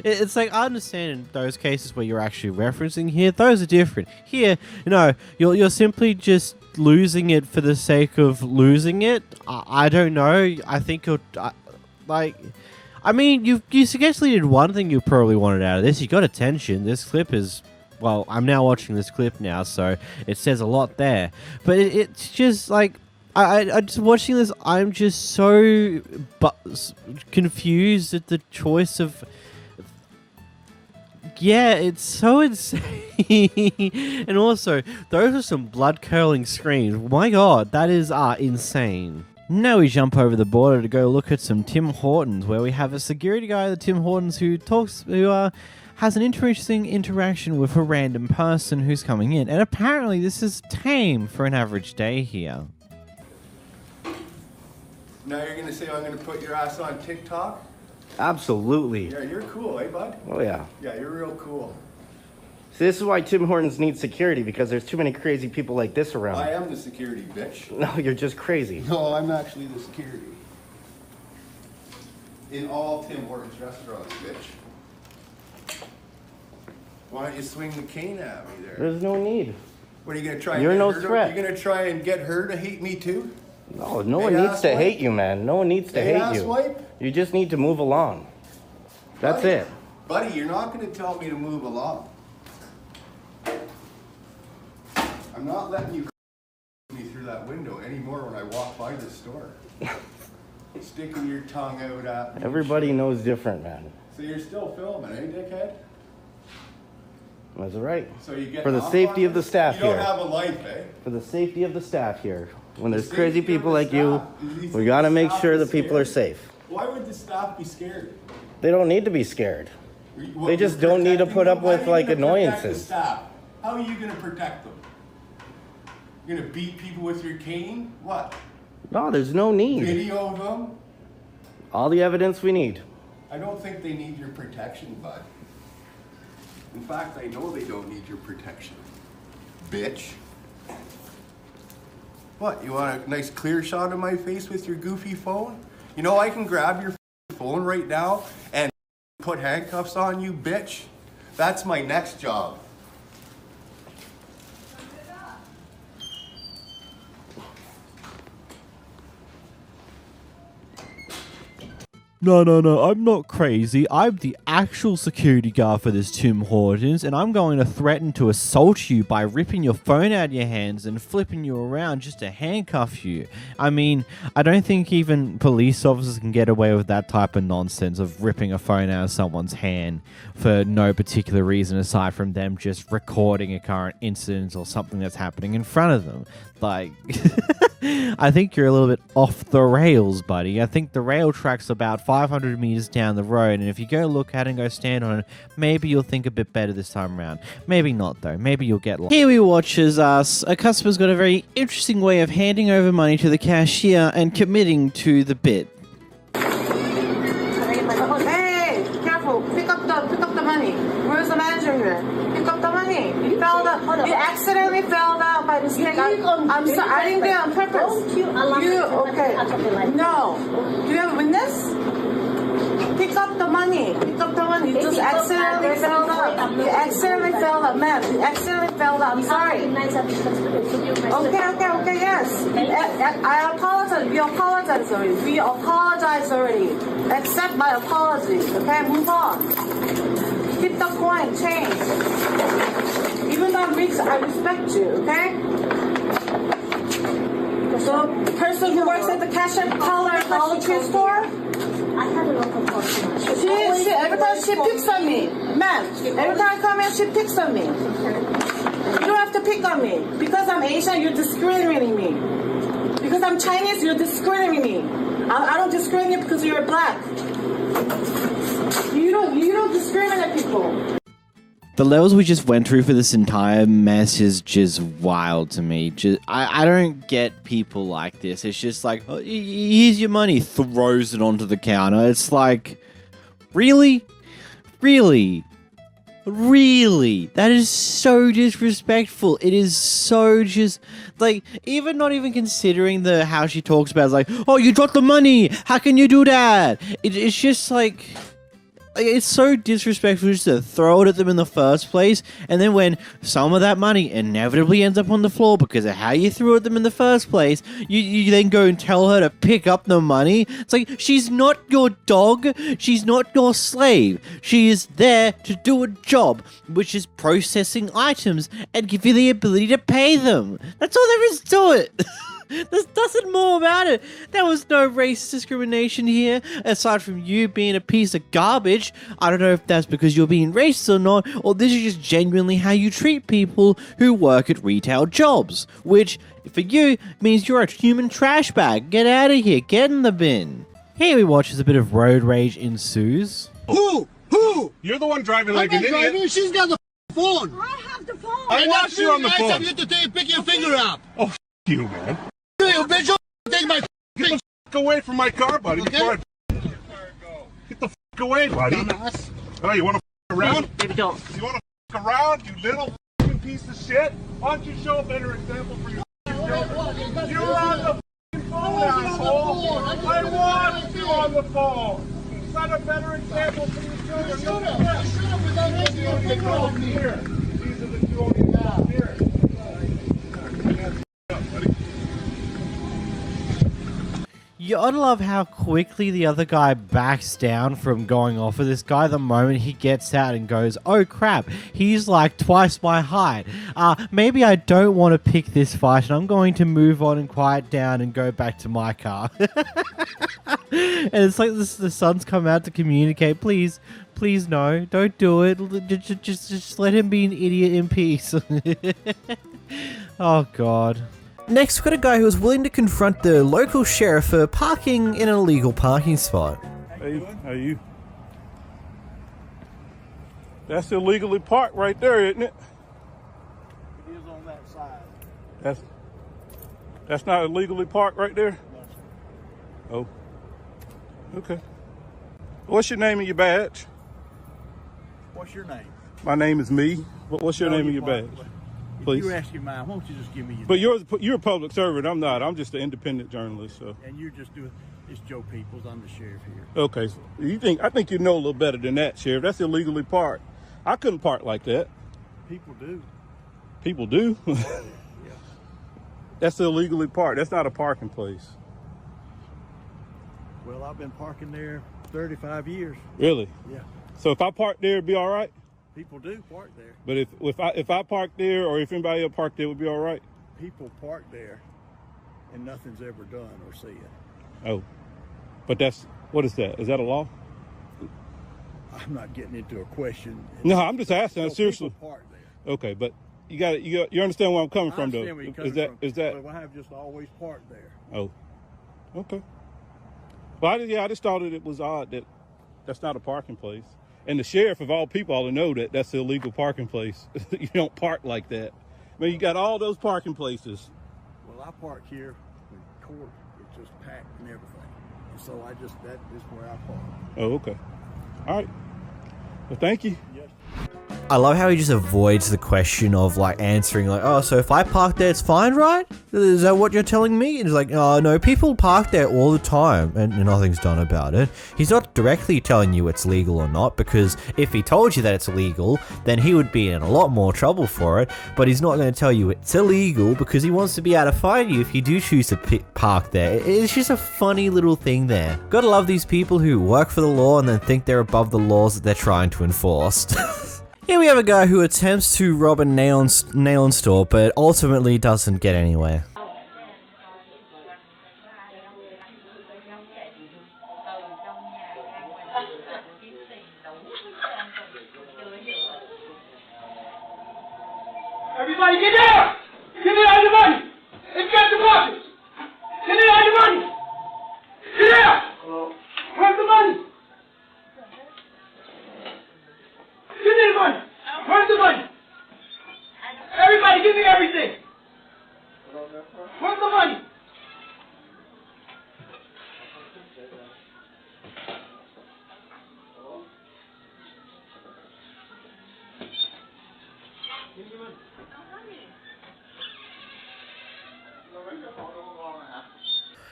It's like, I understand in those cases where you're actually referencing here, those are different. Here, you're simply just losing it for the sake of losing it. I don't know. I think you're... I mean, you successfully did one thing you probably wanted out of this. You got attention. This clip is... Well, I'm now watching this clip now, so it says a lot there. But it's just like... I just watching this, I'm just so confused at the choice of... Yeah, it's so insane. And also, those are some blood-curdling screams. My god, that is insane. Now we jump over the border to go look at some Tim Hortons, where we have a security guy at the Tim Hortons who has an interesting interaction with a random person who's coming in. And apparently this is tame for an average day here. Now you're gonna say I'm gonna put your ass on TikTok? Absolutely. Yeah, you're cool, eh, bud? Oh, yeah. Yeah, you're real cool. So this is why Tim Hortons needs security, because there's too many crazy people like this around. I am the security, bitch. No, you're just crazy. No, I'm actually the security. In all Tim Hortons restaurants, bitch. Why don't you swing the cane at me there? There's no need. What are you gonna try? You're no threat. You're gonna try and get her to hate me too? No, no one needs to hate you, man. No one needs to hate you. You just need to move along. That's it. Buddy, you're not gonna tell me to move along. I'm not letting you me through that window anymore when I walk by the store. Sticking your tongue out at me. Everybody knows different, man. So you're still filming, eh, dickhead? That's right. So you get for the safety of the staff here. You don't have a life, eh? For the safety of the staff here. When there's crazy people like you, we gotta make sure the people are safe. Why would the staff be scared? They don't need to be scared. They just don't need to put up with like annoyances. How are you gonna protect them? You're gonna beat people with your cane? What? No, there's no need. Video of them? All the evidence we need. I don't think they need your protection, bud. In fact, I know they don't need your protection. Bitch. What, you want a nice clear shot of my face with your goofy phone? You know I can grab your phone right now and put handcuffs on you, bitch. That's my next job. No, I'm not crazy. I'm the actual security guard for this Tim Hortons, and I'm going to threaten to assault you by ripping your phone out of your hands and flipping you around just to handcuff you. I mean, I don't think even police officers can get away with that type of nonsense of ripping a phone out of someone's hand for no particular reason aside from them just recording a current incident or something that's happening in front of them. Like, I think you're a little bit off the rails, buddy. I think the rail track's about 500 meters down the road, and if you go look at it and go stand on it, maybe you'll think a bit better this time around. Maybe not, though. Maybe you'll get lost. Here we watch as a customer's got a very interesting way of handing over money to the cashier and committing to the bit. Hey, careful! Pick up the money. Where's the manager here? Pick up the money. You fell down. You accidentally fell down by mistake. I'm sorry. I didn't do it on purpose. You okay? No. Do you have a witness? Pick up the money. Pick up the money. You just accidentally fell down. You accidentally fell down, ma'am. You accidentally fell down. I'm sorry. Okay. Yes. I apologize. We apologize already. We apologize already. Accept my apology. Okay, move on. Keep the coin, change. Even though I'm rich, I respect you. Okay. So, the person who works at the cashier, tell her how to store. I have a local customer. Every time she picks on me. Ma'am, every time I come in, she picks on me. You don't have to pick on me. Because I'm Asian, you're discriminating me. Because I'm Chinese, you're discriminating me. I don't discriminate you because you're black. You don't discriminate people. The levels we just went through for this entire mess is just wild to me. I don't get people like this. It's just like, oh, here's your money, throws it onto the counter. It's like, really? Really? That is so disrespectful. It is so just, like, even not even considering how she talks about it, it's like, oh, you dropped the money. How can you do that? It's just like... It's so disrespectful just to throw it at them in the first place, and then when some of that money inevitably ends up on the floor because of how you threw at them in the first place, you then go and tell her to pick up the money. It's like, she's not your dog, she's not your slave. She is there to do a job, which is processing items and give you the ability to pay them. That's all there is to it. There's nothing more about it. There was no race discrimination here, aside from you being a piece of garbage. I don't know if that's because you're being racist or not, or this is just genuinely how you treat people who work at retail jobs, which, for you, means you're a human trash bag. Get out of here. Get in the bin. Here we watch as a bit of road rage ensues. Who? You're the one driving like an idiot. She's got the phone. I have the phone. I watched you on the phone. I you to pick your finger up. Oh, you, man. You bitch, take my Get the away from my car, buddy. Okay. Before Get the away, buddy. Oh, you want to around? Baby, don't. You want to around, you little piece of shit? Why don't you show a better example for your girlfriend? You were on the phone, asshole. I wanted you on the phone. Set a better example for your children. These are the two only girls here. You ought to love how quickly the other guy backs down from going off of this guy the moment he gets out and goes, oh crap, he's like twice my height. Maybe I don't want to pick this fight and I'm going to move on and quiet down and go back to my car. And it's like the son's come out to communicate, please no, don't do it. Just let him be an idiot in peace. Oh God. Next, we've got a guy who was willing to confront the local sheriff for parking in an illegal parking spot. Hey, how are you? That's illegally parked right there, isn't it? It is on that side. That's not illegally parked right there? No. Oh. Okay. What's your name and your badge? What's your name? My name is me. What's your name and your badge? Please. You're asking mine. Why don't you just give me your name? But you're a public servant. I'm not. I'm just an independent journalist. So. And you're just doing. It's Joe Peoples. I'm the sheriff here. Okay. So I think you know a little better than that, Sheriff. That's illegally parked. I couldn't park like that. People do. People do? Yeah. That's illegally parked. That's not a parking place. Well, I've been parking there 35 years. Really? Yeah. So if I park there, it'd be all right? People do park there. But if I park there, or if anybody else parked there, it would be all right? People park there, and nothing's ever done or said. Oh. But what is that? Is that a law? I'm not getting into a question. No, I'm just asking. So Seriously. people park there. Okay, but you understand where I'm coming from, though? I understand where you're coming from. Is that? But I have just always parked there. Oh. Okay. Well, I just thought it was odd that that's not a parking place. And the sheriff, of all people, ought to know that that's an illegal parking place. You don't park like that. I mean, you got all those parking places. Well, I park here in court. It's just packed and everything. And so that is where I park. Oh, okay. All right. Well, thank you. Yes. I love how he just avoids the question of like answering like, oh, so if I park there, it's fine, right? Is that what you're telling me? And he's like, oh no, people park there all the time and nothing's done about it. He's not directly telling you it's legal or not, because if he told you that it's illegal, then he would be in a lot more trouble for it. But he's not going to tell you it's illegal because he wants to be able to fine you if you do choose to park there. It's just a funny little thing there. Gotta love these people who work for the law and then think they're above the laws that they're trying to enforce. Here we have a guy who attempts to rob a nail store, but ultimately doesn't get anywhere. Everybody get down! Give me all your money! It's got the boxes! Give me all your money! Get down! Where's the money? Give me the money! Where's the money? Everybody give me everything! Where's the money?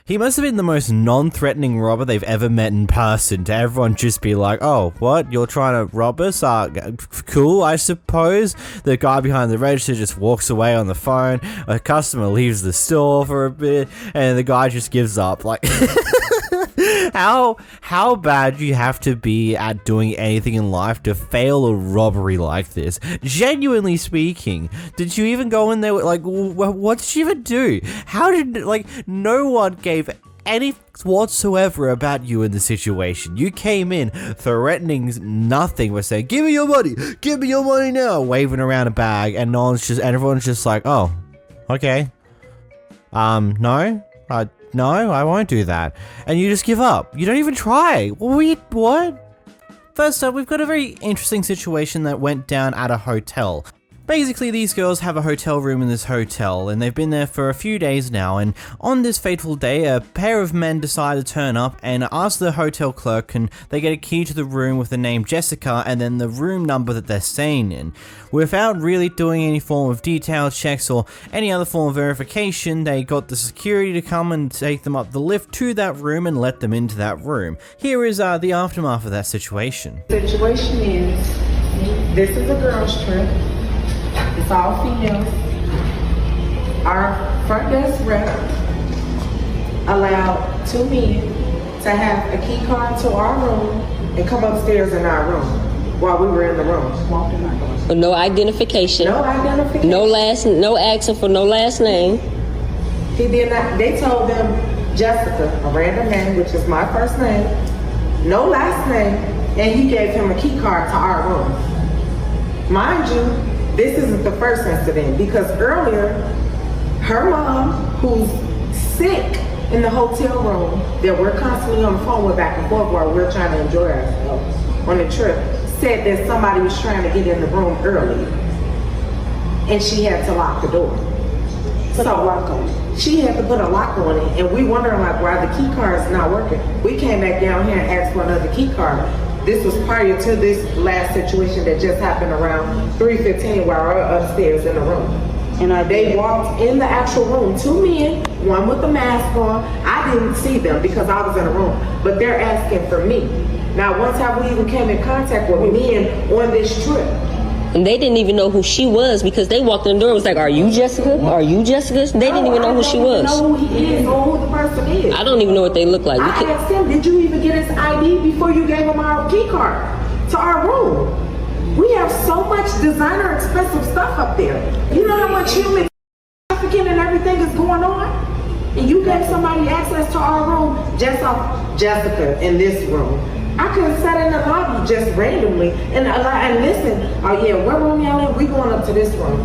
He must have been the most non-threatening robber they've ever met in person, to everyone just be like, oh, what? You're trying to rob us? Cool, I suppose. The guy behind the register just walks away on the phone, a customer leaves the store for a bit, and the guy just gives up. Like, how bad do you have to be at doing anything in life to fail a robbery like this? Genuinely speaking, did you even go in there with, like, what did you even do? How did, like, no one gave any whatsoever about you in the situation. You came in threatening nothing, but saying, give me your money now, waving around a bag, and everyone's just like, oh, okay, no, I won't do that. And you just give up. You don't even try. What? First up, we've got a very interesting situation that went down at a hotel. Basically, these girls have a hotel room in this hotel, and they've been there for a few days now, and on this fateful day, a pair of men decide to turn up and ask the hotel clerk, and they get a key to the room with the name Jessica and then the room number that they're staying in. Without really doing any form of detailed checks or any other form of verification, they got the security to come and take them up the lift to that room and let them into that room. Here is the aftermath of that situation. The situation is, this is a girls' trip. It's all females. Our front desk rep allowed 2 men to have a key card to our room and come upstairs in our room while we were in the room. No identification. No identification. No accent for no last name. He did not. They told them Jessica, a random name, which is my first name, no last name, and he gave him a key card to our room. Mind you, this isn't the first incident, because earlier, her mom, who's sick in the hotel room, that we're constantly on the phone with back and forth while we're trying to enjoy ourselves on the trip, said that somebody was trying to get in the room early, and she had to lock the door. She had to put a lock on it, and we wondering like why the key card is not working. We came back down here and asked for another key card. This was prior to this last situation that just happened around 3:15 while we're upstairs in the room. And they walked in the actual room, 2 men, one with a mask on. I didn't see them because I was in the room, but they're asking for me. Now, once have we even came in contact with men on this trip? And they didn't even know who she was because they walked in the door and was like, "Are you Jessica? Are you Jessica?" They didn't even know who she was. I don't even know who he is or who the person is. I don't even know what they look like. I asked him, did you even get his ID before you gave him our key card to our room? We have so much designer expensive stuff up there. You know how much human trafficking and everything is going on? And you gave somebody access to our room just off Jessica in this room. I could have sat in the lobby just randomly and listen, oh yeah, what room y'all in? We going up to this room.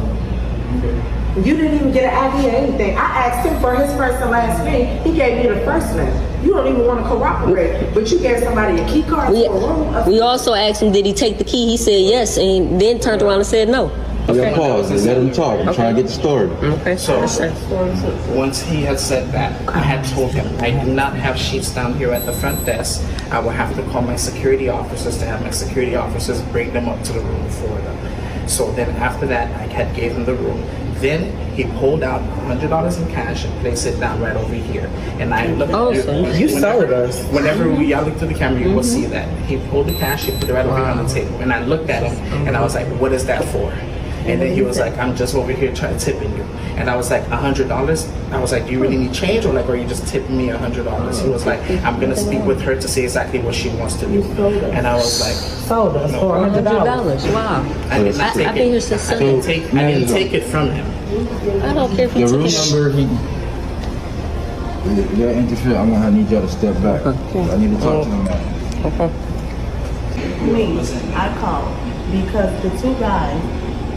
You didn't even get an ID or anything. I asked him for his first and last name. He gave me the first name. You don't even want to cooperate, but you gave somebody a key card to a room. We also asked him, did he take the key? He said yes, and then turned around and said no. Okay. Pause and let him talk. I'm trying to get the story. Okay. So once he had said that, I had told him I do not have sheets down here at the front desk. I will have to call my security officers to have my security officers bring them up to the room for them. So then after that, I had gave him the room. Then he pulled out $100 in cash and placed it down right over here. And I looked at you sold us. Whenever y'all look through the camera, you will see that. He pulled the cash, he put it right over here on the table. And I looked at him and I was like, what is that for? And then he was like, I'm just over here trying to tipping you. And I was like, $100? I was like, do you really need change or like, are you just tipping me $100? He was like, I'm gonna speak with her to see exactly what she wants to do. And I was like, sold us for $100. Wow. I did not take I've been here since I didn't take it from him. I don't care if you The room took number, y'all interfere. I'm gonna need y'all to step back. I need to talk to them now. Me, I called because the two guys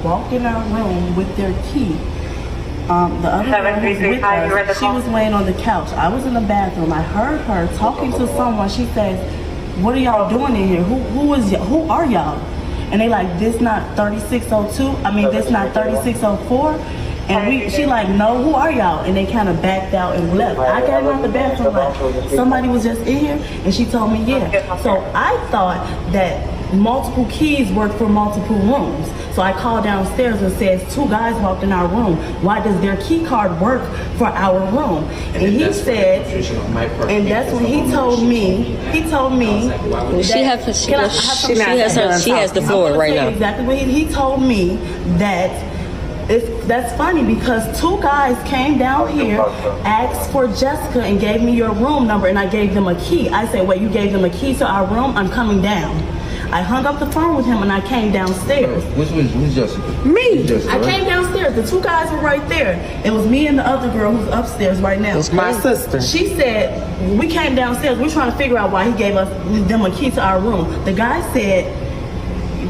walked in our room with their key. The other one was with us. She was laying on the couch. I was in the bathroom. I heard her talking to someone. She says, "What are y'all doing in here? Who are y'all?" And they like, "This not 3602. I mean, this not 3604." And she like, "No, who are y'all?" And they kind of backed out and left. I came out the bathroom like, somebody was just in here, and she told me, yeah. So I thought that multiple keys work for multiple rooms. So I called downstairs and says, two guys walked in our room. Why does their key card work for our room? And he said, and that's when he told me she has the floor right now. Exactly what he told me that that's funny because two guys came down here, asked for Jessica and gave me your room number and I gave them a key. I said, wait, you gave them a key to our room? I'm coming down. I hung up the phone with him and I came downstairs. Who's Jessica? Me. Jessica, I came downstairs. The two guys were right there. It was me and the other girl who's upstairs right now. It's my sister. She said, we came downstairs. We're trying to figure out why he gave them a key to our room. The guy said,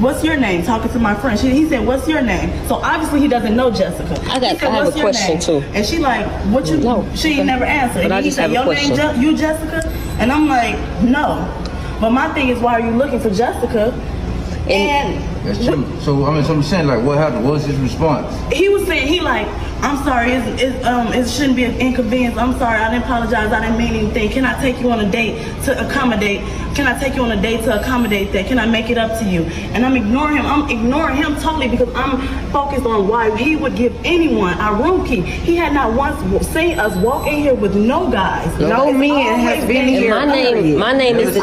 what's your name? Talking to my friend. He said, what's your name? So obviously he doesn't know Jessica. I have a question too. And she like, what you do? She ain't never answered. And he said, your name you Jessica? And I'm like, no. But my thing is, why are you looking for Jessica? And that's true. So I'm saying, like, what happened? What was his response? He was saying, I'm sorry, it shouldn't be an inconvenience. I'm sorry, I didn't apologize. I didn't mean anything. Can I take you on a date to accommodate? Can I take you on a date to accommodate that? Can I make it up to you? And I'm ignoring him. I'm ignoring him totally because I'm focused on why he would give anyone our room key. He had not once seen us walk in here with no guys. No man has been here. My name is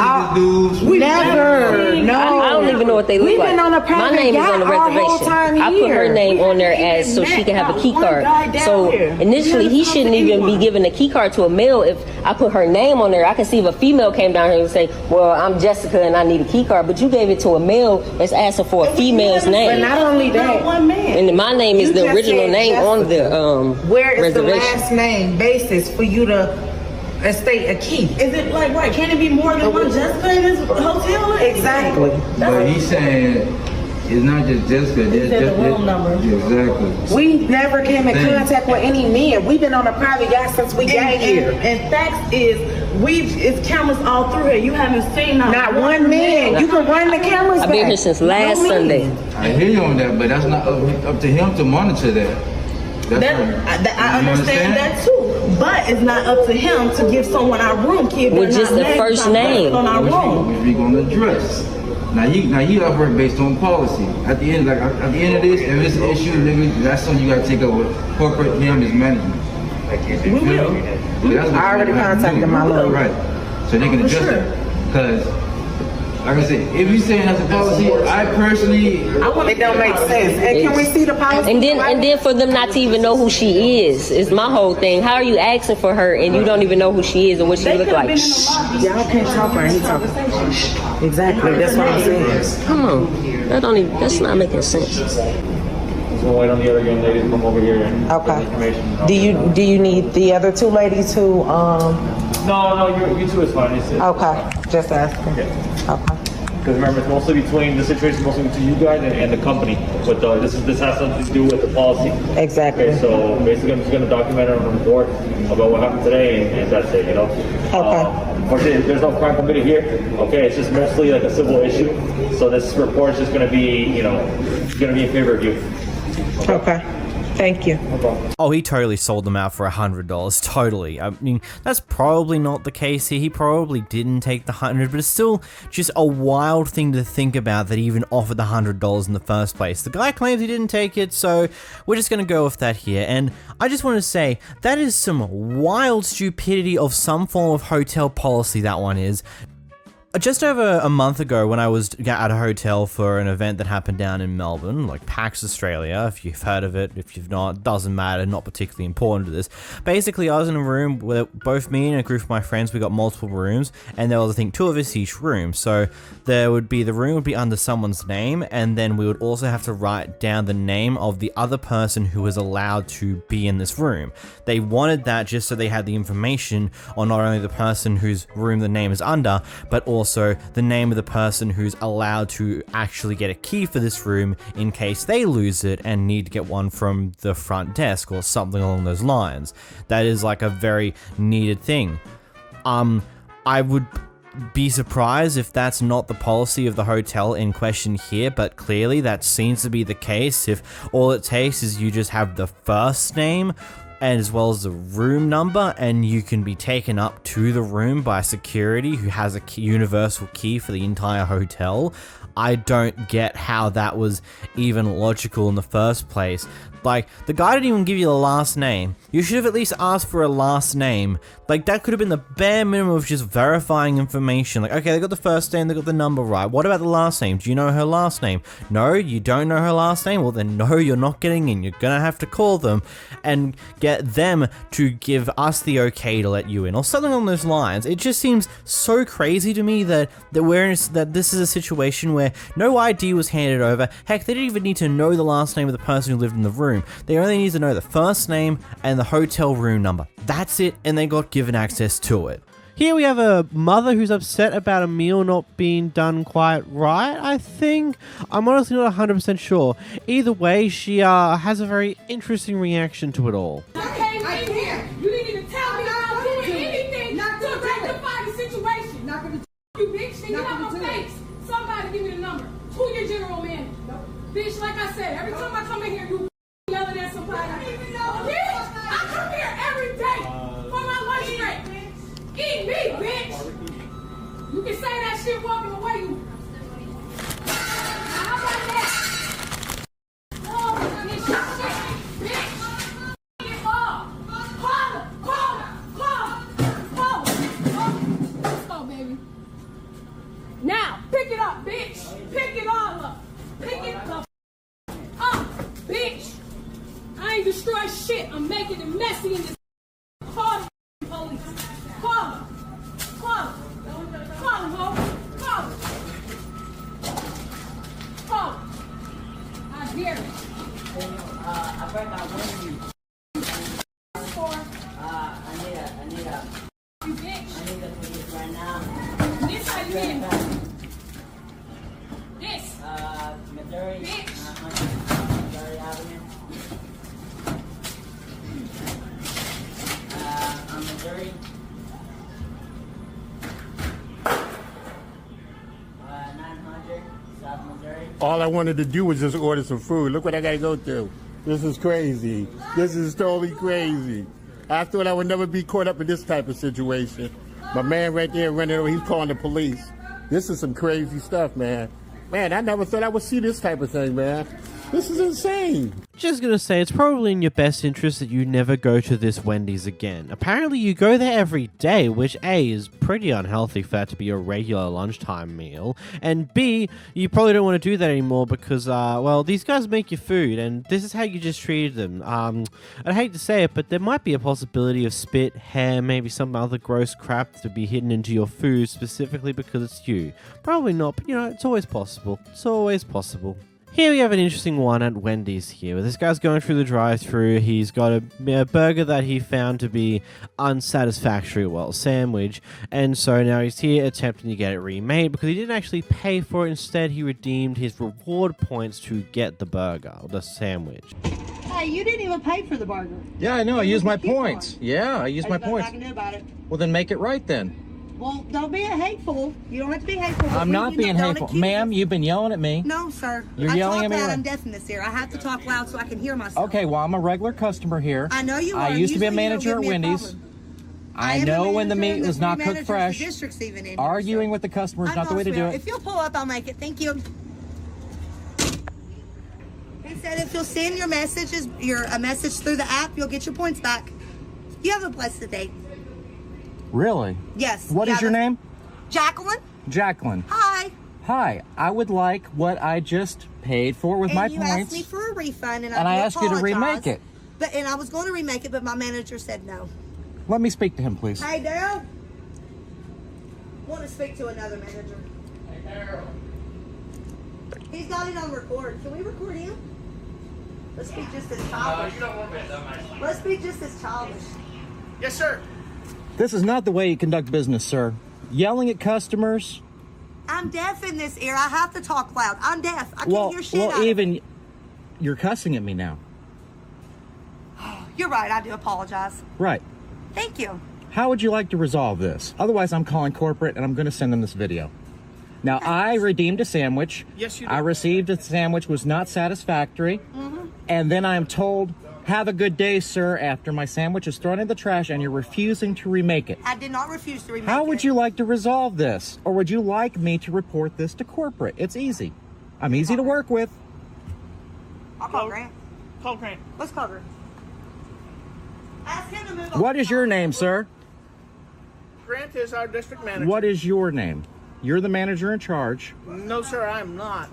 we never. No, I don't even know what they look We've like. been on a My name is on the reservation. I put her name on there as so she can have a key card. So initially, he shouldn't even be giving a key card to a male. If I put her name on there, I can see if a female came down here and say, "Well, I'm Jessica and I need a key card," but you gave it to a male that's asking for a female's name. But not only that, and my name is the original name on the where is reservation. the last name basis for you to state a key? Is it like right? Can it be more than one Jessica in this hotel? Exactly. But he's saying it's not just Jessica. It's the room number. Exactly. We never came in contact with any men. We've been on a private yacht since we got here. And facts is, it's cameras all through here. You haven't seen not one man. You can run the cameras I've been here since last Sunday. I hear you on that, but that's not up to him to monitor that. I understand that too, but it's not up to him to give someone our room key with just the first name on our room. Which we gonna address. Now you operate based on policy. At the end of this, if it's an issue, nigga, that's something you gotta take up with corporate campus management. We will. I already contacted my lawyer. Right. So they can address that. Because Like I said, if you saying that's a policy, I personally, It don't make sense. And can we see the policy? And then for them not to even know who she is my whole thing. How are you asking for her and you don't even know who she is and what she look like? Y'all can't talk or any talk. Exactly. That's what I'm saying. Come on. That's not making sense. We'll wait on the other young lady to come over here and Okay. information. Do you need the other two ladies to No, you two is fine. Okay. Just asking. Yeah. Okay. Because remember, it's mostly between the situation, mostly between you guys and the company. But this has something to do with the policy. Exactly. Okay, so basically, I'm just going to document it on a report about what happened today, and that's it. Okay. Unfortunately, there's no crime committed here. Okay, it's just mostly like a civil issue. So this report is just going to be, going to be in favor of you. Okay. Thank you. No problem. Oh, he totally sold them out for $100. Totally. I mean, that's probably not the case here. He probably didn't take the 100, but it's still just a wild thing to think about that he even offered the $100 in the first place. The guy claims he didn't take it, so we're just gonna go with that here. And I just want to say that is some wild stupidity of some form of hotel policy. That one is. Just over a month ago, when I was at a hotel for an event that happened down in Melbourne, like PAX Australia, if you've heard of it, if you've not, doesn't matter, not particularly important to this. Basically, I was in a room where both me and a group of my friends, we got multiple rooms, and there was, I think, 2 of us each room. So the room would be under someone's name, and then we would also have to write down the name of the other person who was allowed to be in this room. They wanted that just so they had the information on not only the person whose room the name is under, but also the name of the person who's allowed to actually get a key for this room in case they lose it and need to get one from the front desk or something along those lines. That is like a very needed thing. I would be surprised if that's not the policy of the hotel in question here, but clearly that seems to be the case. If all it takes is you just have the first name and as well as the room number, and you can be taken up to the room by security who has a universal key for the entire hotel. I don't get how that was even logical in the first place. Like, the guy didn't even give you the last name. You should have at least asked for a last name. Like, that could have been the bare minimum of just verifying information. Like, okay, they got the first name, they got the number right. What about the last name? Do you know her last name? No, you don't know her last name? Well, then no, you're not getting in. You're gonna have to call them and get them to give us the okay to let you in, or something along those lines. It just seems so crazy to me that this is a situation where no ID was handed over. Heck, they didn't even need to know the last name of the person who lived in the room. They only need to know the first name and the hotel room number. That's it, and they got given access to it. Here we have a mother who's upset about a meal not being done quite right, I think. I'm honestly not 100% sure. Either way, she has a very interesting reaction to it all. I can't here. You didn't even tell me I'm doing anything to rectify the situation. Not gonna you bitch, then get out my face. Somebody give me the number. Who your general manager? No. Bitch, like I said, every time I come in here, you yelling at somebody. I don't even know. Bitch, I come here every day for my lunch break. Eat me, bitch. You can say that shit walking away. You. How about that? Oh, this shit, bitch. Get off. Call her. Let's go, baby. Now, pick it up, bitch. Pick it all up. Pick it the up, bitch. I ain't destroy shit. I'm making it messy in this. Call the police. Call them. Call them. Call them, ho. Call them. Call them. I dare it. I bet I want you. I need a. You bitch. I need a police right now. This how you get it. This. Missouri. Bitch. Missouri Avenue. On Missouri. 900 South Missouri. All I wanted to do was just order some food. Look what I gotta go through. This is crazy. This is totally crazy. I thought I would never be caught up in this type of situation. My man right there running over, he's calling the police. This is some crazy stuff, man. Man, I never thought I would see this type of thing, man. This is insane. Just gonna say, it's probably in your best interest that you never go to this Wendy's again. Apparently you go there every day, which A, is pretty unhealthy for that to be your regular lunchtime meal, and B, you probably don't want to do that anymore because, well, these guys make your food, and this is how you just treated them. I'd hate to say it, but there might be a possibility of spit, hair, maybe some other gross crap to be hidden into your food specifically because it's you. Probably not, but you know, it's always possible. It's always possible. Here we have an interesting one at Wendy's here. This guy's going through the drive-thru. He's got a burger that he found to be unsatisfactory, well, sandwich. And so now he's here attempting to get it remade because he didn't actually pay for it. Instead, he redeemed his reward points to get the burger, or the sandwich. Hey, you didn't even pay for the burger. Yeah, I know. I used my points. Yeah, I used my points. I can do about it. Well, then make it right then. Well, don't be hateful. You don't have to be hateful. I'm not being hateful. Ma'am, you've been yelling at me. No, sir. You're yelling at me. I'm deaf in this ear. I have to talk loud so I can hear myself. Okay, well, I'm a regular customer here. I know you are. I used to be a manager at Wendy's. I know when the meat was not cooked fresh. Arguing with the customer is not the way to do it. If you'll pull up, I'll make it. Thank you. He said if you'll send your messages, a message through the app, you'll get your points back. You have a blessed day. Really? Yes. What is your name? Jacqueline. Jacqueline. Hi. Hi. I would like what I just paid for with my points. And you asked me for a refund, and I asked you to remake it. And I was going to remake it, but my manager said no. Let me speak to him, please. Hey, Daryl. Want to speak to another manager. Hey, Daryl. He's got it on record. Can we record him? Let's be just as childish. You don't want me to dumbass. Let's be just as childish. Yes, sir. This is not the way you conduct business, sir. Yelling at customers. I'm deaf in this ear. I have to talk loud. I'm deaf. I can't hear shit out of it. You're cussing at me now. You're right. I do apologize. Right. Thank you. How would you like to resolve this? Otherwise, I'm calling corporate and I'm going to send them this video. Now, I redeemed a sandwich. Yes, you did. I received a sandwich was not satisfactory. Mm-hmm. And then I'm told, have a good day, sir, after my sandwich is thrown in the trash and you're refusing to remake it. I did not refuse to remake it. How would you like to resolve this? Or would you like me to report this to corporate? It's easy. I'm easy to work with. I'll call Grant. Call Grant. Let's call Grant. Ask him to move on. What is your name, sir? Grant is our district manager. What is your name? You're the manager in charge. No, sir, I am not.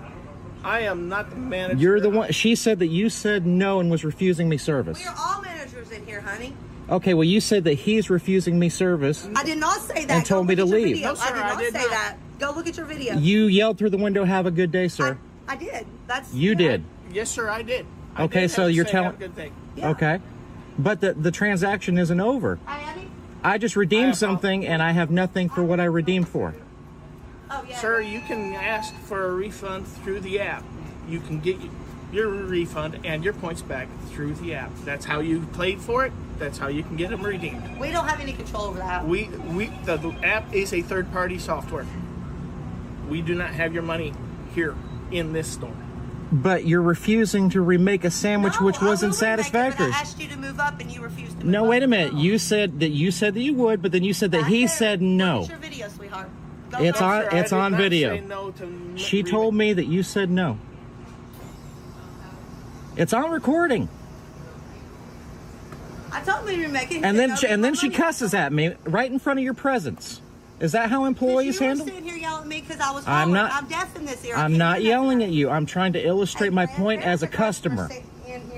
I am not the manager. You're the one. She said that you said no and was refusing me service. We are all managers in here, honey. Okay, well, you said that he's refusing me service. I did not say that. And told me to leave. No, sir, I did not say that. Go look at your video. You yelled through the window, have a good day, sir. I did. That's You did. Yes, sir, I did. Okay, so you're telling. Good thing. Okay, but the transaction isn't over. I just redeemed something, and I have nothing for what I redeemed for. Oh, yeah. Sir, you can ask for a refund through the app. You can get your refund and your points back through the app. That's how you played for it. That's how you can get them redeemed. We don't have any control over that. The app is a third-party software. We do not have your money here in this store. But you're refusing to remake a sandwich which wasn't satisfactory. I asked you to move up and you refused to move No, up. wait a minute. You said that you would, but then you said that he said no. Look at your video, sweetheart. It's on video. No, she told me that you said no. It's on recording. I told him to remake it. And then she cusses at me right in front of your presence. Is that how employees handle? You were sitting here yelling at me because I was I'm not. I'm deaf in this ear. I'm not yelling at you. I'm trying to illustrate my point as a customer. Standing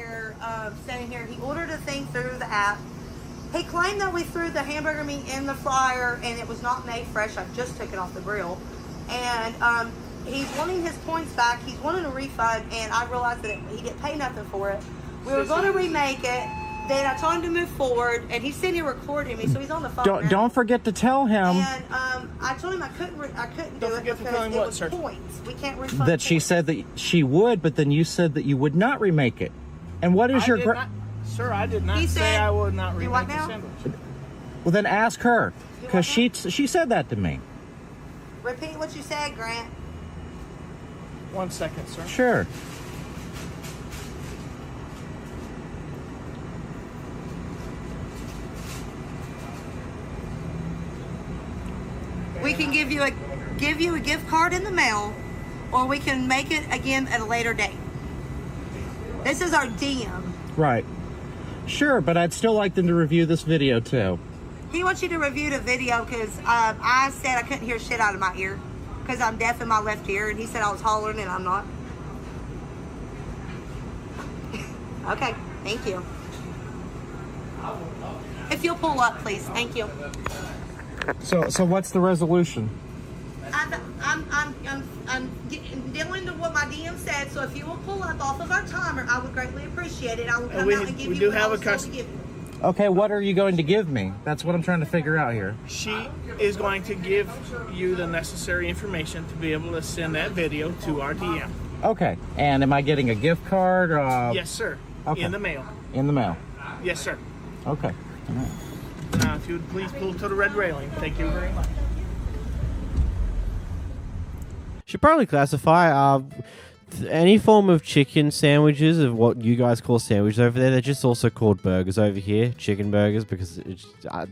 here, he ordered a thing through the app. He claimed that we threw the hamburger meat in the fryer and it was not made fresh. I just took it off the grill. And he's wanting his points back. He's wanting a refund, and I realized that he didn't pay nothing for it. We were going to remake it. Then I told him to move forward, and he's sitting here recording me, so he's on the phone. Don't forget to tell him. And I told him I couldn't do it because it was points. We can't refund. That she said that she would, but then you said that you would not remake it. And what is your? Sir, I did not say I would not remake the sandwich. Well, then ask her, because she said that to me. Repeat what you said, Grant. 1 second, sir. Sure. We can give you a gift card in the mail, or we can make it again at a later date. This is our DM. Right. Sure, but I'd still like them to review this video too. He wants you to review the video because I said I couldn't hear shit out of my ear because I'm deaf in my left ear, and he said I was hollering and I'm not. Okay, thank you. If you'll pull up, please. Thank you. So what's the resolution? I'm dealing with what my DM said, so if you will pull up off of our timer, I would greatly appreciate it. I will come out and give you what I was told to give you. Okay, what are you going to give me? That's what I'm trying to figure out here. She is going to give you the necessary information to be able to send that video to our DM. Okay, and am I getting a gift card? Yes, sir. Okay. In the mail. In the mail. Yes, sir. Okay. All right. If you would please pull to the red railing. Thank you very much. Should probably classify any form of chicken sandwiches of what you guys call sandwiches over there. They're just also called burgers over here, chicken burgers, because we're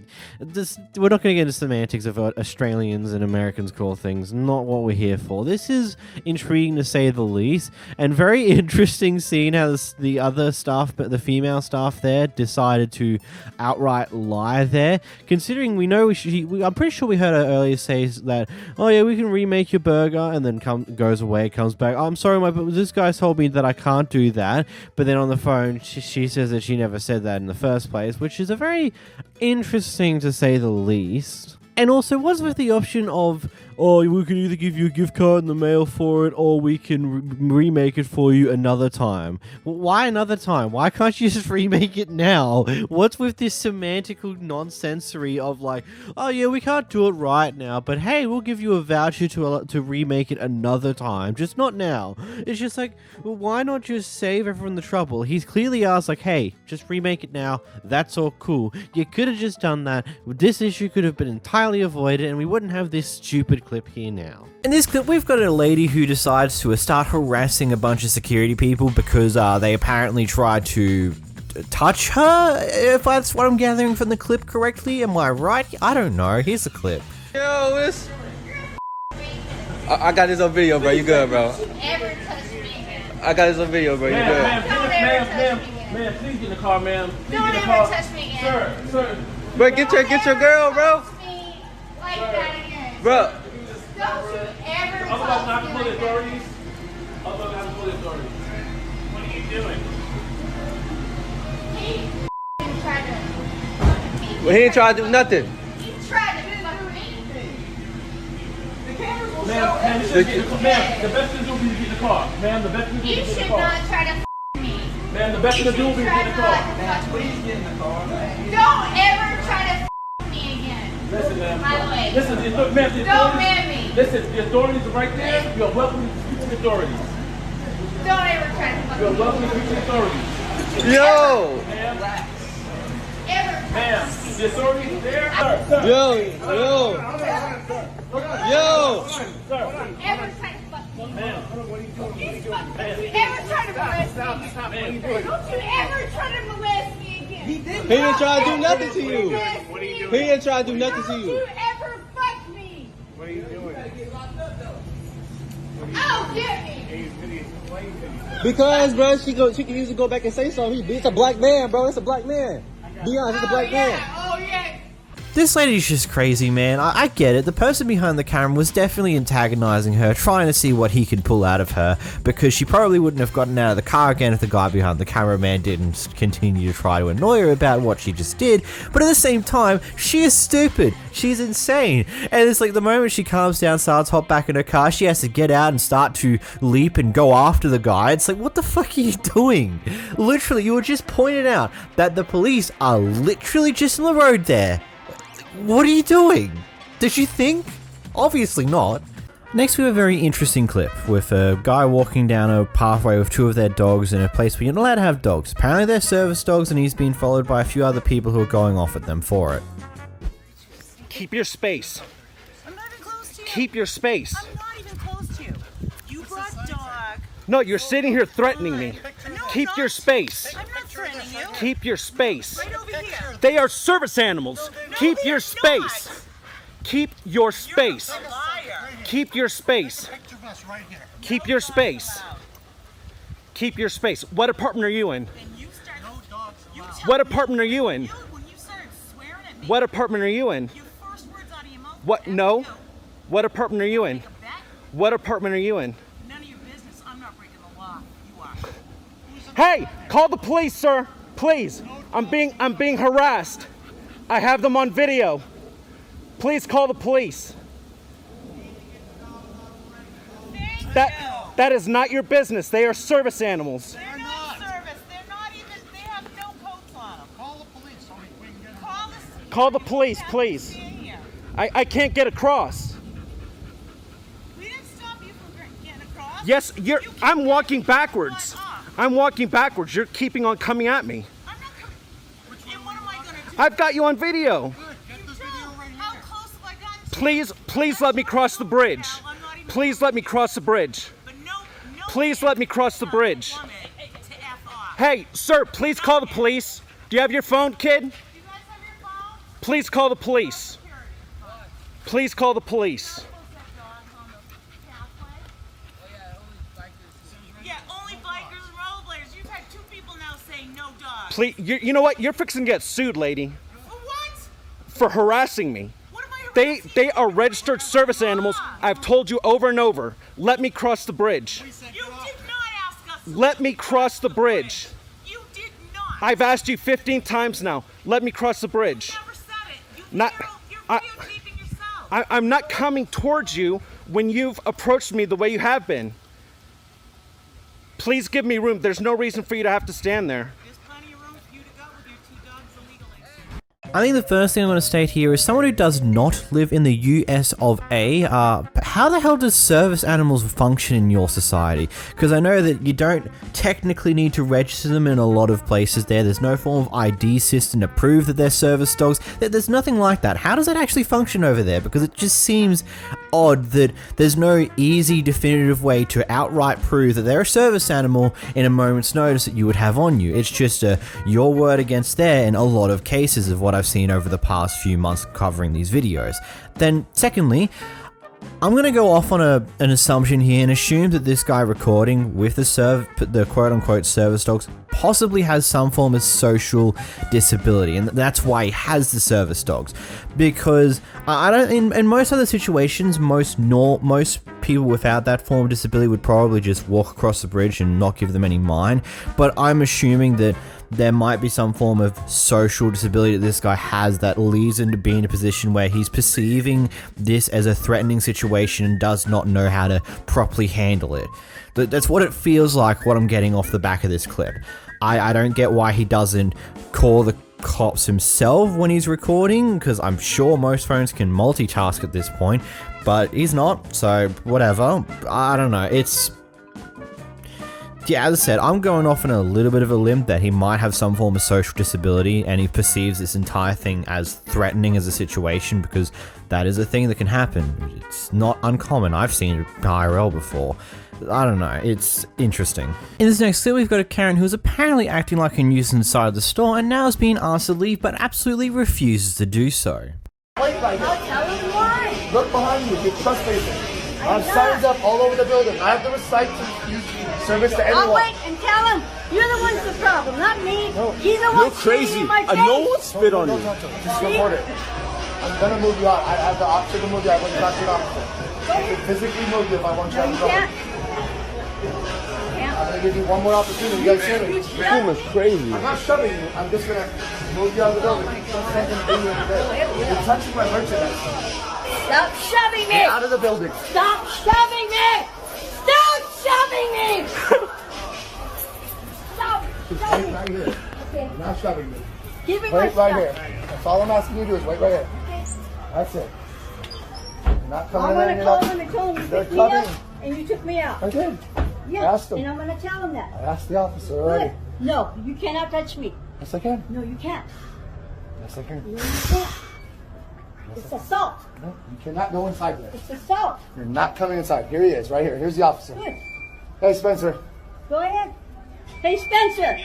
not going to get into semantics of what Australians and Americans call things. Not what we're here for. This is intriguing to say the least, and very interesting seeing how the other staff, but the female staff there, decided to outright lie there. Considering we know I'm pretty sure we heard her earlier say that, oh yeah, we can remake your burger, and then goes away, comes back. Oh, I'm sorry, but this guy told me that I can't do that. But then on the phone, she says that she never said that in the first place, which is a very interesting to say the least. And also, what's with the option of, oh, we can either give you a gift card in the mail for it, or we can remake it for you another time? Well, why another time? Why can't you just remake it now? What's with this semantical nonsensory of like, oh yeah, we can't do it right now, but hey, we'll give you a voucher to remake it another time, just not now. It's just like, well, why not just save everyone the trouble? He's clearly asked like, hey, just remake it now. That's all cool. You could have just done that. This issue could have been entirely avoided, and we wouldn't have this stupid clip here now. In this clip, we've got a lady who decides to start harassing a bunch of security people because they apparently tried to touch her, if that's what I'm gathering from the clip correctly. Am I right? I don't know. Here's the clip. Yo, it's... I got this on video, bro. You good, bro? I got this on video, bro. You good? Ma'am, please get in the car, ma'am. Please Don't get in the ever car. touch me again. Sir. Bro, get your girl, bro. Like that again. Bro. Don't you ever I'm about not to talk pull to the me like authorities. I'm about not to pull the authorities. What are you doing? He tried to. Well, he ain't trying to do nothing. He tried to do anything. The cameras will show Ma'am, the best thing to do is get in the car. Ma'am, the best thing to do You is get in should the car. not try to me. Ma'am, the best thing to do is get in the car. Please get in the car. Don't ever try to me again. Listen, ma'am. By the way. Listen, ma'am, the Don't authorities. man me. Listen, the authorities are right there. You're welcome to speak to the authorities. Don't ever try to fuck You're me. welcome to speak to the authorities. Yo. Ma'am, Ever. ma'am, the authorities are there. Sir. Yo. Ever try to fuck me. Ma'am. Don't you ever try to molest me. Don't you ever try to molest me again. He didn't try to do nothing to you. What are you doing? He didn't try to do nothing to Don't you. you ever fuck me. What are you doing? Oh, get me. Because, bro, she can usually go back and say something. It's a black man, bro. It's a black man. Be honest, it's a black man. Oh, yeah. This lady's just crazy, man. I get it. The person behind the camera was definitely antagonizing her, trying to see what he could pull out of her, because she probably wouldn't have gotten out of the car again if the guy behind the cameraman didn't continue to try to annoy her about what she just did. But at the same time, she is stupid. She's insane. And it's like the moment she calms down, starts hop back in her car, she has to get out and start to leap and go after the guy. It's like, what the fuck are you doing? Literally, you were just pointed out that the police are literally just on the road there. What are you doing? Did you think? Obviously not. Next, we have a very interesting clip with a guy walking down a pathway with two of their dogs in a place where you're not allowed to have dogs. Apparently they're service dogs, and he's being followed by a few other people who are going off at them for it. Keep your space. I'm not even close to you. Keep your space. I'm not even close to you. You brought dog. No, you're sitting here threatening me. No, Keep your space. I'm not threatening you. Keep your space. Right over here. They are service animals. Keep your space. Keep your space. Keep your space. Keep your space. Keep your space. What apartment are you in? What apartment are you in? What apartment are you in? What? No. What apartment are you in? What apartment are you in? None of your business. I'm not breaking the law. You are. Hey, call the police, sir. Please. I'm being harassed. I have them on video. Please call the police. That is not your business. They are service animals. They're not service. They're not even. They have no coats on them. Call the police so we can get. Call the police, please. I can't get across. We didn't stop you from getting across. Yes, I'm walking backwards. I'm walking backwards. You're keeping on coming at me. I'm not coming. What am I gonna do? I've got you on video. How close have I gotten? Please let me cross the bridge. Please let me cross the bridge. Please let me cross the bridge. Hey, sir, please call the police. Do you have your phone, kid? Please call the police. Please call the police. Yeah, only bikers and rollerbladers. You've had 2 people now say no dogs. Please, you know what? You're fixing to get sued, lady. For what? For harassing me. They are registered service animals. I've told you over and over. Let me cross the bridge. You did not ask us. Let me cross the bridge. You did not. I've asked you 15 times now. Let me cross the bridge. You never said it. You're videotaping yourself. I'm not coming towards you when you've approached me the way you have been. Please give me room. There's no reason for you to have to stand there. There's plenty of room for you to go with your 2 dogs illegally. I think the first thing I'm going to state here is someone who does not live in the US of A, how the hell does service animals function in your society? Because I know that you don't technically need to register them in a lot of places there. There's no form of ID system to prove that they're service dogs. There's nothing like that. How does that actually function over there? Because it just seems odd that there's no easy definitive way to outright prove that they're a service animal in a moment's notice that you would have on you. It's just your word against their in a lot of cases of what I've seen over the past few months covering these videos. Then secondly, I'm going to go off on an assumption here and assume that this guy recording with the quote-unquote service dogs possibly has some form of social disability, and that's why he has the service dogs. Because I don't, in most other situations, most people without that form of disability would probably just walk across the bridge and not give them any mind. But I'm assuming that there might be some form of social disability that this guy has that leads him to be in a position where he's perceiving this as a threatening situation and does not know how to properly handle it. That's what it feels like, what I'm getting off the back of this clip. I don't get why he doesn't call the cops himself when he's recording, because I'm sure most phones can multitask at this point, but he's not, so whatever. I don't know, yeah, as I said, I'm going off on a little bit of a limb that he might have some form of social disability and he perceives this entire thing as threatening as a situation, because that is a thing that can happen. It's not uncommon. I've seen it IRL before. I don't know, it's interesting. In this next clip, we've got a Karen who is apparently acting like a nuisance inside of the store and now is being asked to leave but absolutely refuses to do so. Wait right here. Look behind you, you're trespassing. I have signs up all over the building. I have the receipt to use service to anyone. I'll wait and tell him. You're the one's the problem, not me. No, he's the one crazy. In my face. No one spit on you. Just report it. I'm gonna move you out. I have the officer to move you out. I want you to talk to the officer. I can physically move you if I want you out of trouble. I'm gonna give you one more opportunity. You guys hear me? This is crazy. I'm not shoving you. I'm just gonna move you out of the building. You're touching my merchandise. Stop shoving me! Get out of the building. Stop shoving me! Stop shoving me! Stop shoving me! Right here. Okay. You're not shoving me. Give me wait my right stuff. here. That's all I'm asking you to do is wait right here. Okay. That's it. You're not coming I'm in. gonna call him and tell him you They're picked me up coming. and you took me out. I did. Yeah, Asked him. and I'm gonna tell him that. I asked the officer already. Good. No, you cannot touch me. Yes, I can. No, you can't. Yes, I can. No, you can't. It's assault. No, you cannot go inside there. It's assault. You're not coming inside. Here he is, right here. Here's the officer. Good. Hey, Spencer. Go ahead. Hey, Spencer.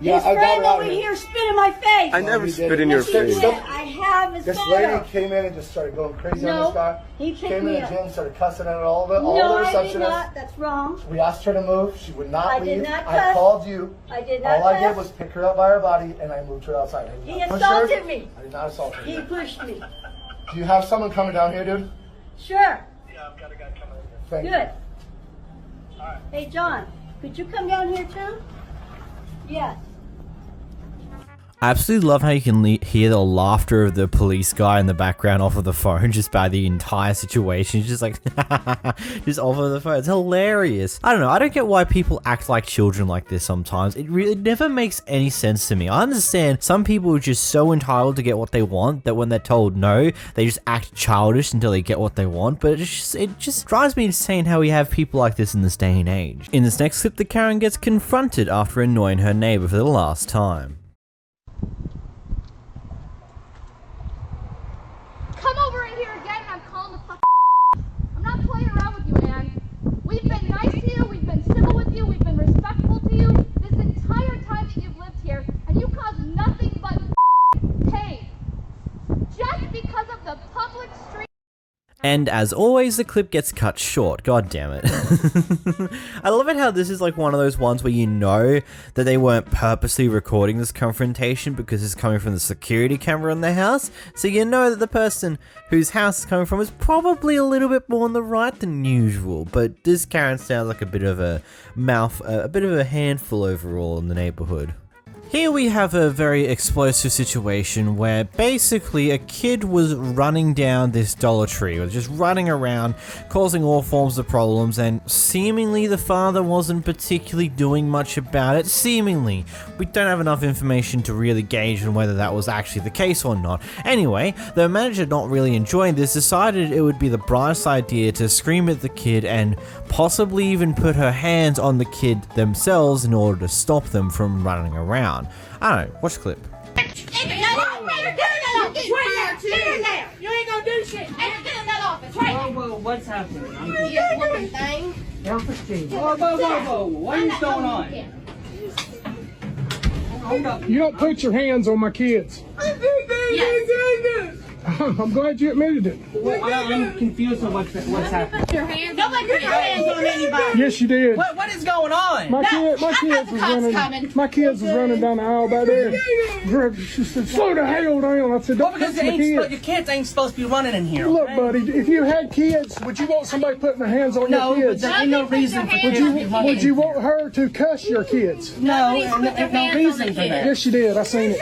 Yeah, His friend over here spit in my face. I never spit in your face. I have his This photo. lady came in and just started going crazy on this guy. He picked came me in the up. gym, started cussing at all the No, I did receptionists. not. That's wrong. We asked her to move. She would not I leave. did not I cuss. called you. I did not All I did cuss. was pick her up by her body and I moved her outside. I did He not push assaulted her. me. I did not assault her. He pushed me. Do you have someone coming down here, dude? Sure. Yeah, I've got a guy coming over here. Good. Hey, John, could you come down here too? Yes. I absolutely love how you can hear the laughter of the police guy in the background off of the phone just by the entire situation. He's just like, just off of the phone. It's hilarious. I don't know. I don't get why people act like children like this sometimes. It never makes any sense to me. I understand some people are just so entitled to get what they want that when they're told no, they just act childish until they get what they want. But it just drives me insane how we have people like this in this day and age. In this next clip, the Karen gets confronted after annoying her neighbor for the last time. Come over in here again and I'm calling the fuck. I'm not playing around with you, man. We've been nice to you, we've been civil with you, we've been respectful to you this entire time that you've lived here, and you cause nothing but pain. Just because of the public street. And as always, the clip gets cut short. God damn it. I love it how this is like one of those ones where you know that they weren't purposely recording this confrontation because it's coming from the security camera in their house. So you know that the person whose house it's coming from is probably a little bit more on the right than usual. But this Karen sounds like a bit of a handful overall in the neighborhood. Here we have a very explosive situation where basically a kid was running down this Dollar Tree, or just running around, causing all forms of problems, and seemingly the father wasn't particularly doing much about it. Seemingly. We don't have enough information to really gauge on whether that was actually the case or not. Anyway, the manager, not really enjoying this, decided it would be the brightest idea to scream at the kid and possibly even put her hands on the kid themselves in order to stop them from running around. I don't know, watch the clip. You ain't gonna do shit. And get in that office, right? Whoa, what's happening? You looking thing. Whoa, what is going on? Hold up. You don't put your hands on my kids. Yes. I'm glad you admitted it. Well, I'm confused on what's happening. Put your hands. Nobody put your hands on anybody. Yes, you did. What is going on? My kids was running down the aisle back there. She said, "Slow the hell down." I said, "Don't touch my kids." Your kids ain't supposed to be running in here. Look, buddy, if you had kids, would you want somebody putting their hands on your kids? No, there ain't no reason for kids to be running. Would you want her to cuss your kids? No, there's no reason for that. Yes, you did. I seen it.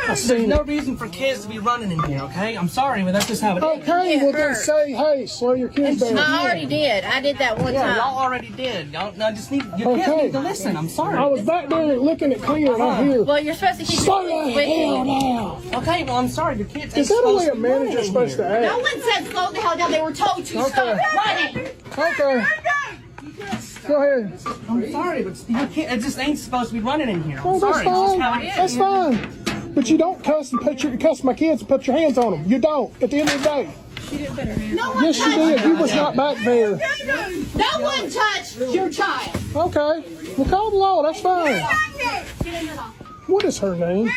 There's no reason for kids to be running in here, okay? I'm sorry, but that's just how it is. Okay, well then say, hey, slow your kids down. I already did. I did that one time. Y'all already did. Your kids need to listen. I'm sorry. I was back there looking at clear and I hear. Well, you're supposed to keep Slow the hell down. Okay, well, I'm sorry. Your kids ain't Is that the way a be manager's supposed to act? No one said slow the hell down. They were told to stop running. Okay. Go ahead. I'm sorry, but your kid, it just ain't supposed to be running in here. I'm Oh, that's sorry. It's just fine. how it is. That's fine. But you don't cuss my kids and put your hands on them. You don't. At the end of the day. No one Yes, you did. You was not back there. No one touched your child. Okay. Well, call the law. That's fine. What is her name?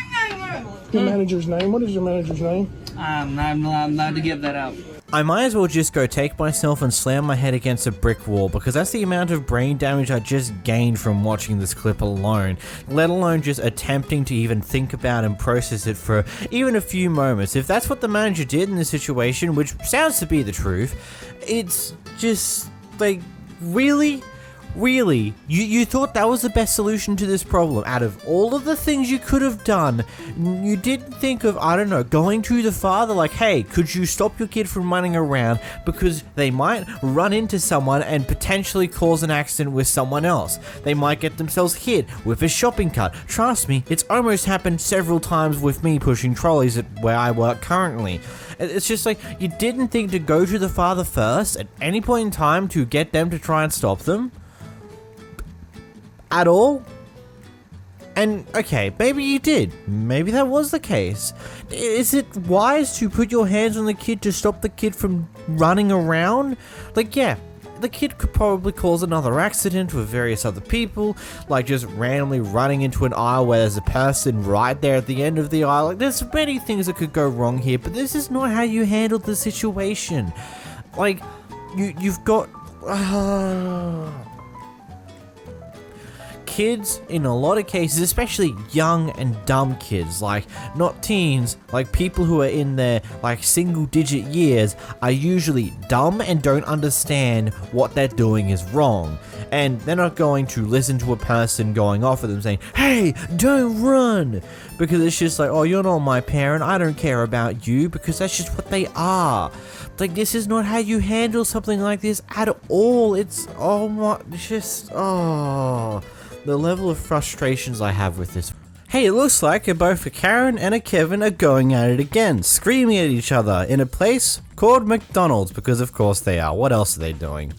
Your manager's name. What is your manager's name? I'm not allowed to give that out. I might as well just go take myself and slam my head against a brick wall because that's the amount of brain damage I just gained from watching this clip alone, let alone just attempting to even think about and process it for even a few moments. If that's what the manager did in this situation, which sounds to be the truth, it's just like, really? Really? You thought that was the best solution to this problem? Out of all of the things you could have done, you didn't think of, I don't know, going to the father like, hey, could you stop your kid from running around because they might run into someone and potentially cause an accident with someone else. They might get themselves hit with a shopping cart. Trust me, it's almost happened several times with me pushing trolleys at where I work currently. It's just like, you didn't think to go to the father first at any point in time to get them to try and stop them? At all? And okay, maybe you did. Maybe that was the case. Is it wise to put your hands on the kid to stop the kid from running around? Like, yeah, the kid could probably cause another accident with various other people, like just randomly running into an aisle where there's a person right there at the end of the aisle. Like, there's many things that could go wrong here, but this is not how you handle the situation. Like, you've got... kids, in a lot of cases, especially young and dumb kids, like not teens, like people who are in their like single digit years, are usually dumb and don't understand what they're doing is wrong. And they're not going to listen to a person going off at them saying, "Hey, don't run!" Because it's just like, "Oh, you're not my parent, I don't care about you," because that's just what they are. Like, this is not how you handle something like this at all. It's, oh my, just, oh... the level of frustrations I have with this. Hey, it looks like both a Karen and a Kevin are going at it again, screaming at each other in a place called McDonald's, because of course they are. What else are they doing?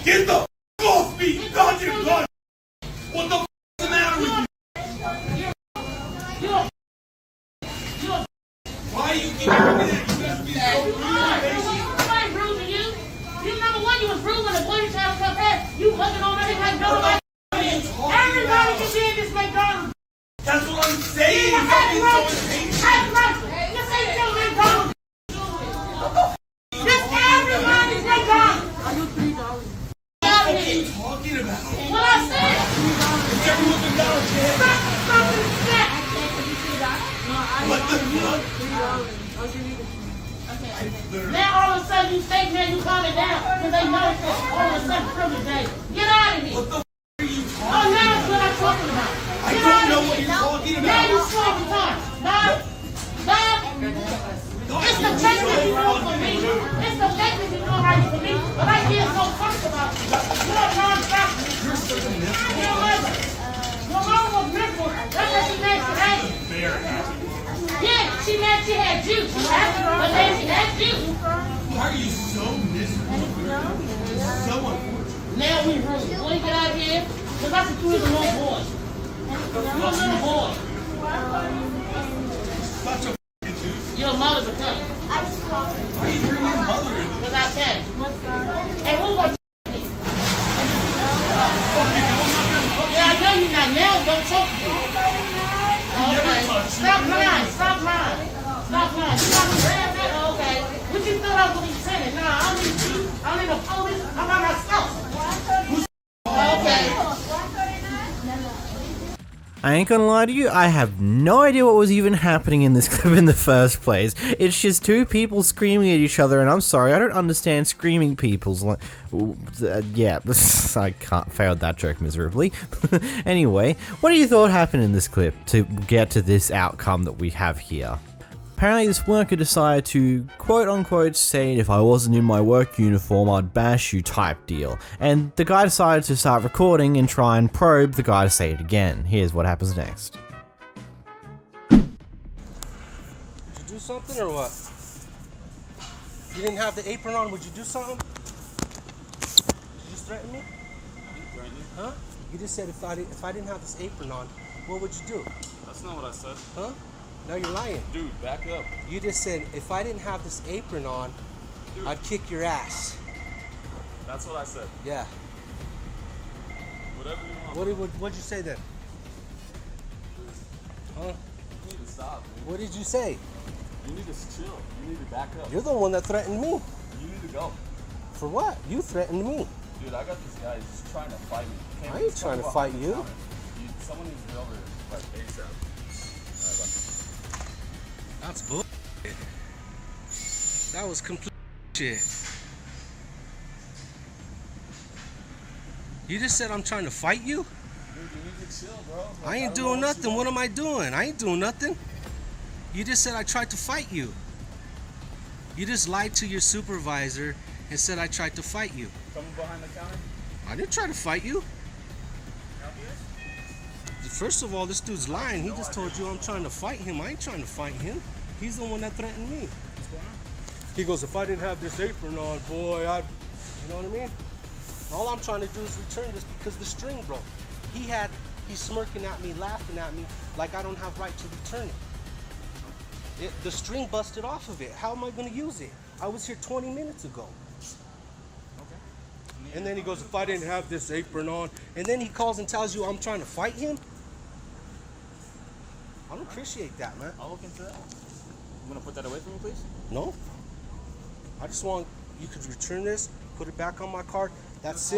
Get the f*** off me! God, you're gone! What the f*** is the matter with you? Why are you giving me that? You gotta be so rude to you. You remember when you was rude when the police had come back? You hugging on everybody, nobody. Everybody can be in this McDonald's. That's what I'm saying. That's right. Just say you know McDonald's. Just everybody's McDonald's. What are you talking about? What I said. It's everyone's McDonald's. Stop the snack. What the fuck? Now all of a sudden you say, man, you calm it down because they know it's all of a sudden privilege day. Get out of here. What the f*** are you talking about? Oh, now that's what I'm talking about. I don't know what you're talking about. Now you slow the time. It's the technique you know for me. It's the technique you know right for me. But I can't so talk about you. You're non-stop. You're so miserable. Your mama was miserable. That's what she made today. Yeah, she meant she had juice. But then she had juice. Why are you so miserable? So unfortunate. Now we rude. You want to get out of here? Because that's what you is a little boy. You're a little boy. Such a f***ing juice. Your mother's a cunt. Why are you bringing your mother in? Because I can. And who was me? Yeah, I know you're not. Now don't talk to me. Okay. Stop lying. Stop lying. Stop lying. You got me red that? Okay. What you thought I was going to be saying? Nah, I don't need you. I don't need no police. I'm by myself. Okay. I ain't gonna lie to you, I have no idea what was even happening in this clip in the first place. It's just two people screaming at each other, and I'm sorry, I don't understand screaming people's like... yeah, I failed that joke miserably. Anyway, what do you thought happened in this clip to get to this outcome that we have here? Apparently this worker decided to quote-unquote say, "If I wasn't in my work uniform, I'd bash you" type deal. And the guy decided to start recording and try and probe the guy to say it again. Here's what happens next. Did you do something or what? If you didn't have the apron on, would you do something? Did you just threaten me? Huh? You just said if I didn't have this apron on, what would you do? That's not what I said. Huh? No, you're lying. Dude, back up. You just said, if I didn't have this apron on, dude, I'd kick your ass. That's what I said. Yeah. Whatever you want. What'd you say then? Huh? You need to stop, dude. What did you say? You need to chill. You need to back up. You're the one that threatened me. You need to go. For what? You threatened me. Dude, I got this guy. He's just trying to fight me. I ain't trying to fight you. Someone needs to get over here, like ASAP. That's bull. That was complete shit. You just said I'm trying to fight you? I ain't doing nothing. What am I doing? I ain't doing nothing. You just said I tried to fight you. You just lied to your supervisor and said I tried to fight you. Someone behind the counter? I didn't try to fight you. First of all, this dude's lying. He just told you I'm trying to fight him. I ain't trying to fight him. He's the one that threatened me. What's going on? He goes, if I didn't have this apron on, boy, I'd... You know what I mean? All I'm trying to do is return this because the string broke. He's smirking at me, laughing at me, like I don't have right to return it. The string busted off of it. How am I going to use it? I was here 20 minutes ago. Okay. And then he goes, if I didn't have this apron on, and then he calls and tells you I'm trying to fight him? I don't appreciate that, man. I'll look into that. You want to put that away from me, please? No. I just want you could return this, put it back on my card. That's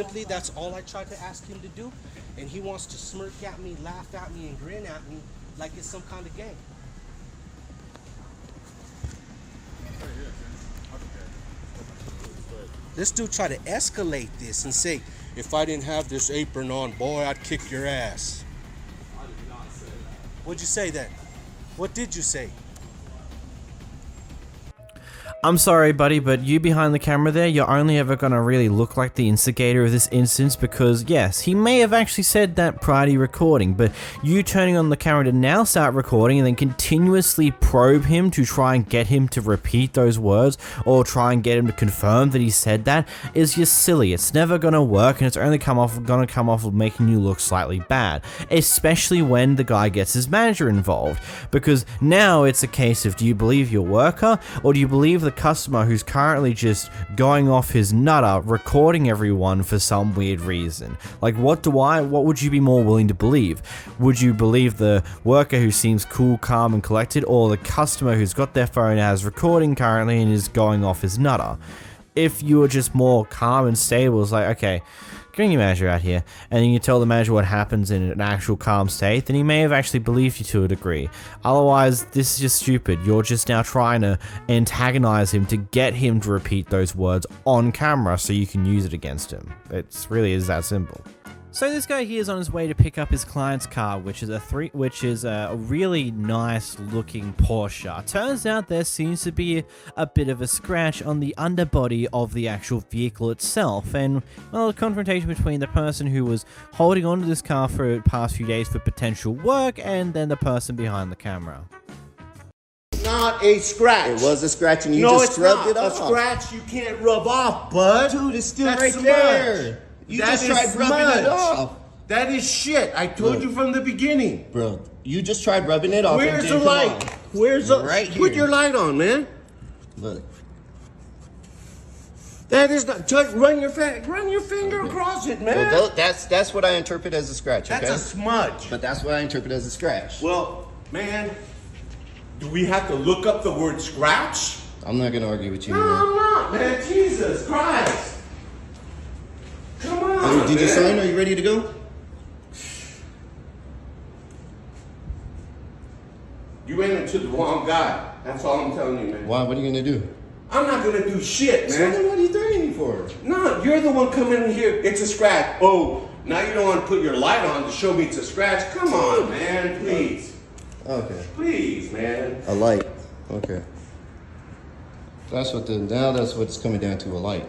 all I tried to ask him to do. And he wants to smirk at me, laugh at me, and grin at me like it's some kind of game. This dude tried to escalate this and say, if I didn't have this apron on, boy, I'd kick your ass. I did not say that. What'd you say then? What did you say? I'm sorry, buddy, but you behind the camera there, you're only ever gonna really look like the instigator of this instance because, yes, he may have actually said that prior to recording, but you turning on the camera to now start recording and then continuously probe him to try and get him to repeat those words or try and get him to confirm that he said that is just silly. It's never gonna work and it's only gonna come off of making you look slightly bad, especially when the guy gets his manager involved, because now it's a case of do you believe your worker or do you believe the customer who's currently just going off his nutter recording everyone for some weird reason. Like what would you be more willing to believe? Would you believe the worker who seems cool, calm and collected, or the customer who's got their phone as recording currently and is going off his nutter? If you were just more calm and stable, it's like, okay, bring your manager out here, and you tell the manager what happens in an actual calm state, then he may have actually believed you to a degree. Otherwise, this is just stupid. You're just now trying to antagonize him to get him to repeat those words on camera so you can use it against him. It really is that simple. So this guy here is on his way to pick up his client's car, which is a really nice looking Porsche. Turns out there seems to be a bit of a scratch on the underbody of the actual vehicle itself, and well, a confrontation between the person who was holding onto this car for the past few days for potential work and then the person behind the camera. Not a scratch. It was a scratch and you just rubbed it off. A scratch you can't rub off, bud. Dude, it's still That's right smudge. there. You that just tried rubbing it off. That is shit. I told you from the beginning. Bro, you just tried rubbing it off. Where's the light? Where's the... Right here. Put your light on, man. Look. That is not... Run your finger across it, man. Well, that's what I interpret as a scratch, okay? That's a smudge. But that's what I interpret as a scratch. Well, man, do we have to look up the word scratch? I'm not going to argue with you. No, I'm not, man. Jesus Christ. Come on, Did you sign? Are you ready to go? You ran into the wrong guy. That's all I'm telling you, man. Why? What are you going to do? I'm not going to do shit, man. So what are you threatening me for? No, you're the one coming in here. It's a scratch. Oh, now you don't want to put your light on to show me it's a scratch? Come on, man. Please. Okay. Please, man. A light. Okay. That's what's coming down to, a light.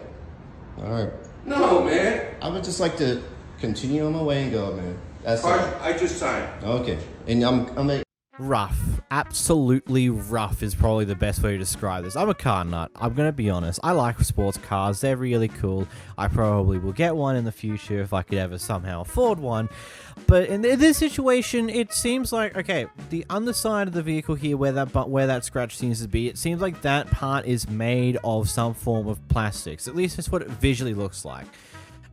All right. No, man. I would just like to continue on my way and go, man. That's all. I just signed. Okay. And I'm rough. Absolutely rough is probably the best way to describe this. I'm a car nut. I'm going to be honest. I like sports cars. They're really cool. I probably will get one in the future if I could ever somehow afford one. But in this situation, it seems like, okay, the underside of the vehicle here where that scratch seems to be, it seems like that part is made of some form of plastics. At least that's what it visually looks like.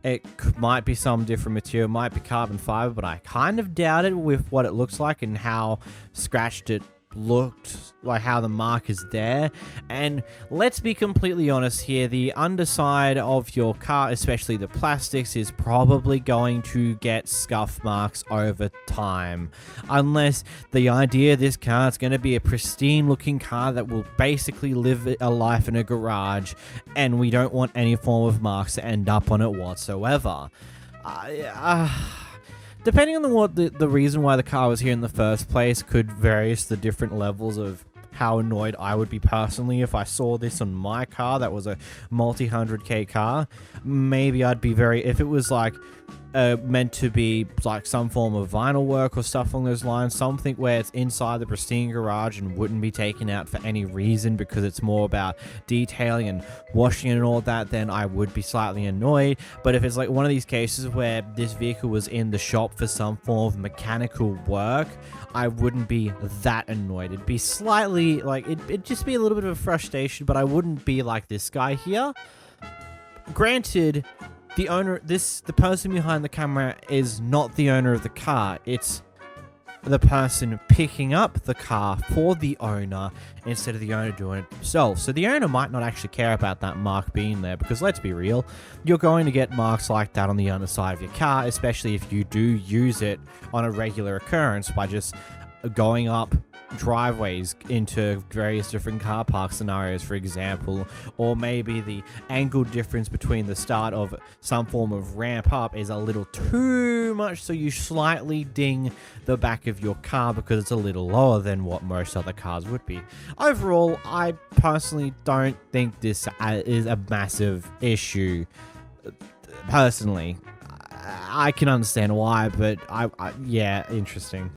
It might be some different material, might be carbon fiber, but I kind of doubt it with what it looks like and how scratched it looked, like how the mark is there. And let's be completely honest here, the underside of your car, especially the plastics, is probably going to get scuff marks over time. Unless the idea of this car is going to be a pristine looking car that will basically live a life in a garage, and we don't want any form of marks to end up on it whatsoever. depending on what the reason why the car was here in the first place could vary the different levels of how annoyed I would be personally if I saw this on my car that was a multi-100K car. Maybe I'd be if it was like meant to be like some form of vinyl work or stuff along those lines, something where it's inside the pristine garage and wouldn't be taken out for any reason because it's more about detailing and washing and all that, then I would be slightly annoyed. But if it's like one of these cases where this vehicle was in the shop for some form of mechanical work, I wouldn't be that annoyed. It'd be slightly like it'd just be a little bit of a frustration, but I wouldn't be like this guy here. Granted, the person behind the camera is not the owner of the car. It's the person picking up the car for the owner instead of the owner doing it themselves. So the owner might not actually care about that mark being there because let's be real, you're going to get marks like that on the underside of your car, especially if you do use it on a regular occurrence by just going up driveways into various different car park scenarios, for example, or maybe the angle difference between the start of some form of ramp up is a little too much, so you slightly ding the back of your car because it's a little lower than what most other cars would be. Overall, I personally don't think this is a massive issue. Personally, I can understand why, but yeah, interesting.